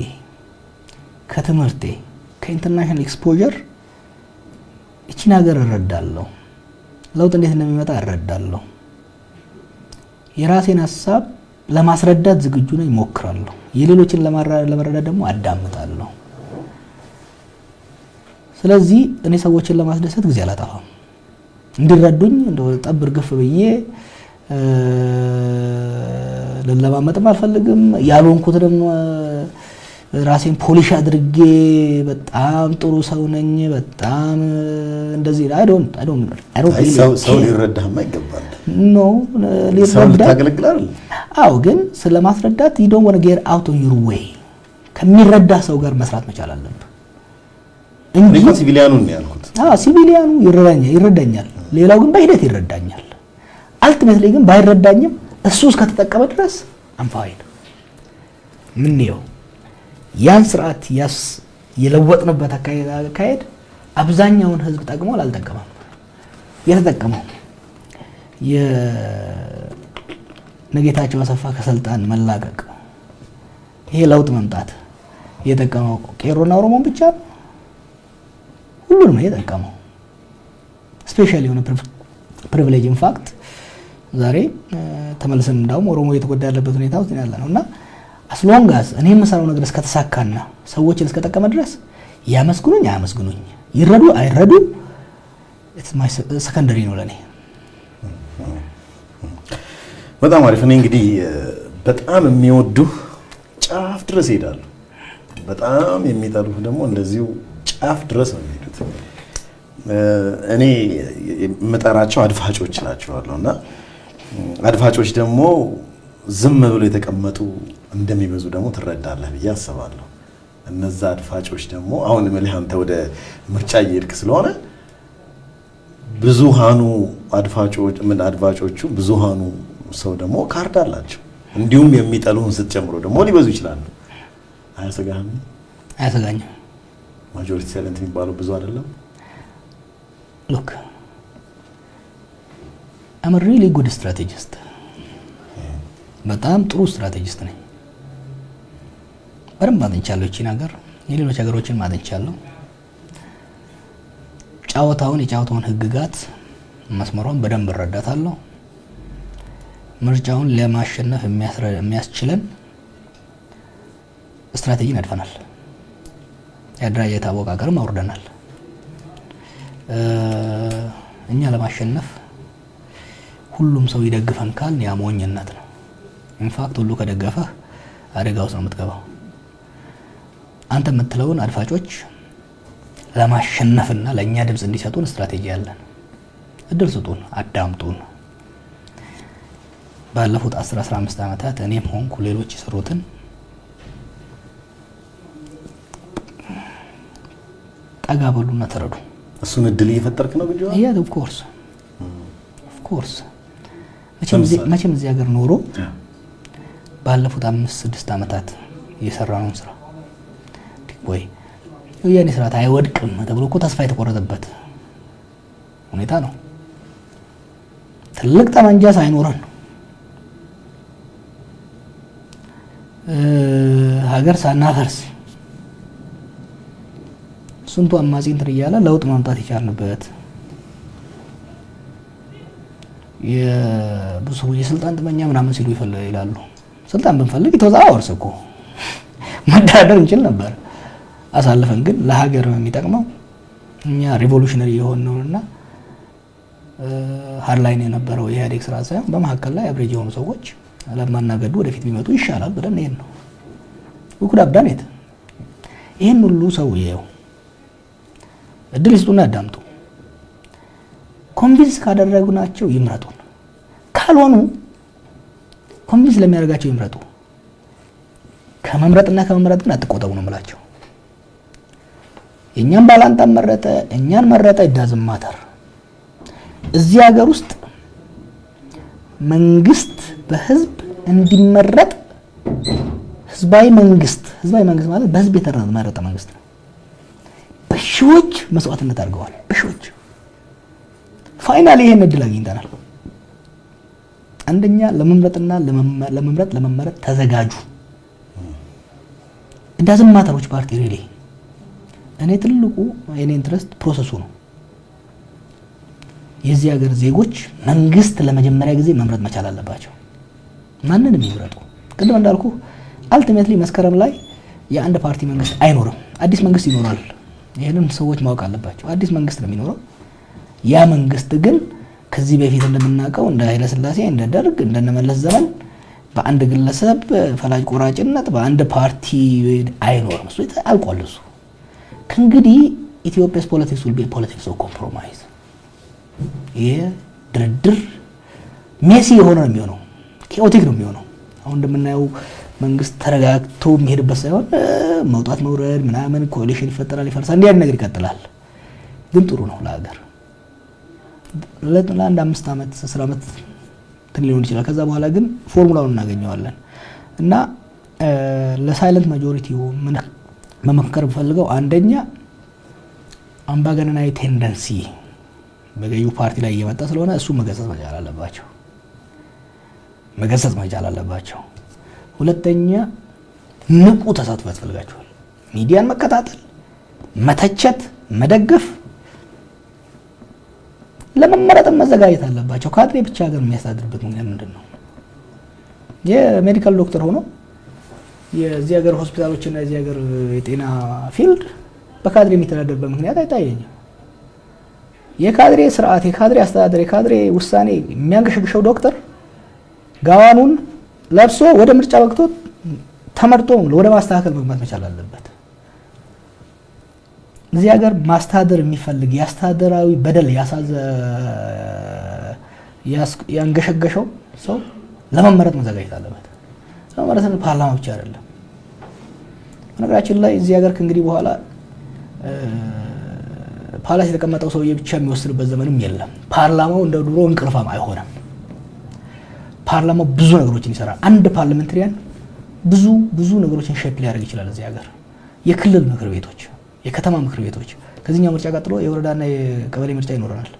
ከትምህርቴ፣ ከኢንተርናሽናል ኤክስፖዠር እቺን ሀገር እረዳለሁ። ለውጥ እንዴት እንደሚመጣ እረዳለሁ። የራሴን ሀሳብ ለማስረዳት ዝግጁ ነኝ፣ እሞክራለሁ። የሌሎችን ለመረዳት ደግሞ አዳምጣለሁ። ስለዚህ እኔ ሰዎችን ለማስደሰት ጊዜ አላጠፋም። እንዲረዱኝ እንደው ጠብር ግፍ ብዬ ለለማመጥም አልፈልግም። ያልሆንኩት ደግሞ ራሴን ፖሊሽ አድርጌ በጣም ጥሩ ሰው ነኝ በጣም እንደዚህ ሰው ሊረዳህማ ይገባል። ኖ ታገለግላል። አዎ፣ ግን ስለማስረዳት you don't want to get out of your way ከሚረዳ ሰው ጋር መስራት መቻል አለብህ እንጂ ሲቪሊያኑን ነው ያልኩት። ሲቪሊያኑ ይረዳኛል፣ ሌላው ግን በሂደት ይረዳኛል። አልቲሜትሊ ግን ባይረዳኝም እሱ እስከተጠቀመ ድረስ አንፋይን ምን ነው ያን ስርዓት የለወጥንበት አካሄድ አብዛኛውን ህዝብ ጠቅሟል አልጠቀመም? የተጠቀመው የነጌታቸው አሰፋ ከስልጣን መላቀቅ ይሄ ለውጥ መምጣት የጠቀመው ቄሮና ኦሮሞን ብቻ ነው? ሁሉንም ነው የጠቀመው። ስፔሻሊ የሆነ ፕሪቪሌጅ ኢንፋክት ዛሬ ተመልሰን እንዳውም ኦሮሞ እየተጎዳ ያለበት ሁኔታ ውስጥ ያለ ነውና አስሎንጋስ እኔ የምሰራው ነገር እስከተሳካና ሰዎችን እስከጠቀመ ድረስ ያመስግኑኝ አያመስግኑኝ ይረዱ አይረዱ ኢትስ ማይ ሰከንደሪ ነው ለኔ። በጣም አሪፍ። እኔ እንግዲህ በጣም የሚወዱህ ጫፍ ድረስ ይሄዳሉ፣ በጣም የሚጠሉህ ደግሞ እንደዚሁ ጫፍ ድረስ ነው የሚሄዱት። እኔ የምጠራቸው አድፋጮች ናቸዋለሁና አድፋጮች ደግሞ ዝም ብሎ የተቀመጡ እንደሚበዙ ደግሞ ትረዳለህ ብዬ አስባለሁ። እነዛ አድፋጮች ደግሞ አሁን እምልህ አንተ ወደ ምርጫ እየሄድክ ስለሆነ ብዙሃኑ አድፋጮቹ ብዙሃኑ ሰው ደግሞ ካርድ አላቸው። እንዲሁም የሚጠሉህን ስትጨምሮ ደግሞ ሊበዙ ይችላሉ። አያሰጋህም? አያሰጋኝም። ማጆሪቲ ሳይለንት የሚባለው ብዙ አይደለም። ሎክ I'm a really good strategist። በጣም ጥሩ ስትራቴጂስት ነኝ። በደንብ አጥንቻለሁ እቺን ሀገር፣ የሌሎች ሀገሮችን ማጥንቻለሁ። የጫወታውን ህግጋት መስመሯን በደንብ እረዳታለሁ። ምርጫውን ለማሸነፍ የሚያስችለን ስትራቴጂ ነድፈናል። የአደራጀት አወቃቀርም አውርደናል። እኛ ለማሸነፍ ሁሉም ሰው ይደግፈን ካልን ያ ሞኝነት ነው። ኢንፋክት ሁሉ ከደገፈህ አደጋ ውስጥ ነው የምትገባው። አንተ የምትለውን አድፋጮች ለማሸነፍና ለእኛ ድምፅ እንዲሰጡን ስትራቴጂ ያለን፣ እድል ስጡን፣ አዳምጡን። ባለፉት 10-15 ዓመታት እኔም ሆንኩ ሌሎች የሰሩትን ጠጋ በሉና ተረዱ። እሱን እድል እየፈጠርክ ነው ግጆ? ያ ኦፍ ኮርስ መቼም እዚህ ሀገር ኖሮ ባለፉት 5-6 ዓመታት የሰራነውን ስራ ወይ የኔ ስርዓት አይወድቅም ተብሎ እኮ ተስፋ የተቆረጠበት ሁኔታ ነው። ትልቅ ጠመንጃ ሳይኖረን ሀገር ሳናፈርስ ስንቱ አማጺ እንትን እያለ ለውጥ ማምጣት የቻልንበት የብዙ የስልጣን ጥመኛ ምናምን ሲሉ ይላሉ። ስልጣን ብንፈልግ የተወዛወርስ እኮ መዳደር እንችል ነበር። አሳልፈን ግን ለሀገር የሚጠቅመው እኛ ሪቮሉሽነሪ የሆነውና ሃርላይን የነበረው የኢህአዴግ ስራ ሳይሆን በመሀከል ላይ አብሬጅ የሆኑ ሰዎች ለማናገዱ ወደፊት ቢመጡ ይሻላል ብለን ይሄን ነው ወኩዳ አብዳኔት ይሄን ሁሉ ሰው ይየው እድል ይስጡና ያዳምጡ። ኮንቪንስ ካደረጉናቸው ይምረጡን፣ ካልሆኑ ኮንቪንስ ለሚያደርጋቸው ይምረጡ። ከመምረጥና ከመምረጥ ግን አትቆጠቡ ነው የምላቸው። የእኛን ባላንጣ መረጠ እኛን መረጠ ዳዝም ማተር። እዚህ ሀገር ውስጥ መንግስት በህዝብ እንዲመረጥ ህዝባዊ መንግስት ማለት በህዝብ የተመረጠ መንግስት ነው። በሺዎች መስዋዕትነት አድርገዋል። በሺዎች ፋይናሊ ይሄን እድል አግኝተናል። አንደኛ ለመምረጥና ለመመረጥ ተዘጋጁ። ዳዝም ማተሮች ፓርቲ ሪሊ እኔ ትልቁ የኔ ኢንትረስት ፕሮሰሱ ነው። የዚህ ሀገር ዜጎች መንግስት ለመጀመሪያ ጊዜ መምረጥ መቻል አለባቸው። ማንንም ይምረጡ። ቅድም እንዳልኩ አልቲሜትሊ መስከረም ላይ የአንድ ፓርቲ መንግስት አይኖርም፣ አዲስ መንግስት ይኖራል። ይሄንን ሰዎች ማወቅ አለባቸው። አዲስ መንግስት ነው የሚኖረው። ያ መንግስት ግን ከዚህ በፊት እንደምናውቀው እንደ ኃይለ ሥላሴ እንደ ደርግ እንደነመለስ ዘመን በአንድ ግለሰብ ፈላጭ ቆራጭነት በአንድ ፓርቲ አይኖርም። እሱ አልቋል። እሱ ከእንግዲህ ኢትዮጵያስ ፖለቲክስ will be a politics of compromise። ይሄ ድርድር ሜሲ የሆነ ነው የሚሆነው፣ ኬኦቲክ ነው የሚሆነው። አሁን እንደምናየው መንግስት ተረጋግቶ የሚሄድበት ሳይሆን መውጣት መውረድ ምናምን ኮalition ይፈጠራል፣ ይፈርሳል፣ እንዲህ አይነት ነገር ይቀጥላል። ግን ጥሩ ነው ለሀገር ለአንድ 5 ዓመት 10 ዓመት ሊሆን ይችላል። ከዛ በኋላ ግን ፎርሙላውን እናገኘዋለን እና ለሳይለንት ማጆሪቲው መመከር ፈልገው አንደኛ አምባገነናዊ ቴንደንሲ በገዢው ፓርቲ ላይ እየመጣ ስለሆነ እሱ መገሰጽ መቻል አለባቸው። ሁለተኛ ንቁ ተሳትፎ ያስፈልጋቸዋል። ሚዲያን መከታተል፣ መተቸት፣ መደገፍ፣ ለመመረጥ መዘጋጀት አለባቸው። ካድሬ ብቻ ሀገር የሚያስተዳድርበት ምክንያት ምንድን ነው? የሜዲካል ዶክተር ሆኖ የዚህ ሀገር ሆስፒታሎችና የዚህ ሀገር የጤና ፊልድ በካድሬ የሚተዳደርበት ምክንያት አይታየኝም። የካድሬ ስርዓት፣ የካድሬ አስተዳደር፣ የካድሬ ውሳኔ የሚያንገሸግሸው ዶክተር ጋዋኑን ለብሶ ወደ ምርጫ ወቅቶ ተመርጦ ወደ ማስተካከል መግባት መቻል አለበት። እዚህ ሀገር ማስተዳደር የሚፈልግ የአስተዳደራዊ በደል ያንገሸገሸው ሰው ለመመረጥ መዘጋጀት አለበት። ለመመረጥ ፓርላማ ብቻ አይደለም። በነገራችን ላይ እዚህ ሀገር ከእንግዲህ በኋላ ፓላስ የተቀመጠው ሰውዬ ብቻ የሚወስንበት ዘመንም የለም። ፓርላማው እንደ ድሮ እንቅልፋም አይሆንም። ፓርላማው ብዙ ነገሮችን ይሰራል። አንድ ፓርላሜንታሪያን ብዙ ነገሮችን ሼፕ ሊያደርግ ይችላል። እዚህ ሀገር የክልል ምክር ቤቶች፣ የከተማ ምክር ቤቶች ከዚህኛው ምርጫ ቀጥሎ የወረዳና የቀበሌ ምርጫ ይኖረናል።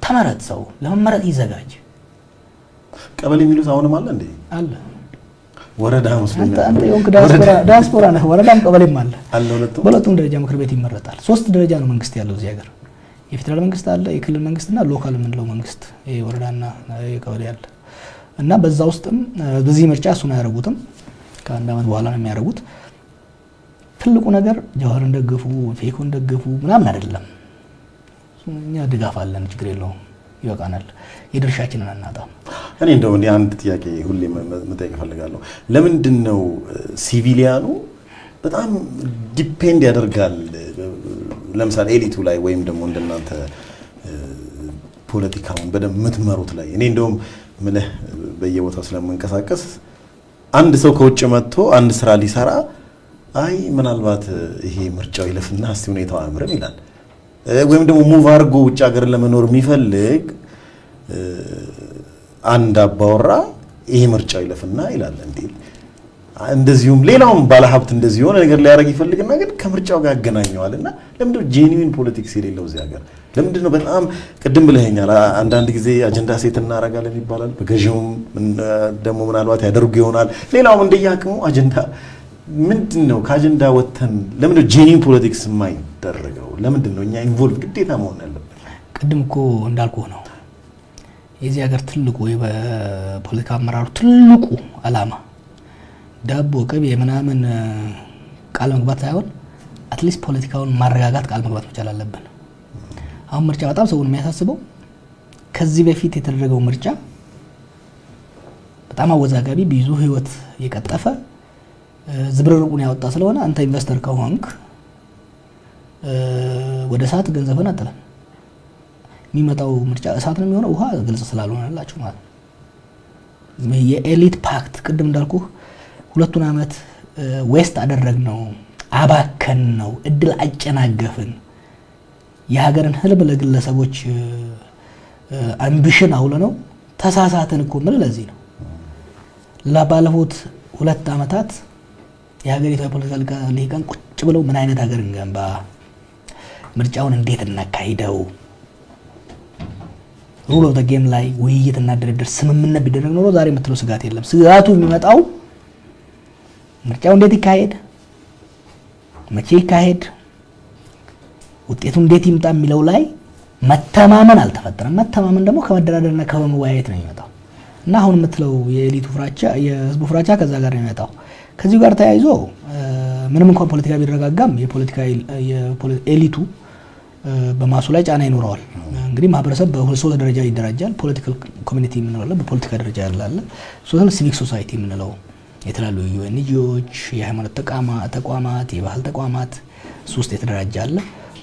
ተመረጥ፣ ሰው ለመመረጥ ይዘጋጅ። ቀበሌ የሚሉት አሁንም አለ እንዴ? አለ። ወረዳ መስሎኝ አንተ የሆንክ ዲያስፖራ ነህ። ወረዳም ቀበሌም አለ። በሁለቱም ደረጃ ምክር ቤት ይመረጣል። 3 ደረጃ ነው መንግስት ያለው እዚህ ሀገር። የፌደራል መንግስት አለ፣ የክልል መንግስትና ሎካል የምንለው መንግስት፣ የወረዳና የቀበሌ አለ። እና በዛ ውስጥም በዚህ ምርጫ እሱን አያደርጉትም። ከአንድ ዓመት በኋላ ነው የሚያደርጉት። ትልቁ ነገር ጀዋርን ደግፉ፣ ፌኮን ደግፉ ምናምን አይደለም። እኛ ድጋፍ አለን፣ ችግር የለውም፣ ይበቃናል። የድርሻችንን አናጣም። እኔ እንደው አንድ ጥያቄ ሁሌ መጠየቅ እፈልጋለሁ። ለምንድን ነው ሲቪሊያኑ በጣም ዲፔንድ ያደርጋል ለምሳሌ ኤሊቱ ላይ ወይም ደግሞ እንደናንተ ፖለቲካውን በደንብ የምትመሩት ላይ? እኔ እንደውም ምልህ በየቦታው ስለምንቀሳቀስ አንድ ሰው ከውጭ መጥቶ አንድ ስራ ሊሰራ አይ ምናልባት ይሄ ምርጫው ይለፍና እስቲ ሁኔታው አያምርም ይላል። ወይም ደግሞ ሙቭ አድርጎ ውጭ ሀገር ለመኖር የሚፈልግ አንድ አባወራ ይሄ ምርጫው ይለፍና ይላል እንዴ። እንደዚሁም ሌላውም ባለሀብት እንደዚህ የሆነ ነገር ሊያደርግ ይፈልግና ግን ከምርጫው ጋር ያገናኘዋልና ለምንድነው ጄኒዊን ፖለቲክስ የሌለው እዚህ ሀገር? ለምንድነው በጣም ቅድም ብለኸኛል፣ አንዳንድ ጊዜ አጀንዳ ሴት እናደርጋለን ይባላል። በገዢውም ደግሞ ምናልባት ያደርጉ ይሆናል። ሌላውም እንደያቅሙ አጀንዳ ምንድነው? ከአጀንዳ ወተን ለምንድነው ጄኒዊን ፖለቲክስ የማይደረገው? ለምንድነው እኛ ኢንቮልቭ ግዴታ መሆን ያለብን? ቅድም እኮ እንዳልኩህ ነው የዚህ ሀገር ትልቁ በፖለቲካ አመራሩ ትልቁ አላማ ዳቦ ቅቤ ምናምን ቃል መግባት ሳይሆን አትሊስት ፖለቲካውን ማረጋጋት ቃል መግባት መቻል አለብን። አሁን ምርጫ በጣም ሰውን የሚያሳስበው ከዚህ በፊት የተደረገው ምርጫ በጣም አወዛጋቢ ብዙ ህይወት የቀጠፈ ዝብርርቁን ያወጣ ስለሆነ አንተ ኢንቨስተር ከሆንክ ወደ እሳት ገንዘብን አጥተህ የሚመጣው ምርጫ እሳት ነው የሚሆነው፣ ውሃ ግልጽ ስላልሆነላችሁ ማለት ነው። የኤሊት ፓክት ቅድም እንዳልኩ 2 ዓመት ዌስት አደረግነው፣ አባከን ነው፣ እድል አጨናገፍን፣ የሀገርን ህልም ለግለሰቦች አምቢሽን አውለ ነው ተሳሳተን እኮ ምን ለዚህ ነው ለባለፉት 2 ዓመታት የሀገሪቱ የፖለቲካ ሊቃን ቁጭ ብለው ምን አይነት ሀገር እንገንባ፣ ምርጫውን እንዴት እናካሂደው፣ ሩል ኦፍ ዘ ጌም ላይ ውይይትና ድርድር ስምምነት ቢደረግ ኖሮ ዛሬ የምትለው ስጋት የለም። ስጋቱ የሚመጣው ምርጫው እንዴት ይካሄድ፣ መቼ ይካሄድ፣ ውጤቱ እንዴት ይምጣ የሚለው ላይ መተማመን አልተፈጠረም። መተማመን ደግሞ ከመደራደርና ከመወያየት ነው የሚመጣው እና አሁን የምትለው የኤሊቱ ፍራቻ የህዝቡ ፍራቻ ከዛ ጋር ነው የሚመጣው። ከዚህ ጋር ተያይዞ ምንም እንኳን ፖለቲካ ቢረጋጋም የፖለቲካ ኤሊቱ በማሱ ላይ ጫና ይኖረዋል። እንግዲህ ማህበረሰብ በ3 ደረጃ ይደራጃል። ፖለቲካል ኮሚኒቲ የምንለው አለ፣ በፖለቲካ ደረጃ ያለ፣ ሶሻል ሲቪክ ሶሳይቲ የምንለው የተለያዩ ዩኤንጂኦዎች፣ የሃይማኖት ተቋማት፣ የባህል ተቋማት 3 የተደራጀ አለ።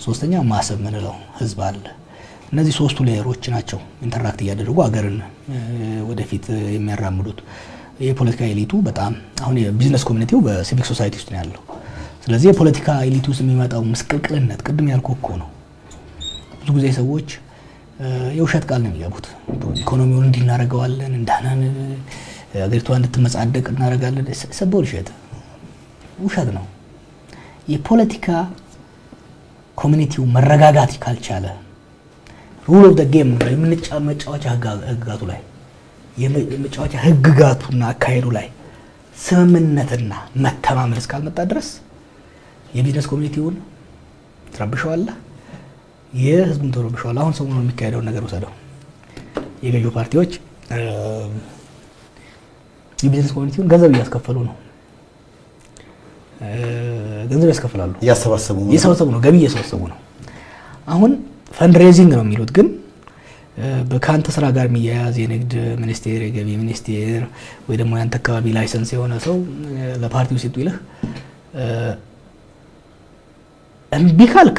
ሶስተኛ ማሰብ የምንለው ህዝብ አለ። እነዚህ 3ቱ ሌየሮች ናቸው ኢንተራክት እያደረጉ ሀገርን ወደፊት የሚያራምዱት። የፖለቲካ ኤሊቱ በጣም አሁን የቢዝነስ ኮሚኒቲው በሲቪክ ሶሳይቲ ውስጥ ነው ያለው። ስለዚህ የፖለቲካ ኤሊቱ ውስጥ የሚመጣው ምስቅልቅልነት ቅድም ያልኩህ እኮ ነው። ብዙ ጊዜ ሰዎች የውሸት ቃል ነው የሚገቡት። ኢኮኖሚውን እንዲናረጋዋለን እንዳናን ሀገሪቷ እንድትመጻደቅ እናረጋለን። ሰቦል ውሸት ነው። የፖለቲካ ኮሚኒቲው መረጋጋት ካልቻለ ሩል ኦፍ ዘ ጌም ነው የምንጫወቻ ህግጋቱ ላይ የመጫወቻ ህግጋቱና አካሄዱ ላይ ስምምነትና መተማመን እስካልመጣ ድረስ የቢዝነስ ኮሚኒቲውን ትረብሸዋለህ፣ የህዝቡን ትረብሸዋለህ። አሁን ሰሞኑን የሚካሄደውን ነገር ወሰደው። የገዢው ፓርቲዎች የቢዝነስ ኮሚኒቲውን ገንዘብ እያስከፈሉ ነው። ገንዘብ ያስከፍላሉ፣ እያሰባሰቡ ነው፣ ገቢ እየሰበሰቡ ነው። አሁን ፈንድሬዚንግ ነው የሚሉት፣ ግን ከአንተ ስራ ጋር የሚያያዝ የንግድ ሚኒስቴር፣ የገቢ ሚኒስቴር ወይ ደግሞ ያንተ አካባቢ ላይሰንስ የሆነ ሰው ለፓርቲው ሲጡ ይልህ እምቢ ካልክ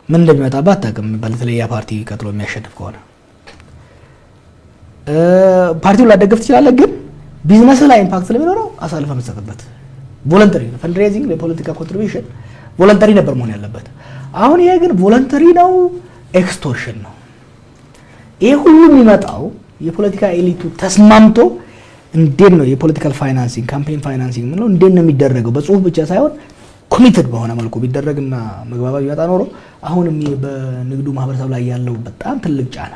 ምን እንደሚመጣብህ አታውቅም። በተለይ ያ ፓርቲ ቀጥሎ የሚያሸንፍ ከሆነ ፓርቲውን ላደግፍ ትችላለህ፣ ግን ቢዝነስ ላይ ኢምፓክት ስለሚኖረው አሳልፈህ የምትሰጥበት ቮለንተሪ ነው። ፈንድሬዚንግ ለፖለቲካ ኮንትሪቢዩሽን ቮለንተሪ ነበር መሆን ያለበት። አሁን ይሄ ግን ቮለንተሪ ነው፣ ኤክስቶርሽን ነው። ይሄ ሁሉ የሚመጣው የፖለቲካ ኤሊቱ ተስማምቶ እንዴት ነው የፖለቲካል ፋይናንሲንግ ካምፔን ፋይናንሲንግ ምንለው እንዴት ነው የሚደረገው፣ በጽሁፍ ብቻ ሳይሆን ኮሚትድ በሆነ መልኩ ቢደረግና መግባባት ቢመጣ ኖሮ አሁንም በንግዱ ማህበረሰብ ላይ ያለው በጣም ትልቅ ጫና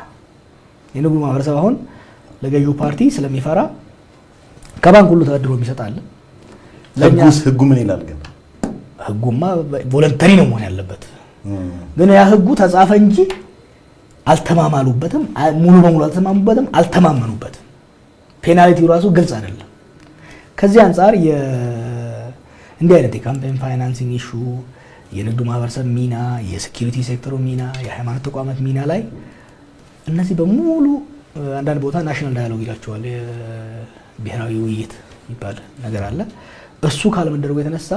የንግዱ ማህበረሰብ አሁን ለገዢው ፓርቲ ስለሚፈራ ከባንክ ሁሉ ተበድሮ የሚሰጣል። ህጉ ምን ይላል? ግን ህጉማ ቮለንተሪ ነው መሆን ያለበት። ግን ያ ህጉ ተጻፈ እንጂ አልተማማሉበትም፣ ሙሉ በሙሉ አልተማሙበትም፣ አልተማመኑበትም። ፔናልቲው ራሱ ግልጽ አይደለም። ከዚህ አንጻር እንዲህ አይነት የካምፔን ፋይናንሲንግ ኢሹ፣ የንግዱ ማህበረሰብ ሚና፣ የሴኩሪቲ ሴክተሩ ሚና፣ የሃይማኖት ተቋማት ሚና ላይ እነዚህ በሙሉ አንዳንድ ቦታ ናሽናል ዳያሎግ ይላቸዋል፣ ብሔራዊ ውይይት የሚባል ነገር አለ። እሱ ካለመደረጉ የተነሳ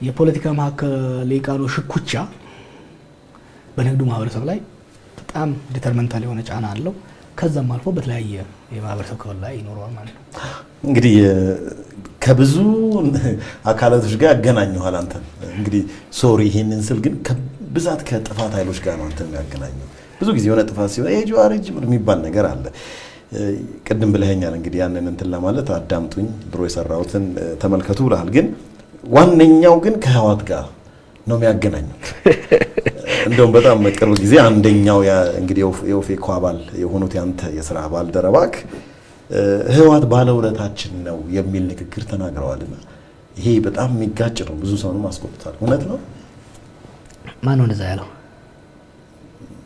የፖለቲካ ማዕከል ሊቃኑ ሽኩቻ በንግዱ ማህበረሰብ ላይ በጣም ዲተርመንታል የሆነ ጫና አለው። ከዛም አልፎ በተለያየ የማህበረሰብ ክፍል ላይ ይኖረዋል ማለት ነው። እንግዲህ ከብዙ አካላቶች ጋር ያገናኘዋል አንተ። እንግዲህ ሶሪ ይሄንን ስል ግን ከብዛት ከጥፋት ኃይሎች ጋር ነው አንተ የሚያገናኘው። ብዙ ጊዜ የሆነ ጥፋት ሲሆን ይሄ ጀዋር እጅ የሚባል ነገር አለ። ቅድም ብለኸኛል እንግዲህ ያንን እንትን ለማለት አዳምጡኝ፣ ድሮ የሰራሁትን ተመልከቱ ብለሃል። ግን ዋነኛው ግን ከህወሓት ጋር ነው የሚያገናኘው። እንደውም በጣም ቅርብ ጊዜ አንደኛው እንግዲህ የኦፌኮ አባል የሆኑት ያንተ የስራ ባልደረባክ ህወሓት ባለውለታችን ነው የሚል ንግግር ተናግረዋልና ይሄ በጣም የሚጋጭ ነው። ብዙ ሰውንም አስቆጥቷል። እውነት ነው? ማን ነው እንደዛ ያለው?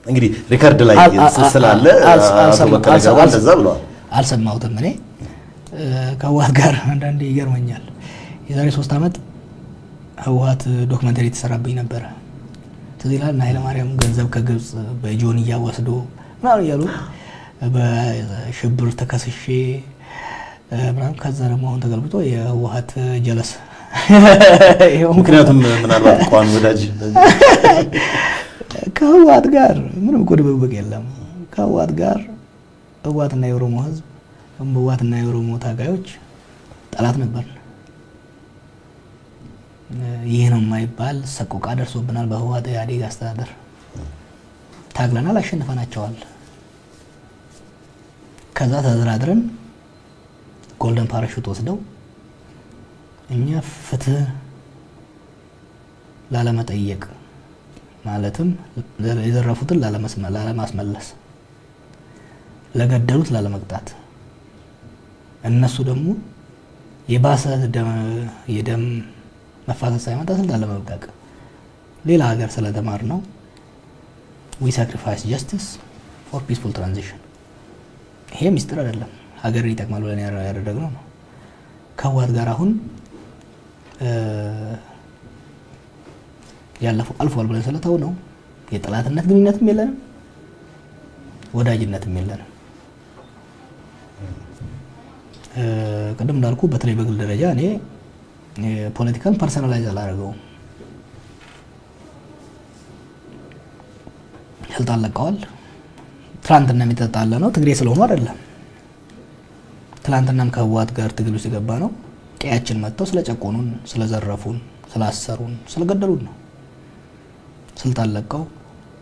እንግዲህ ሪከርድ ላይ ስላለ እንደዛ ብለዋል። አልሰማሁትም። እኔ ከህወሓት ጋር አንዳንዴ ይገርመኛል። የዛሬ 3 ዓመት ህወሓት ዶክመንተሪ የተሰራብኝ ነበረ። ትዝ ይላል። እና ኃይለማርያም ገንዘብ ከግብጽ በጆንያ ወስዶ ምናምን እያሉ በሽብር ተከስሼ ምናምን። ከዛ ደግሞ አሁን ተገልብጦ የህወሓት ጀለስ ምክንያቱም ምናልባት ቋን ወዳጅ ከህወሓት ጋር ምንም እኮ ድብብቅ የለም። ከህወሓት ጋር ህወሓትና የኦሮሞ ህዝብ ህወሓትና የኦሮሞ ታጋዮች ጠላት ነበር። ይህ ነው የማይባል ሰቆቃ ደርሶብናል። በህወሓት ኢህአዴግ አስተዳደር ታግለናል፣ አሸንፈናቸዋል። ከዛ ተደራድረን ጎልደን ፓራሹት ወስደው እኛ ፍትህ ላለመጠየቅ ማለትም የዘረፉትን ላለማስመለስ፣ ለገደሉት ላለመቅጣት፣ እነሱ ደግሞ የባሰ የደም መፋሰስ ሳይመጣ ስልጣን ለመልቀቅ ሌላ ሀገር ስለተማር ነው we sacrifice justice for peaceful transition። ይሄ ሚስጥር አይደለም፣ ሀገርን ይጠቅማል ብለን ያደረግነው ነው። ከህወሓት ጋር አሁን ያለፈው አልፏል ብለን ስለተው ነው የጠላትነት ግንኙነትም የለንም፣ ወዳጅነትም የለንም። ቅድም እንዳልኩ በተለይ በግል ደረጃ እኔ ፖለቲካን ፐርሰናላይዝ አላደረገውም። ስልጣን ለቀዋል። ትላንትና የሚተጣለ ነው ትግሬ ስለሆኑ አይደለም። ትላንትናም ከህወሓት ጋር ትግል ውስጥ የገባ ነው ቀያችን መጥተው ስለጨቆኑን፣ ስለዘረፉን፣ ስላሰሩን፣ ስለገደሉን ነው። ስልጣን ለቀው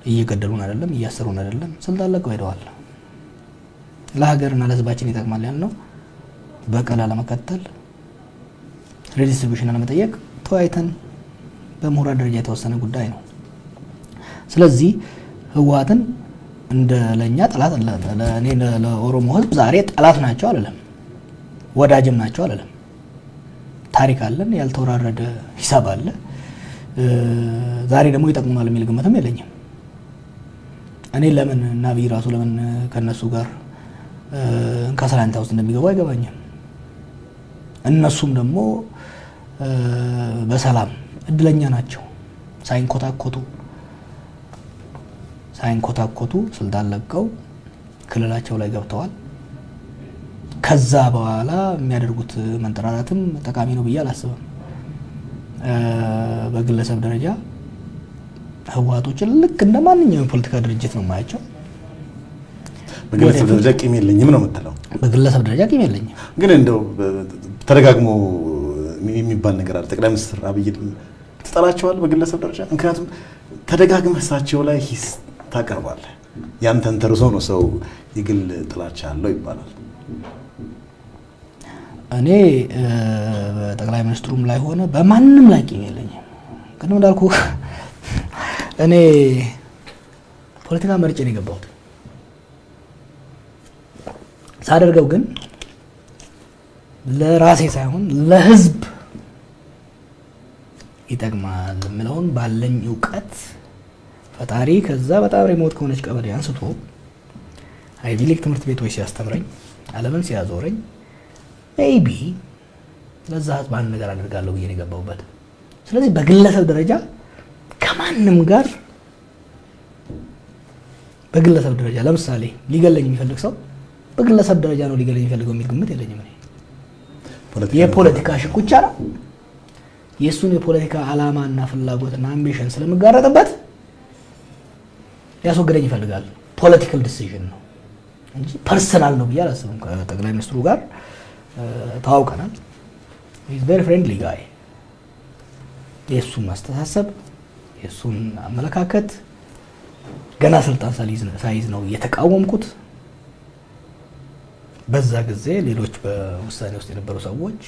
እየገደሉን አይደለም፣ እያሰሩን አይደለም፣ ስልጣን ለቀው ሄደዋል። ለሀገርና ለህዝባችን ይጠቅማል ያልነው በቀላ ለመከተል ሬዲስትሪቢዩሽን ለመጠየቅ ተወያይተን በምሁራን ደረጃ የተወሰነ ጉዳይ ነው። ስለዚህ ህወሓትን እንደ ለኛ ጠላት ለኔ ለኦሮሞ ህዝብ ዛሬ ጠላት ናቸው አይደለም፣ ወዳጅም ናቸው አይደለም። ታሪክ አለን፣ ያልተወራረደ ሂሳብ አለ። ዛሬ ደግሞ ይጠቅሙናል የሚል ግምትም የለኝም። እኔ ለምን እና አብይ ራሱ ለምን ከነሱ ጋር ከሰላንታ ውስጥ እንደሚገቡ አይገባኝም። እነሱም ደግሞ በሰላም እድለኛ ናቸው። ሳይንኮታኮቱ ስልጣን ለቀው ክልላቸው ላይ ገብተዋል። ከዛ በኋላ የሚያደርጉት መንጠራራትም ጠቃሚ ነው ብዬ አላስብም። በግለሰብ ደረጃ ህወሓቶችን ልክ እንደ ማንኛውም የፖለቲካ ድርጅት ነው የማያቸው። በግለሰብ ደረጃ ቂም የለኝም ነው የምትለው? በግለሰብ ደረጃ ቂም የለኝም፣ ግን እንደው ተደጋግሞ የሚባል ነገር አለ። ጠቅላይ ሚኒስትር አብይ ትጠላቸዋል በግለሰብ ደረጃ? ምክንያቱም ተደጋግመህ እሳቸው ላይ ሂስ ታቀርባለህ። ያንተን ተርሶ ነው ሰው የግል ጥላቻ አለው ይባላል። እኔ በጠቅላይ ሚኒስትሩም ላይ ሆነ በማንም ላይ ቂም የለኝም። ቅድም እንዳልኩ እኔ ፖለቲካ መርጬ ነው የገባሁት። ሳደርገው ግን ለራሴ ሳይሆን ለህዝብ ይጠቅማል የምለውን ባለኝ እውቀት ፈጣሪ ከዛ በጣም ሪሞት ከሆነች ቀበሌ አንስቶ አይቪ ሊግ ትምህርት ቤቶች ሲያስተምረኝ ዓለምን ሲያዞረኝ ሜይቢ ለዛ ህዝብ አንድ ነገር አደርጋለሁ ብዬ ነው የገባሁበት። ስለዚህ በግለሰብ ደረጃ ከማንም ጋር በግለሰብ ደረጃ ለምሳሌ ሊገለኝ የሚፈልግ ሰው በግለሰብ ደረጃ ነው ሊገለኝ የሚፈልገው የሚል ግምት የለኝም። የፖለቲካ ሽኩቻ ነው። የእሱን የፖለቲካ ዓላማና ፍላጎትና አምቢሽን ስለምጋረጥበት ሊያስወግደኝ ይፈልጋል። ፖለቲካል ዲሲዥን ነው እንጂ ፐርሰናል ነው ብዬ አላስብም። ከጠቅላይ ሚኒስትሩ ጋር ተዋውቀናል። ኢዝ ቬሪ ፍሬንድሊ ጋይ። የእሱን ማስተሳሰብ የእሱን አመለካከት ገና ስልጣን ሳይዝ ነው የተቃወምኩት። በዛ ጊዜ ሌሎች በውሳኔ ውስጥ የነበሩ ሰዎች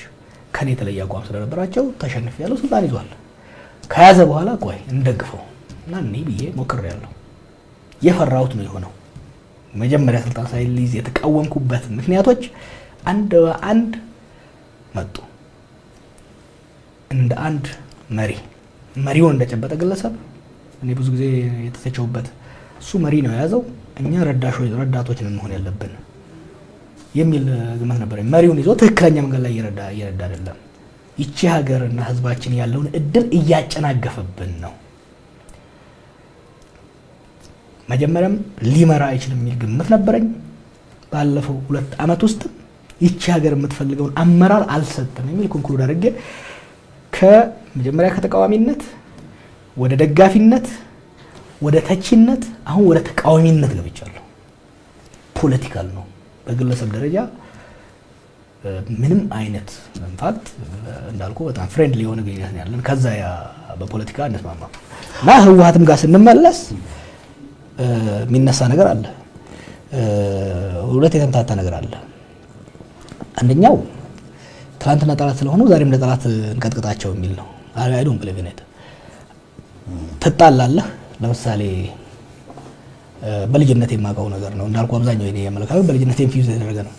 ከኔ የተለየ አቋም ስለነበራቸው ተሸንፍ ያለው ስልጣን ይዟል። ከያዘ በኋላ ቆይ እንደግፈው እና እኔ ብዬ ሞክሬያለሁ። የፈራሁት ነው የሆነው። መጀመሪያ ስልጣን ሳይዝ የተቃወምኩበት ምክንያቶች አንድ በአንድ መጡ። እንደ አንድ መሪውን እንደጨበጠ ግለሰብ እኔ ብዙ ጊዜ የተተቸውበት እሱ መሪ ነው የያዘው፣ እኛ ረዳቶች ነን መሆን ያለብን የሚል ግምት ነበር። መሪውን ይዞ ትክክለኛ መንገድ ላይ እየረዳ አይደለም። ይቺ ሀገርና ህዝባችን ያለውን እድል እያጨናገፈብን ነው። መጀመሪያም ሊመራ አይችልም የሚል ግምት ነበረኝ። ባለፈው 2 ዓመት ውስጥ ይቺ ሀገር የምትፈልገውን አመራር አልሰጠም የሚል ኮንክሉድ አድርጌ ከመጀመሪያ ከተቃዋሚነት ወደ ደጋፊነት ወደ ተቺነት አሁን ወደ ተቃዋሚነት ገብቻለሁ። ፖለቲካል ነው በግለሰብ ደረጃ ምንም አይነት ኢንፋክት እንዳልኩ በጣም ፍሬንድሊ የሆነ ግንኙነት ያለን ከዛ ያ በፖለቲካ እንስማማ እና ህወሓትም ጋር ስንመለስ የሚነሳ ነገር አለ። ሁለት የተምታታ ነገር አለ። አንደኛው ትናንትና ጠላት ስለሆኑ ዛሬም ለጠላት እንቀጥቅጣቸው የሚል ነው። አይ ዶንት ቢሊቭ ኢን ኢት። ትጣላለህ። ለምሳሌ በልጅነት የማውቀው ነገር ነው እንዳልኩ አብዛኛው የኔ አመለካከት በልጅነት ኢንፊውዝ የተደረገ ነው።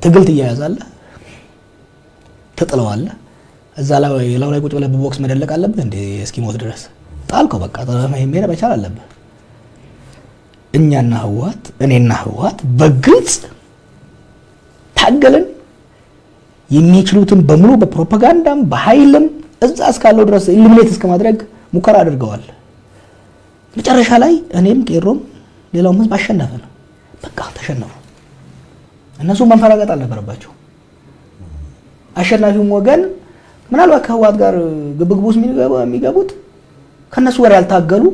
ትግል ትያያዛለህ፣ ትጥለዋለህ። እዛ ላይ ቁጭ ብለህ በቦክስ መደለቅ አለብህ እንዴ? እስኪሞት ድረስ ጣልከው በቃ መሄድ መቻል አለብህ። እኛና ህወሓት እኔና ህወሓት በግልጽ ታገልን። የሚችሉትን በሙሉ በፕሮፓጋንዳም በኃይልም እዛ እስካለው ድረስ ኢሊሚኔት እስከማድረግ ሙከራ አድርገዋል። መጨረሻ ላይ እኔም ቄሮም ሌላውም ህዝብ አሸነፈ ነው። በቃ ተሸነፉ። እነሱ መንፈራገጥ አልነበረባቸው። አሸናፊውም ወገን ምናልባት ከህወሓት ጋር ግብግብ ውስጥ የሚገቡት ከነሱ ጋር ያልታገሉ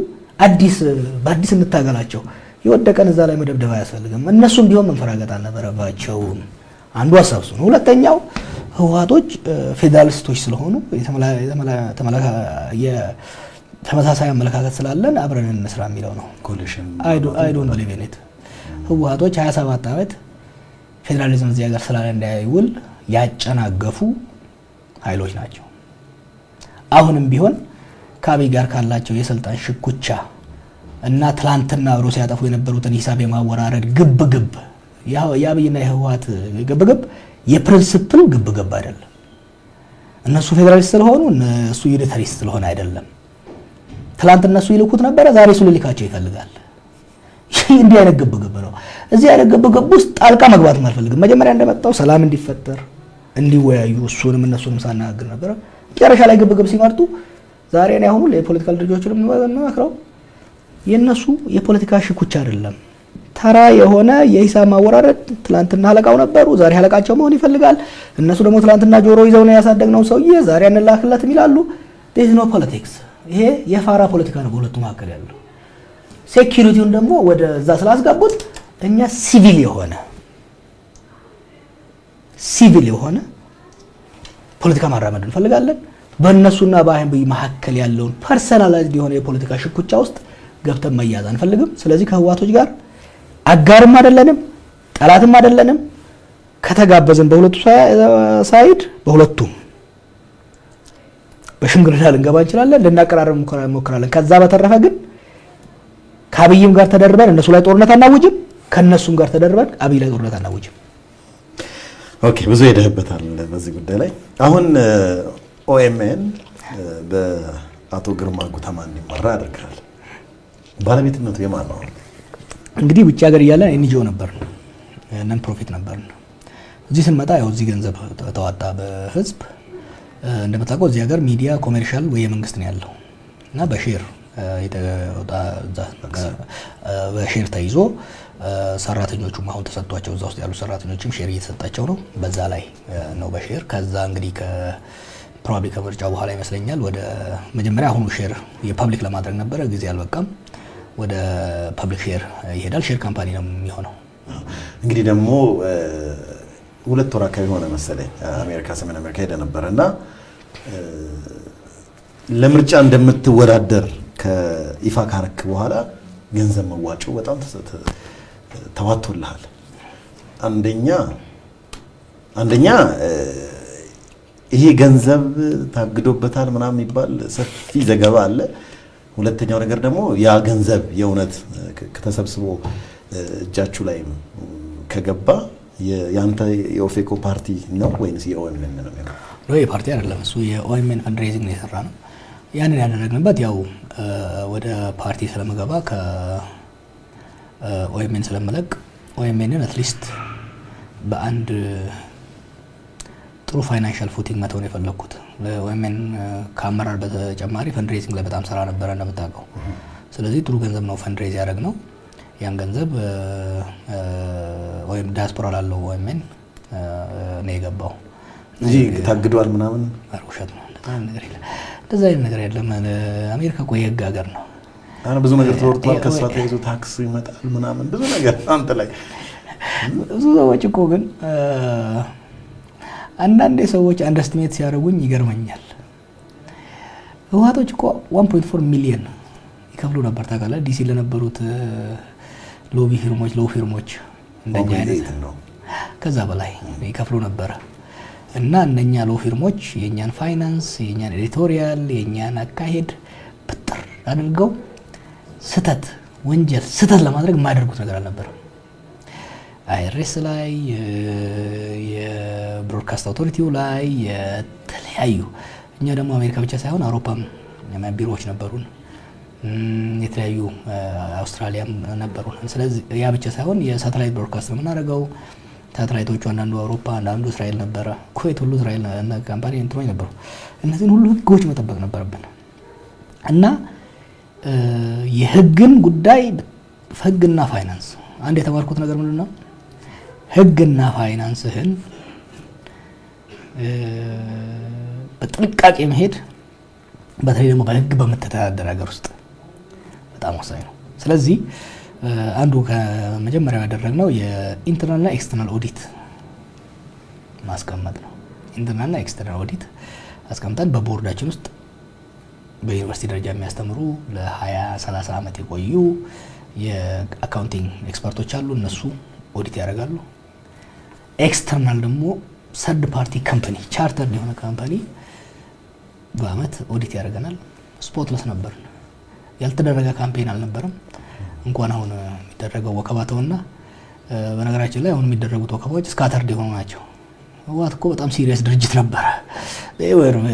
በአዲስ እንታገላቸው የወደቀን እዛ ላይ መደብደብ አያስፈልግም። እነሱም ቢሆን መንፈራገጥ አልነበረባቸውም። አንዱ ሀሳብ እሱ ነው። ሁለተኛው ህወሓቶች ፌዴራሊስቶች ስለሆኑ ተመሳሳይ አመለካከት ስላለን አብረን እንስራ የሚለው ነው። አይ ዶንት ቢሊቭ ኢን ኢት። ህወሓቶች 27 ዓመት ፌዴራሊዝም እዚህ ሀገር ስላለ እንዳይውል ያጨናገፉ ኃይሎች ናቸው። አሁንም ቢሆን ከአብይ ጋር ካላቸው የስልጣን ሽኩቻ እና ትላንትና አብሮ ሲያጠፉ የነበሩትን ሂሳብ የማወራረድ ግብግብ የአብይና የህወሓት ግብግብ የፕሪንሲፕል ግብግብ አይደለም። እነሱ ፌዴራሊስት ስለሆኑ እሱ ዩኒታሪስት ስለሆነ አይደለም። ትላንት እነሱ ይልኩት ነበረ፣ ዛሬ እሱ ሊልካቸው ይፈልጋል። እንዲህ አይነት ግብግብ ነው። እዚህ አይነት ግብግብ ውስጥ ጣልቃ መግባት አልፈልግም። መጀመሪያ እንደመጣው ሰላም እንዲፈጠር እንዲወያዩ እሱንም እነሱንም ሳናግር ነበረ። መጨረሻ ላይ ግብግብ ሲመርጡ ዛሬ እኔ አሁን የፖለቲካል ድርጅቶችን የምመክረው የነሱ የፖለቲካ ሽኩቻ አይደለም። ተራ የሆነ የሂሳብ ማወራረድ ትላንትና አለቃው ነበሩ፣ ዛሬ አለቃቸው መሆን ይፈልጋል። እነሱ ደግሞ ትላንትና ጆሮ ይዘው ነው ያሳደግነው ሰውዬ ዛሬ አንላክለትም ይላሉ። ዴዝ ኖ ፖለቲክስ። ይሄ የፋራ ፖለቲካ ነው በሁለቱ መካከል ያለው። ሴኩሪቲውን ደግሞ ወደ እዛ ስላስገቡት እኛ ሲቪል የሆነ ፖለቲካ ማራመድ እንፈልጋለን። በእነሱና በአይን መካከል ያለውን ፐርሰናላይዝድ የሆነ የፖለቲካ ሽኩቻ ውስጥ ገብተን መያዝ አንፈልግም። ስለዚህ ከህወሓቶች ጋር አጋርም አይደለንም፣ ጠላትም አይደለንም። ከተጋበዝን በሁለቱ ሳይድ በሁለቱም በሽምግልና ልንገባ እንችላለን፣ ልናቀራረብ እንሞክራለን። ከዛ በተረፈ ግን ከአብይም ጋር ተደርበን እነሱ ላይ ጦርነት አናውጅም፣ ከነሱም ጋር ተደርበን አብይ ላይ ጦርነት አናውጅም። ኦኬ፣ ብዙ ሄደህበታል በዚህ ጉዳይ ላይ። አሁን ኦኤምኤን በአቶ ግርማ ጉተማ እንዲመራ ያደርጋል። ባለቤትነቱ የማን ነው? እንግዲህ ውጭ ሀገር እያለን ኤንጂኦ ነበር፣ ነን ፕሮፊት ነበር። እዚህ ስንመጣ ያው እዚህ ገንዘብ ተዋጣ በህዝብ። እንደምታውቀው እዚህ ሀገር ሚዲያ ኮሜርሻል ወይ የመንግስት ነው ያለው እና በሼር በሼር ተይዞ ሰራተኞቹም አሁን ተሰጥቷቸው እዛ ውስጥ ያሉ ሰራተኞችም ሼር እየተሰጣቸው ነው። በዛ ላይ ነው በሼር። ከዛ እንግዲህ ፕሮባብሊ ከምርጫው በኋላ ይመስለኛል ወደ መጀመሪያ አሁኑ ሼር የፐብሊክ ለማድረግ ነበረ፣ ጊዜ አልበቃም። ወደ ፐብሊክ ሼር ይሄዳል። ሼር ካምፓኒ ነው የሚሆነው። እንግዲህ ደግሞ 2 ወር አካባቢ ሆነ መሰለኝ አሜሪካ፣ ሰሜን አሜሪካ ሄደ ነበርና ለምርጫ እንደምትወዳደር ከይፋ ካረክ በኋላ ገንዘብ መዋጮው በጣም ተዋጥቶልሃል። አንደኛ ይሄ ገንዘብ ታግዶበታል ምናምን የሚባል ሰፊ ዘገባ አለ። ሁለተኛው ነገር ደግሞ ያ ገንዘብ የእውነት ከተሰብስቦ እጃችሁ ላይ ከገባ ያንተ የኦፌኮ ፓርቲ ነው ወይንስ የኦኤምኤን ነው? የፓርቲ አይደለም እሱ የኦኤምኤን ፈንድሬዚንግ ነው የሰራ ነው። ያንን ያደረግንበት ያው ወደ ፓርቲ ስለመገባ ከኦኤምኤን ስለመለቅ ኦኤምኤንን አትሊስት በአንድ ጥሩ ፋይናንሻል ፉቲንግ መተው ነው የፈለኩት። ለኦኤምኤን ከአመራር በተጨማሪ ፈንድሬዚንግ ላይ በጣም ስራ ነበረ እንደምታውቀው። ስለዚህ ጥሩ ገንዘብ ነው ፈንድሬዝ ያደረግነው። ያን ገንዘብ ወይም ዲያስፖራ ላለው ኦኤምኤን ነው የገባው እንጂ ታግዷል ምናምን ውሸት ነው። እንደዛ አይነት ነገር የለም። አሜሪካ እኮ የህግ ሀገር ነው። ብዙ ነገር ተወርቷል። ከስራ ተይዞ ታክስ ይመጣል ምናምን ብዙ ነገር አንተ ላይ ብዙ ሰዎች እኮ ግን አንዳንዴ ሰዎች አንደርስቲሜት ሲያደርጉኝ ይገርመኛል። ህወሓቶች እኮ 1.4 ሚሊዮን ይከፍሉ ነበር ታውቃለህ፣ ዲሲ ለነበሩት ሎቢ ፊርሞች እንደኛ አይነት ነው። ከዛ በላይ ይከፍሉ ነበር። እና እነኛ ሎ ፊርሞች የኛን ፋይናንስ፣ የኛን ኤዲቶሪያል፣ የኛን አካሄድ ብጥር አድርገው ስህተት ለማድረግ የማያደርጉት ነገር አልነበረም። አይአርኤስ ላይ፣ የብሮድካስት አውቶሪቲው ላይ፣ የተለያዩ እኛ ደግሞ አሜሪካ ብቻ ሳይሆን አውሮፓም ቢሮዎች ነበሩን፣ የተለያዩ አውስትራሊያም ነበሩን። ስለዚህ ያ ብቻ ሳይሆን የሳተላይት ብሮድካስት ነው የምናደርገው። ሳተላይቶቹ አንዳንዱ አውሮፓ፣ አንዳንዱ እስራኤል ነበረ። ኩዌት ሁሉ እስራኤል ካምፓኒ እንትኖች ነበሩ። እነዚህን ሁሉ ህጎች መጠበቅ ነበረብን እና የህግን ጉዳይ ህግና ፋይናንስ አንድ የተማርኩት ነገር ምንድን ነው? ህግና ፋይናንስህን በጥንቃቄ መሄድ በተለይ ደግሞ በህግ በምትተዳደር ሀገር ውስጥ በጣም ወሳኝ ነው። ስለዚህ አንዱ ከመጀመሪያው ያደረግነው የኢንተርናልና ኤክስተርናል ኦዲት ማስቀመጥ ነው። ኢንተርናልና ኤክስተርናል ኦዲት አስቀምጠን በቦርዳችን ውስጥ በዩኒቨርሲቲ ደረጃ የሚያስተምሩ ለ20-30 ዓመት የቆዩ የአካውንቲንግ ኤክስፐርቶች አሉ። እነሱ ኦዲት ያደርጋሉ። ኤክስተርናል ደግሞ ሰርድ ፓርቲ ካምፓኒ፣ ቻርተርድ የሆነ ካምፓኒ በአመት ኦዲት ያደርገናል። ስፖትለስ ነበር፣ ያልተደረገ ካምፔን አልነበረም። እንኳን አሁን የሚደረገው ወከባተውና በነገራችን ላይ አሁን የሚደረጉት ወከባዎች ስካተርድ የሆኑ ናቸው። ህወሓት እኮ በጣም ሲሪየስ ድርጅት ነበረ።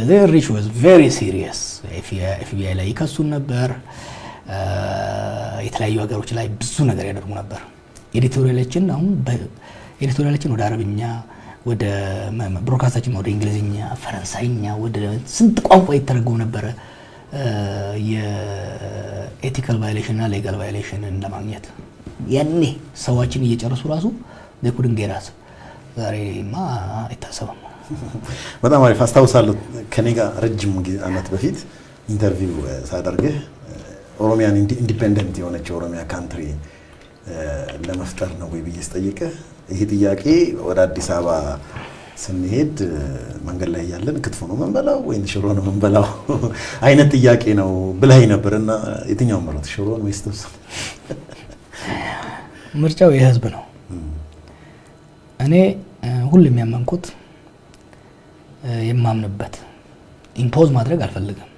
their reach was very serious። ኤፍቢአይ ላይ ይከሱን ነበር። የተለያዩ ሀገሮች ላይ ብዙ ነገር ያደርጉ ነበር። ኤዲቶሪያላችን ወደ አረብኛ፣ ወደ ብሮድካስታችን ወደ እንግሊዝኛ፣ ፈረንሳይኛ፣ ወደ ስንት ቋንቋ ይተረጎም ነበረ የኤቲካል ቫዮሌሽን እና ሌጋል ቫዮሌሽንን ለማግኘት ያኔ ሰዋችን እየጨረሱ ራሱ ለኩድን ጌራስ ዛሬማ አይታሰብም። በጣም አሪፍ አስታውሳለሁ። ከኔ ጋር ረጅም ዓመት በፊት ኢንተርቪው ሳደርግህ ኦሮሚያን ኢንዲፔንደንት የሆነች ኦሮሚያ ካንትሪ ለመፍጠር ነው ወይ ብዬ ስጠይቅህ ይሄ ጥያቄ ወደ አዲስ አበባ ስንሄድ መንገድ ላይ ያለን ክትፎ ነው መንበላው ወይ ሽሮ ነው መንበላው አይነት ጥያቄ ነው ብለህ ነበርና የትኛው መረጥ ሽሮን ወይስ ጥብስ? ምርጫው የህዝብ ነው። እኔ ሁሉም ያመንኩት የማምንበት ኢምፖዝ ማድረግ አልፈልግም፣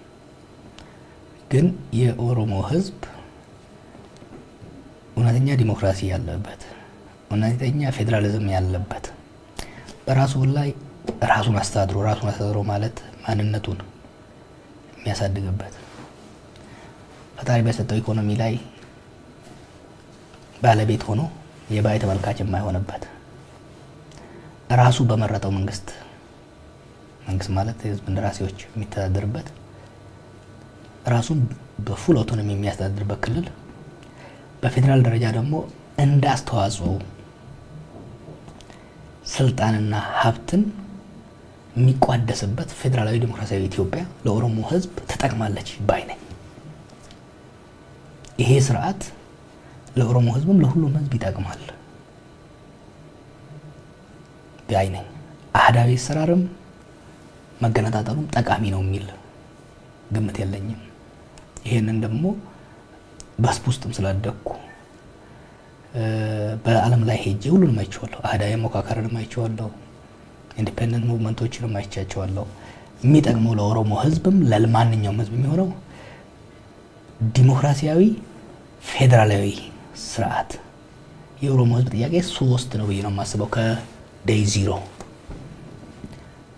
ግን የኦሮሞ ህዝብ እውነተኛ ዲሞክራሲ ያለበት፣ እውነተኛ ፌዴራሊዝም ያለበት፣ በራሱ ላይ ራሱን አስተዳድሮ ማለት ማንነቱን የሚያሳድግበት፣ ፈጣሪ በሰጠው ኢኮኖሚ ላይ ባለቤት ሆኖ የባይ ተመልካች የማይሆንበት፣ ራሱ በመረጠው መንግስት ማለት የህዝብ እንደራሴዎች የሚተዳደርበት፣ ራሱን በፉል አውቶኖሚ የሚያስተዳድርበት ክልል፣ በፌዴራል ደረጃ ደግሞ እንደ አስተዋጽኦ ስልጣንና ሀብትን የሚቋደስበት ፌዴራላዊ ዲሞክራሲያዊ ኢትዮጵያ ለኦሮሞ ህዝብ ትጠቅማለች ባይ ነኝ። ይሄ ስርዓት ለኦሮሞ ህዝብም ለሁሉም ህዝብ ይጠቅማል ባይ ነኝ። አህዳዊ አሰራርም መገነጣጠሉም ጠቃሚ ነው የሚል ግምት የለኝም። ይሄንን ደግሞ በህዝብ ውስጥም ስላደኩ በዓለም ላይ ሄጄ ሁሉንም አይቼዋለሁ። አህዳዊ ሞካከርንም አይቼዋለሁ። ኢንዲፔንደንት ሙቭመንቶችንም አይቻቸዋለሁ። የሚጠቅመው ለኦሮሞ ህዝብም ለማንኛውም ህዝብ የሚሆነው ዲሞክራሲያዊ ፌዴራላዊ ስርዓት። የኦሮሞ ህዝብ ጥያቄ 3 ነው ብዬ ነው የማስበው ከዴይ ዚሮ።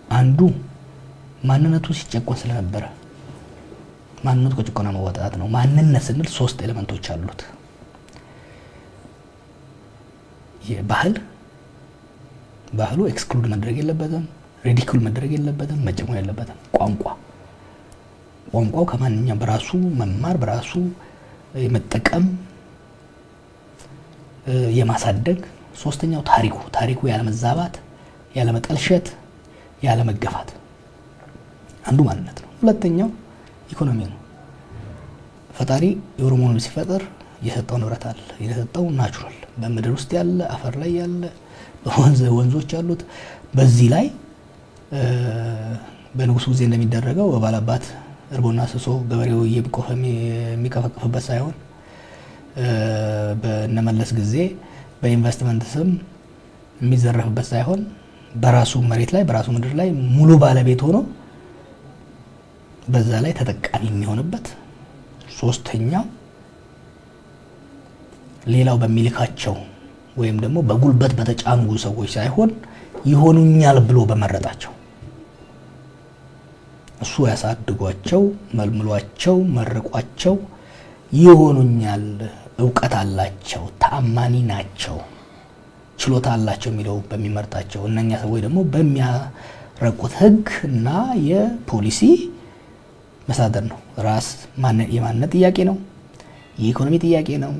አንዱ ማንነቱ ሲጨቆን ስለነበረ ማንነቱ ከጭቆና መውጣት ነው። ማንነት ስንል 3 ኤሌመንቶች አሉት። ባህሉ ኤክስክሉድ መደረግ የለበትም፣ ሪዲኩል መደረግ የለበትም፣ መጨቆን የለበትም። ቋንቋው ከማንኛውም በራሱ መማር በራሱ የመጠቀም የማሳደግ። ሶስተኛው ታሪኩ ያለመዛባት፣ ያለመጠልሸት፣ ያለመገፋት አንዱ ማንነት ነው። ሁለተኛው ኢኮኖሚ ነው። ፈጣሪ የኦሮሞን ሲፈጥር የሰጠው ንብረት አለ። የሰጠው ናቹራል በምድር ውስጥ ያለ አፈር ላይ ያለ ወንዞች አሉት። በዚህ ላይ በንጉሱ ጊዜ እንደሚደረገው በባላባት እርቦና ስሶ ገበሬው እየቆፈ የሚቀፈቅፍበት ሳይሆን በነመለስ ጊዜ በኢንቨስትመንት ስም የሚዘረፍበት ሳይሆን በራሱ መሬት ላይ በራሱ ምድር ላይ ሙሉ ባለቤት ሆኖ በዛ ላይ ተጠቃሚ የሚሆንበት። ሶስተኛው ሌላው በሚልካቸው ወይም ደግሞ በጉልበት በተጫኑ ሰዎች ሳይሆን ይሆኑኛል ብሎ በመረጣቸው እሱ ያሳድጓቸው፣ መልምሏቸው፣ መርቋቸው ይሆኑኛል፣ እውቀት አላቸው፣ ተአማኒ ናቸው፣ ችሎታ አላቸው የሚለው በሚመርጣቸው እነኛ ሰዎች ደግሞ በሚያረቁት ህግ እና የፖሊሲ መሳደር ነው። ራስ የማንነት ጥያቄ ነው፣ የኢኮኖሚ ጥያቄ ነው፣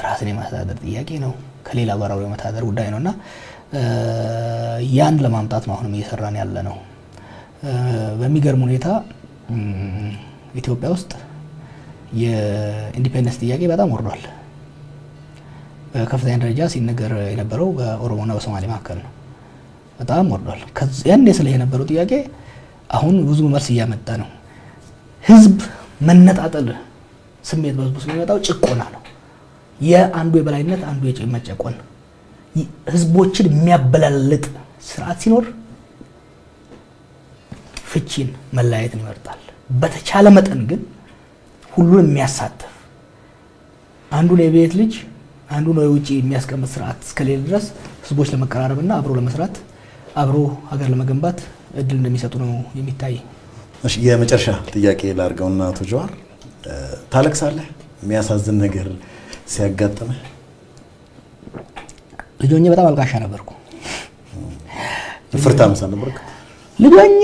ራስን የማስተዳደር ጥያቄ ነው፣ ከሌላ ጋር አብሮ የመተዳደር ጉዳይ ነውና ያን ለማምጣት ነው አሁንም እየሰራን ያለ ነው። በሚገርም ሁኔታ ኢትዮጵያ ውስጥ የኢንዲፔንደንስ ጥያቄ በጣም ወርዷል። በከፍተኛ ደረጃ ሲነገር የነበረው በኦሮሞና በሶማሌ መካከል ነው። በጣም ወርዷል። ያን ስለ የነበረው ጥያቄ አሁን ብዙ መልስ እያመጣ ነው። ህዝብ መነጣጠል ስሜት በህዝቡ የሚመጣው ጭቆና ነው። የአንዱ የበላይነት አንዱ የመጨቆን ህዝቦችን የሚያበላልጥ ስርዓት ሲኖር ፍቺን መለያየትን ይመርጣል። በተቻለ መጠን ግን ሁሉን የሚያሳትፍ አንዱን የቤት ልጅ አንዱን የውጪ የሚያስቀምጥ ስርዓት እስከሌለ ድረስ ህዝቦች ለመቀራረብና አብሮ ለመስራት አብሮ ሀገር ለመገንባት እድል እንደሚሰጡ ነው የሚታይ። እሺ የመጨረሻ ጥያቄ ላድርገውና አቶ ጀዋር ታለቅሳለህ? የሚያሳዝን ነገር ሲያጋጥምህ? ልጆኜ በጣም አልቃሻ ነበርኩ። ፍርታም ነበርኩ። ልጆኜ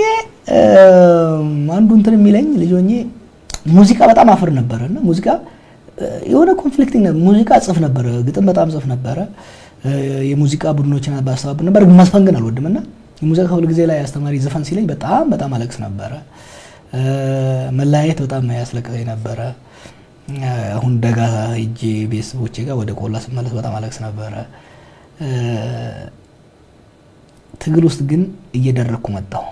አንዱ እንትን የሚለኝ ልጆኜ ሙዚቃ በጣም አፍር ነበረና ሙዚቃ የሆነ ኮንፍሊክቲንግ ሙዚቃ ጽፍ ነበረ፣ ግጥም በጣም ጽፍ ነበረ። የሙዚቃ ቡድኖችን ባስተባብር ነበር። መስፈን ግን አልወድምና የሙዚቃ ክፍል ጊዜ ላይ አስተማሪ ዘፈን ሲለኝ በጣም አለቅስ ነበረ። መለያየት በጣም ያስለቅሰኝ ነበረ። አሁን ደጋ ሂጄ ቤተሰቦቼ ጋር ወደ ቆላ ስመለስ በጣም አለቅስ ነበረ። ትግል ውስጥ ግን እየደረኩ መጣሁ።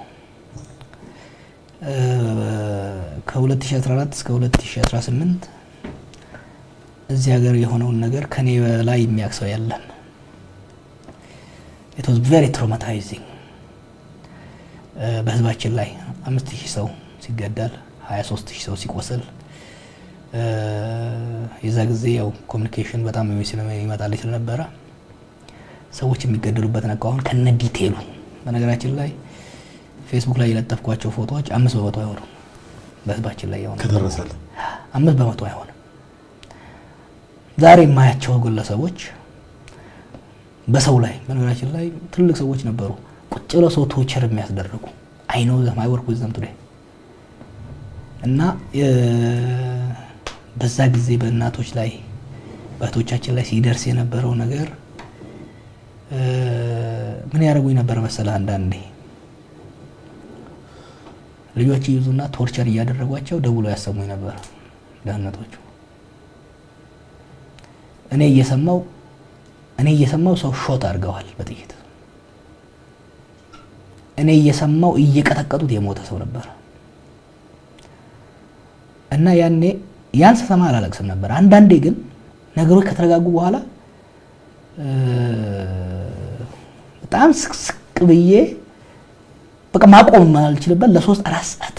ከ2014 እስከ 2018 እዚህ ሀገር የሆነውን ነገር ከኔ በላይ የሚያክሰው ያለን it was very traumatizing። በህዝባችን ላይ 5000 ሰው ሲገደል 23000 ሰው ሲቆስል የዛ ጊዜ ያው ኮሙኒኬሽን በጣም ይመጣል ስለነበረ ሰዎች የሚገደሉበት ነው። አሁን ከነ ዲቴሉ በነገራችን ላይ ፌስቡክ ላይ የለጠፍኳቸው ፎቶዎች 5% አይሆኑም። በህዝባችን ላይ ያው ከተረሰለ 5% አይሆንም። ዛሬ የማያቸው ግለሰቦች በሰው ላይ በነገራችን ላይ ትልቅ ሰዎች ነበሩ ቁጭ ብለው ሰው ቶርቸር የሚያስደርጉ አይ ኖ ዘም አይ ወርክ ዊዝ ዘም ቱዴይ እና በዛ ጊዜ በእናቶች ላይ በእህቶቻችን ላይ ሲደርስ የነበረው ነገር ምን ያደርጉኝ ነበር መሰለህ? አንዳንዴ ልጆች ይዙና ቶርቸር እያደረጓቸው ደውሎ ያሰሙኝ ነበር ደህንነቶቹ። እኔ እየሰማው ሰው ሾት አድርገዋል በጥይት። እኔ እየሰማው እየቀጠቀጡት የሞተ ሰው ነበር እና ያን ስሰማ አላለቅስም ነበር። አንዳንዴ ግን ነገሮች ከተረጋጉ በኋላ በጣም ስቅስቅ ብዬ በቃ ማቆም ማልችልበት ለ3-4 ሰዓት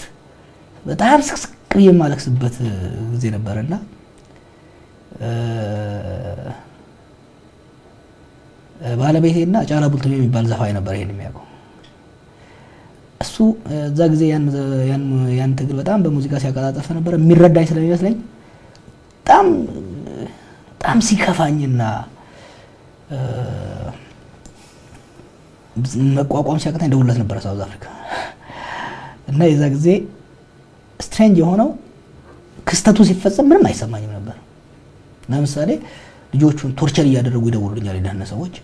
በጣም ስቅስቅ ብዬ ማለቅስበት ጊዜ ነበርና ባለቤቴና ጫላ ቡልቱሜ የሚባል ዘፋኝ ነበር ይሄን የሚያውቀው። እሱ እዛ ጊዜ ያን ትግል በጣም በሙዚቃ ሲያቀጣጠፍ ነበር። የሚረዳኝ ስለሚመስለኝ በጣም ሲከፋኝና መቋቋም ሲያቅተኝ ደውለት ነበር ሳውዝ አፍሪካ እና የዛ ጊዜ ስትሬንጅ የሆነው ክስተቱ ሲፈጸም ምንም አይሰማኝም ነበር። ለምሳሌ ልጆቹን ቶርቸር እያደረጉ ይደውሉልኛል የደህንነት ሰዎች።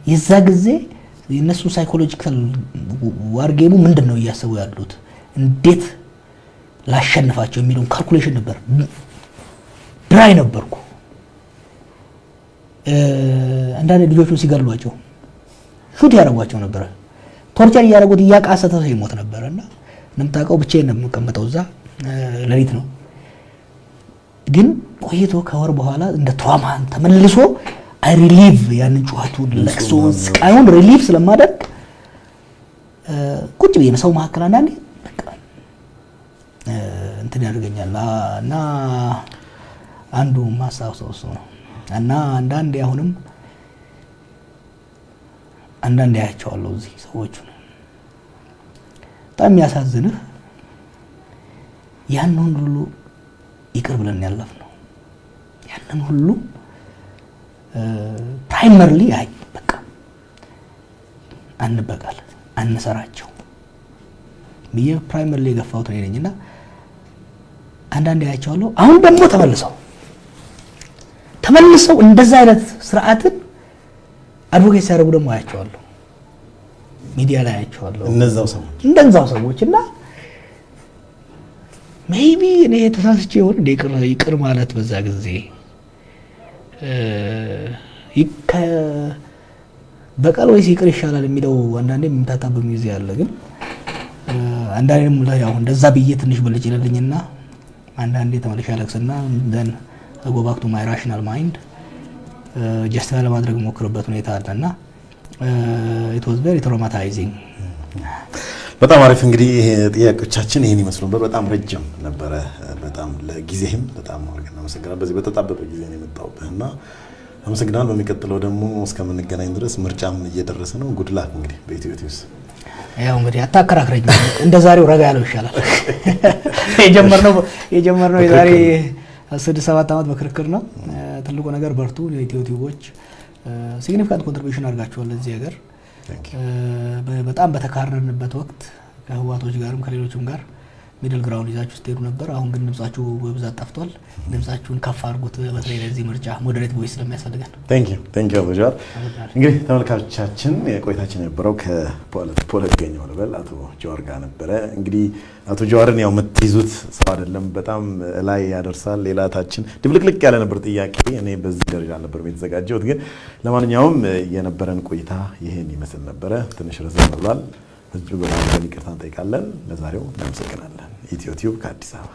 የዛ ጊዜ የነሱ ሳይኮሎጂካል ዋርጌሙ ምንድነው እያሰቡ ያሉት እንዴት ላሸንፋቸው የሚለውን ካልኩሌሽን ነበር። ድራይ ነበርኩ አንዳንድ ልጆቹን ሲገድሏቸው ሹት ያደርጓቸው ነበር። ቶርቸር እያደረጉት እያቃሰተ ሰው ይሞት ነበርና እንደምታውቀው ብቻዬን ነው የምቀመጠው እዛ ሌሊት ነው። ግን ቆይቶ ከወር በኋላ እንደ ትራማን ተመልሶ አይ ሪሊቭ ያንን ጩኸቱን ለቅሶውን ስቃዩን ሪሊቭ ስለማደርግ ቁጭ ብዬ ሰው መካከል አንዳንዴ በቃ እንትን ያደርገኛል እና አንዱ ማስታወሰው እሱ ነው። እና አንዳንዴ አሁንም አንዳንዴ ያያቸዋለሁ እዚህ ሰዎቹን በጣም የሚያሳዝንህ ያንን ሁሉ ይቅር ብለን ያለፍነው ያንን ሁሉ ፕራይመርሊ አይ በቃ አንበቃል አንሰራቸው ብዬ ፕራይመርሊ የገፋሁት እኔ ነኝና አንዳንዴ ያያቸዋለሁ። አሁን ደግሞ ተመልሰው እንደዛ አይነት ስርዓትን አድቮኬት ሲያደርጉ ደግሞ አያቸዋለሁ፣ ሚዲያ ላይ አያቸዋለሁ እነዛው ሰዎች እና ሜይቢ እኔ ተሳስቼ ይሆን ይቅር ማለት በዛ ጊዜ በቀል ወይስ ይቅር ይሻላል የሚለው አንዳንዴ የምታጣበብ ጊዜ አለ። ግን አንዳንዴም ያው እንደዛ ብዬ ትንሽ ብልጭ ይልልኝና አንዳንዴ ተመልሼ አለቅስና then I go back to my rational mind ጀስቲፋይ ለማድረግ ሞክርበት ሁኔታ አለና it was very traumatizing። በጣም አሪፍ። እንግዲህ ጥያቄዎቻችን ይሄን ይመስሉ ነበር። በጣም ረጅም ነበረ። በጣም ለጊዜህም በጣም አድርገን አመሰግናለሁ። በዚህ በተጣበበ ጊዜ ነው የመጣሁብህና አመሰግናለሁ። በሚቀጥለው ደግሞ እስከምንገናኝ ድረስ ምርጫም እየደረሰ ነው። ጉድ ላክ እንግዲህ በኢትዮቲውስ ያው እንግዲህ አታከራክረኝ። እንደዛሬው ረጋ ያለው ይሻላል። የጀመርነው የዛሬ 6-7 ዓመት በክርክር ነው። ትልቁ ነገር በርቱ። የኢትዮቲውቦች ሲግኒፊካንት ኮንትሪቢዩሽን አድርጋችኋል ለዚህ ሀገር። በጣም በተካረርንበት ወቅት ከህዋቶች ጋርም ከሌሎችም ጋር ሚድል ግራውንድ ይዛችሁ ስትሄዱ ነበር። አሁን ግን ድምጻችሁ በብዛት ጠፍቷል። ድምጻችሁን ከፍ አድርጉት። በተለይ ለዚህ ምርጫ ሞዴሬት ቮይስ ስለሚያስፈልገን ቴንክ ዩ ጆዋር። እንግዲህ ተመልካቾቻችን የቆይታችን የነበረው ከፖለቲከኛው ልበል አቶ ጆዋር ጋር ነበረ። እንግዲህ አቶ ጆዋርን ያው የምትይዙት ሰው አይደለም። በጣም ላይ ያደርሳል። ሌላታችን ድብልቅልቅ ያለ ነበር ጥያቄ። እኔ በዚህ ደረጃ አልነበረም የተዘጋጀሁት። ግን ለማንኛውም የነበረን ቆይታ ይሄን ይመስል ነበረ። ትንሽ ረዘም ብሏል። እጅግ በጣም ይቅርታ እንጠይቃለን። ለዛሬው እናመሰግናለን። ኢትዮቲዩብ ከአዲስ አበባ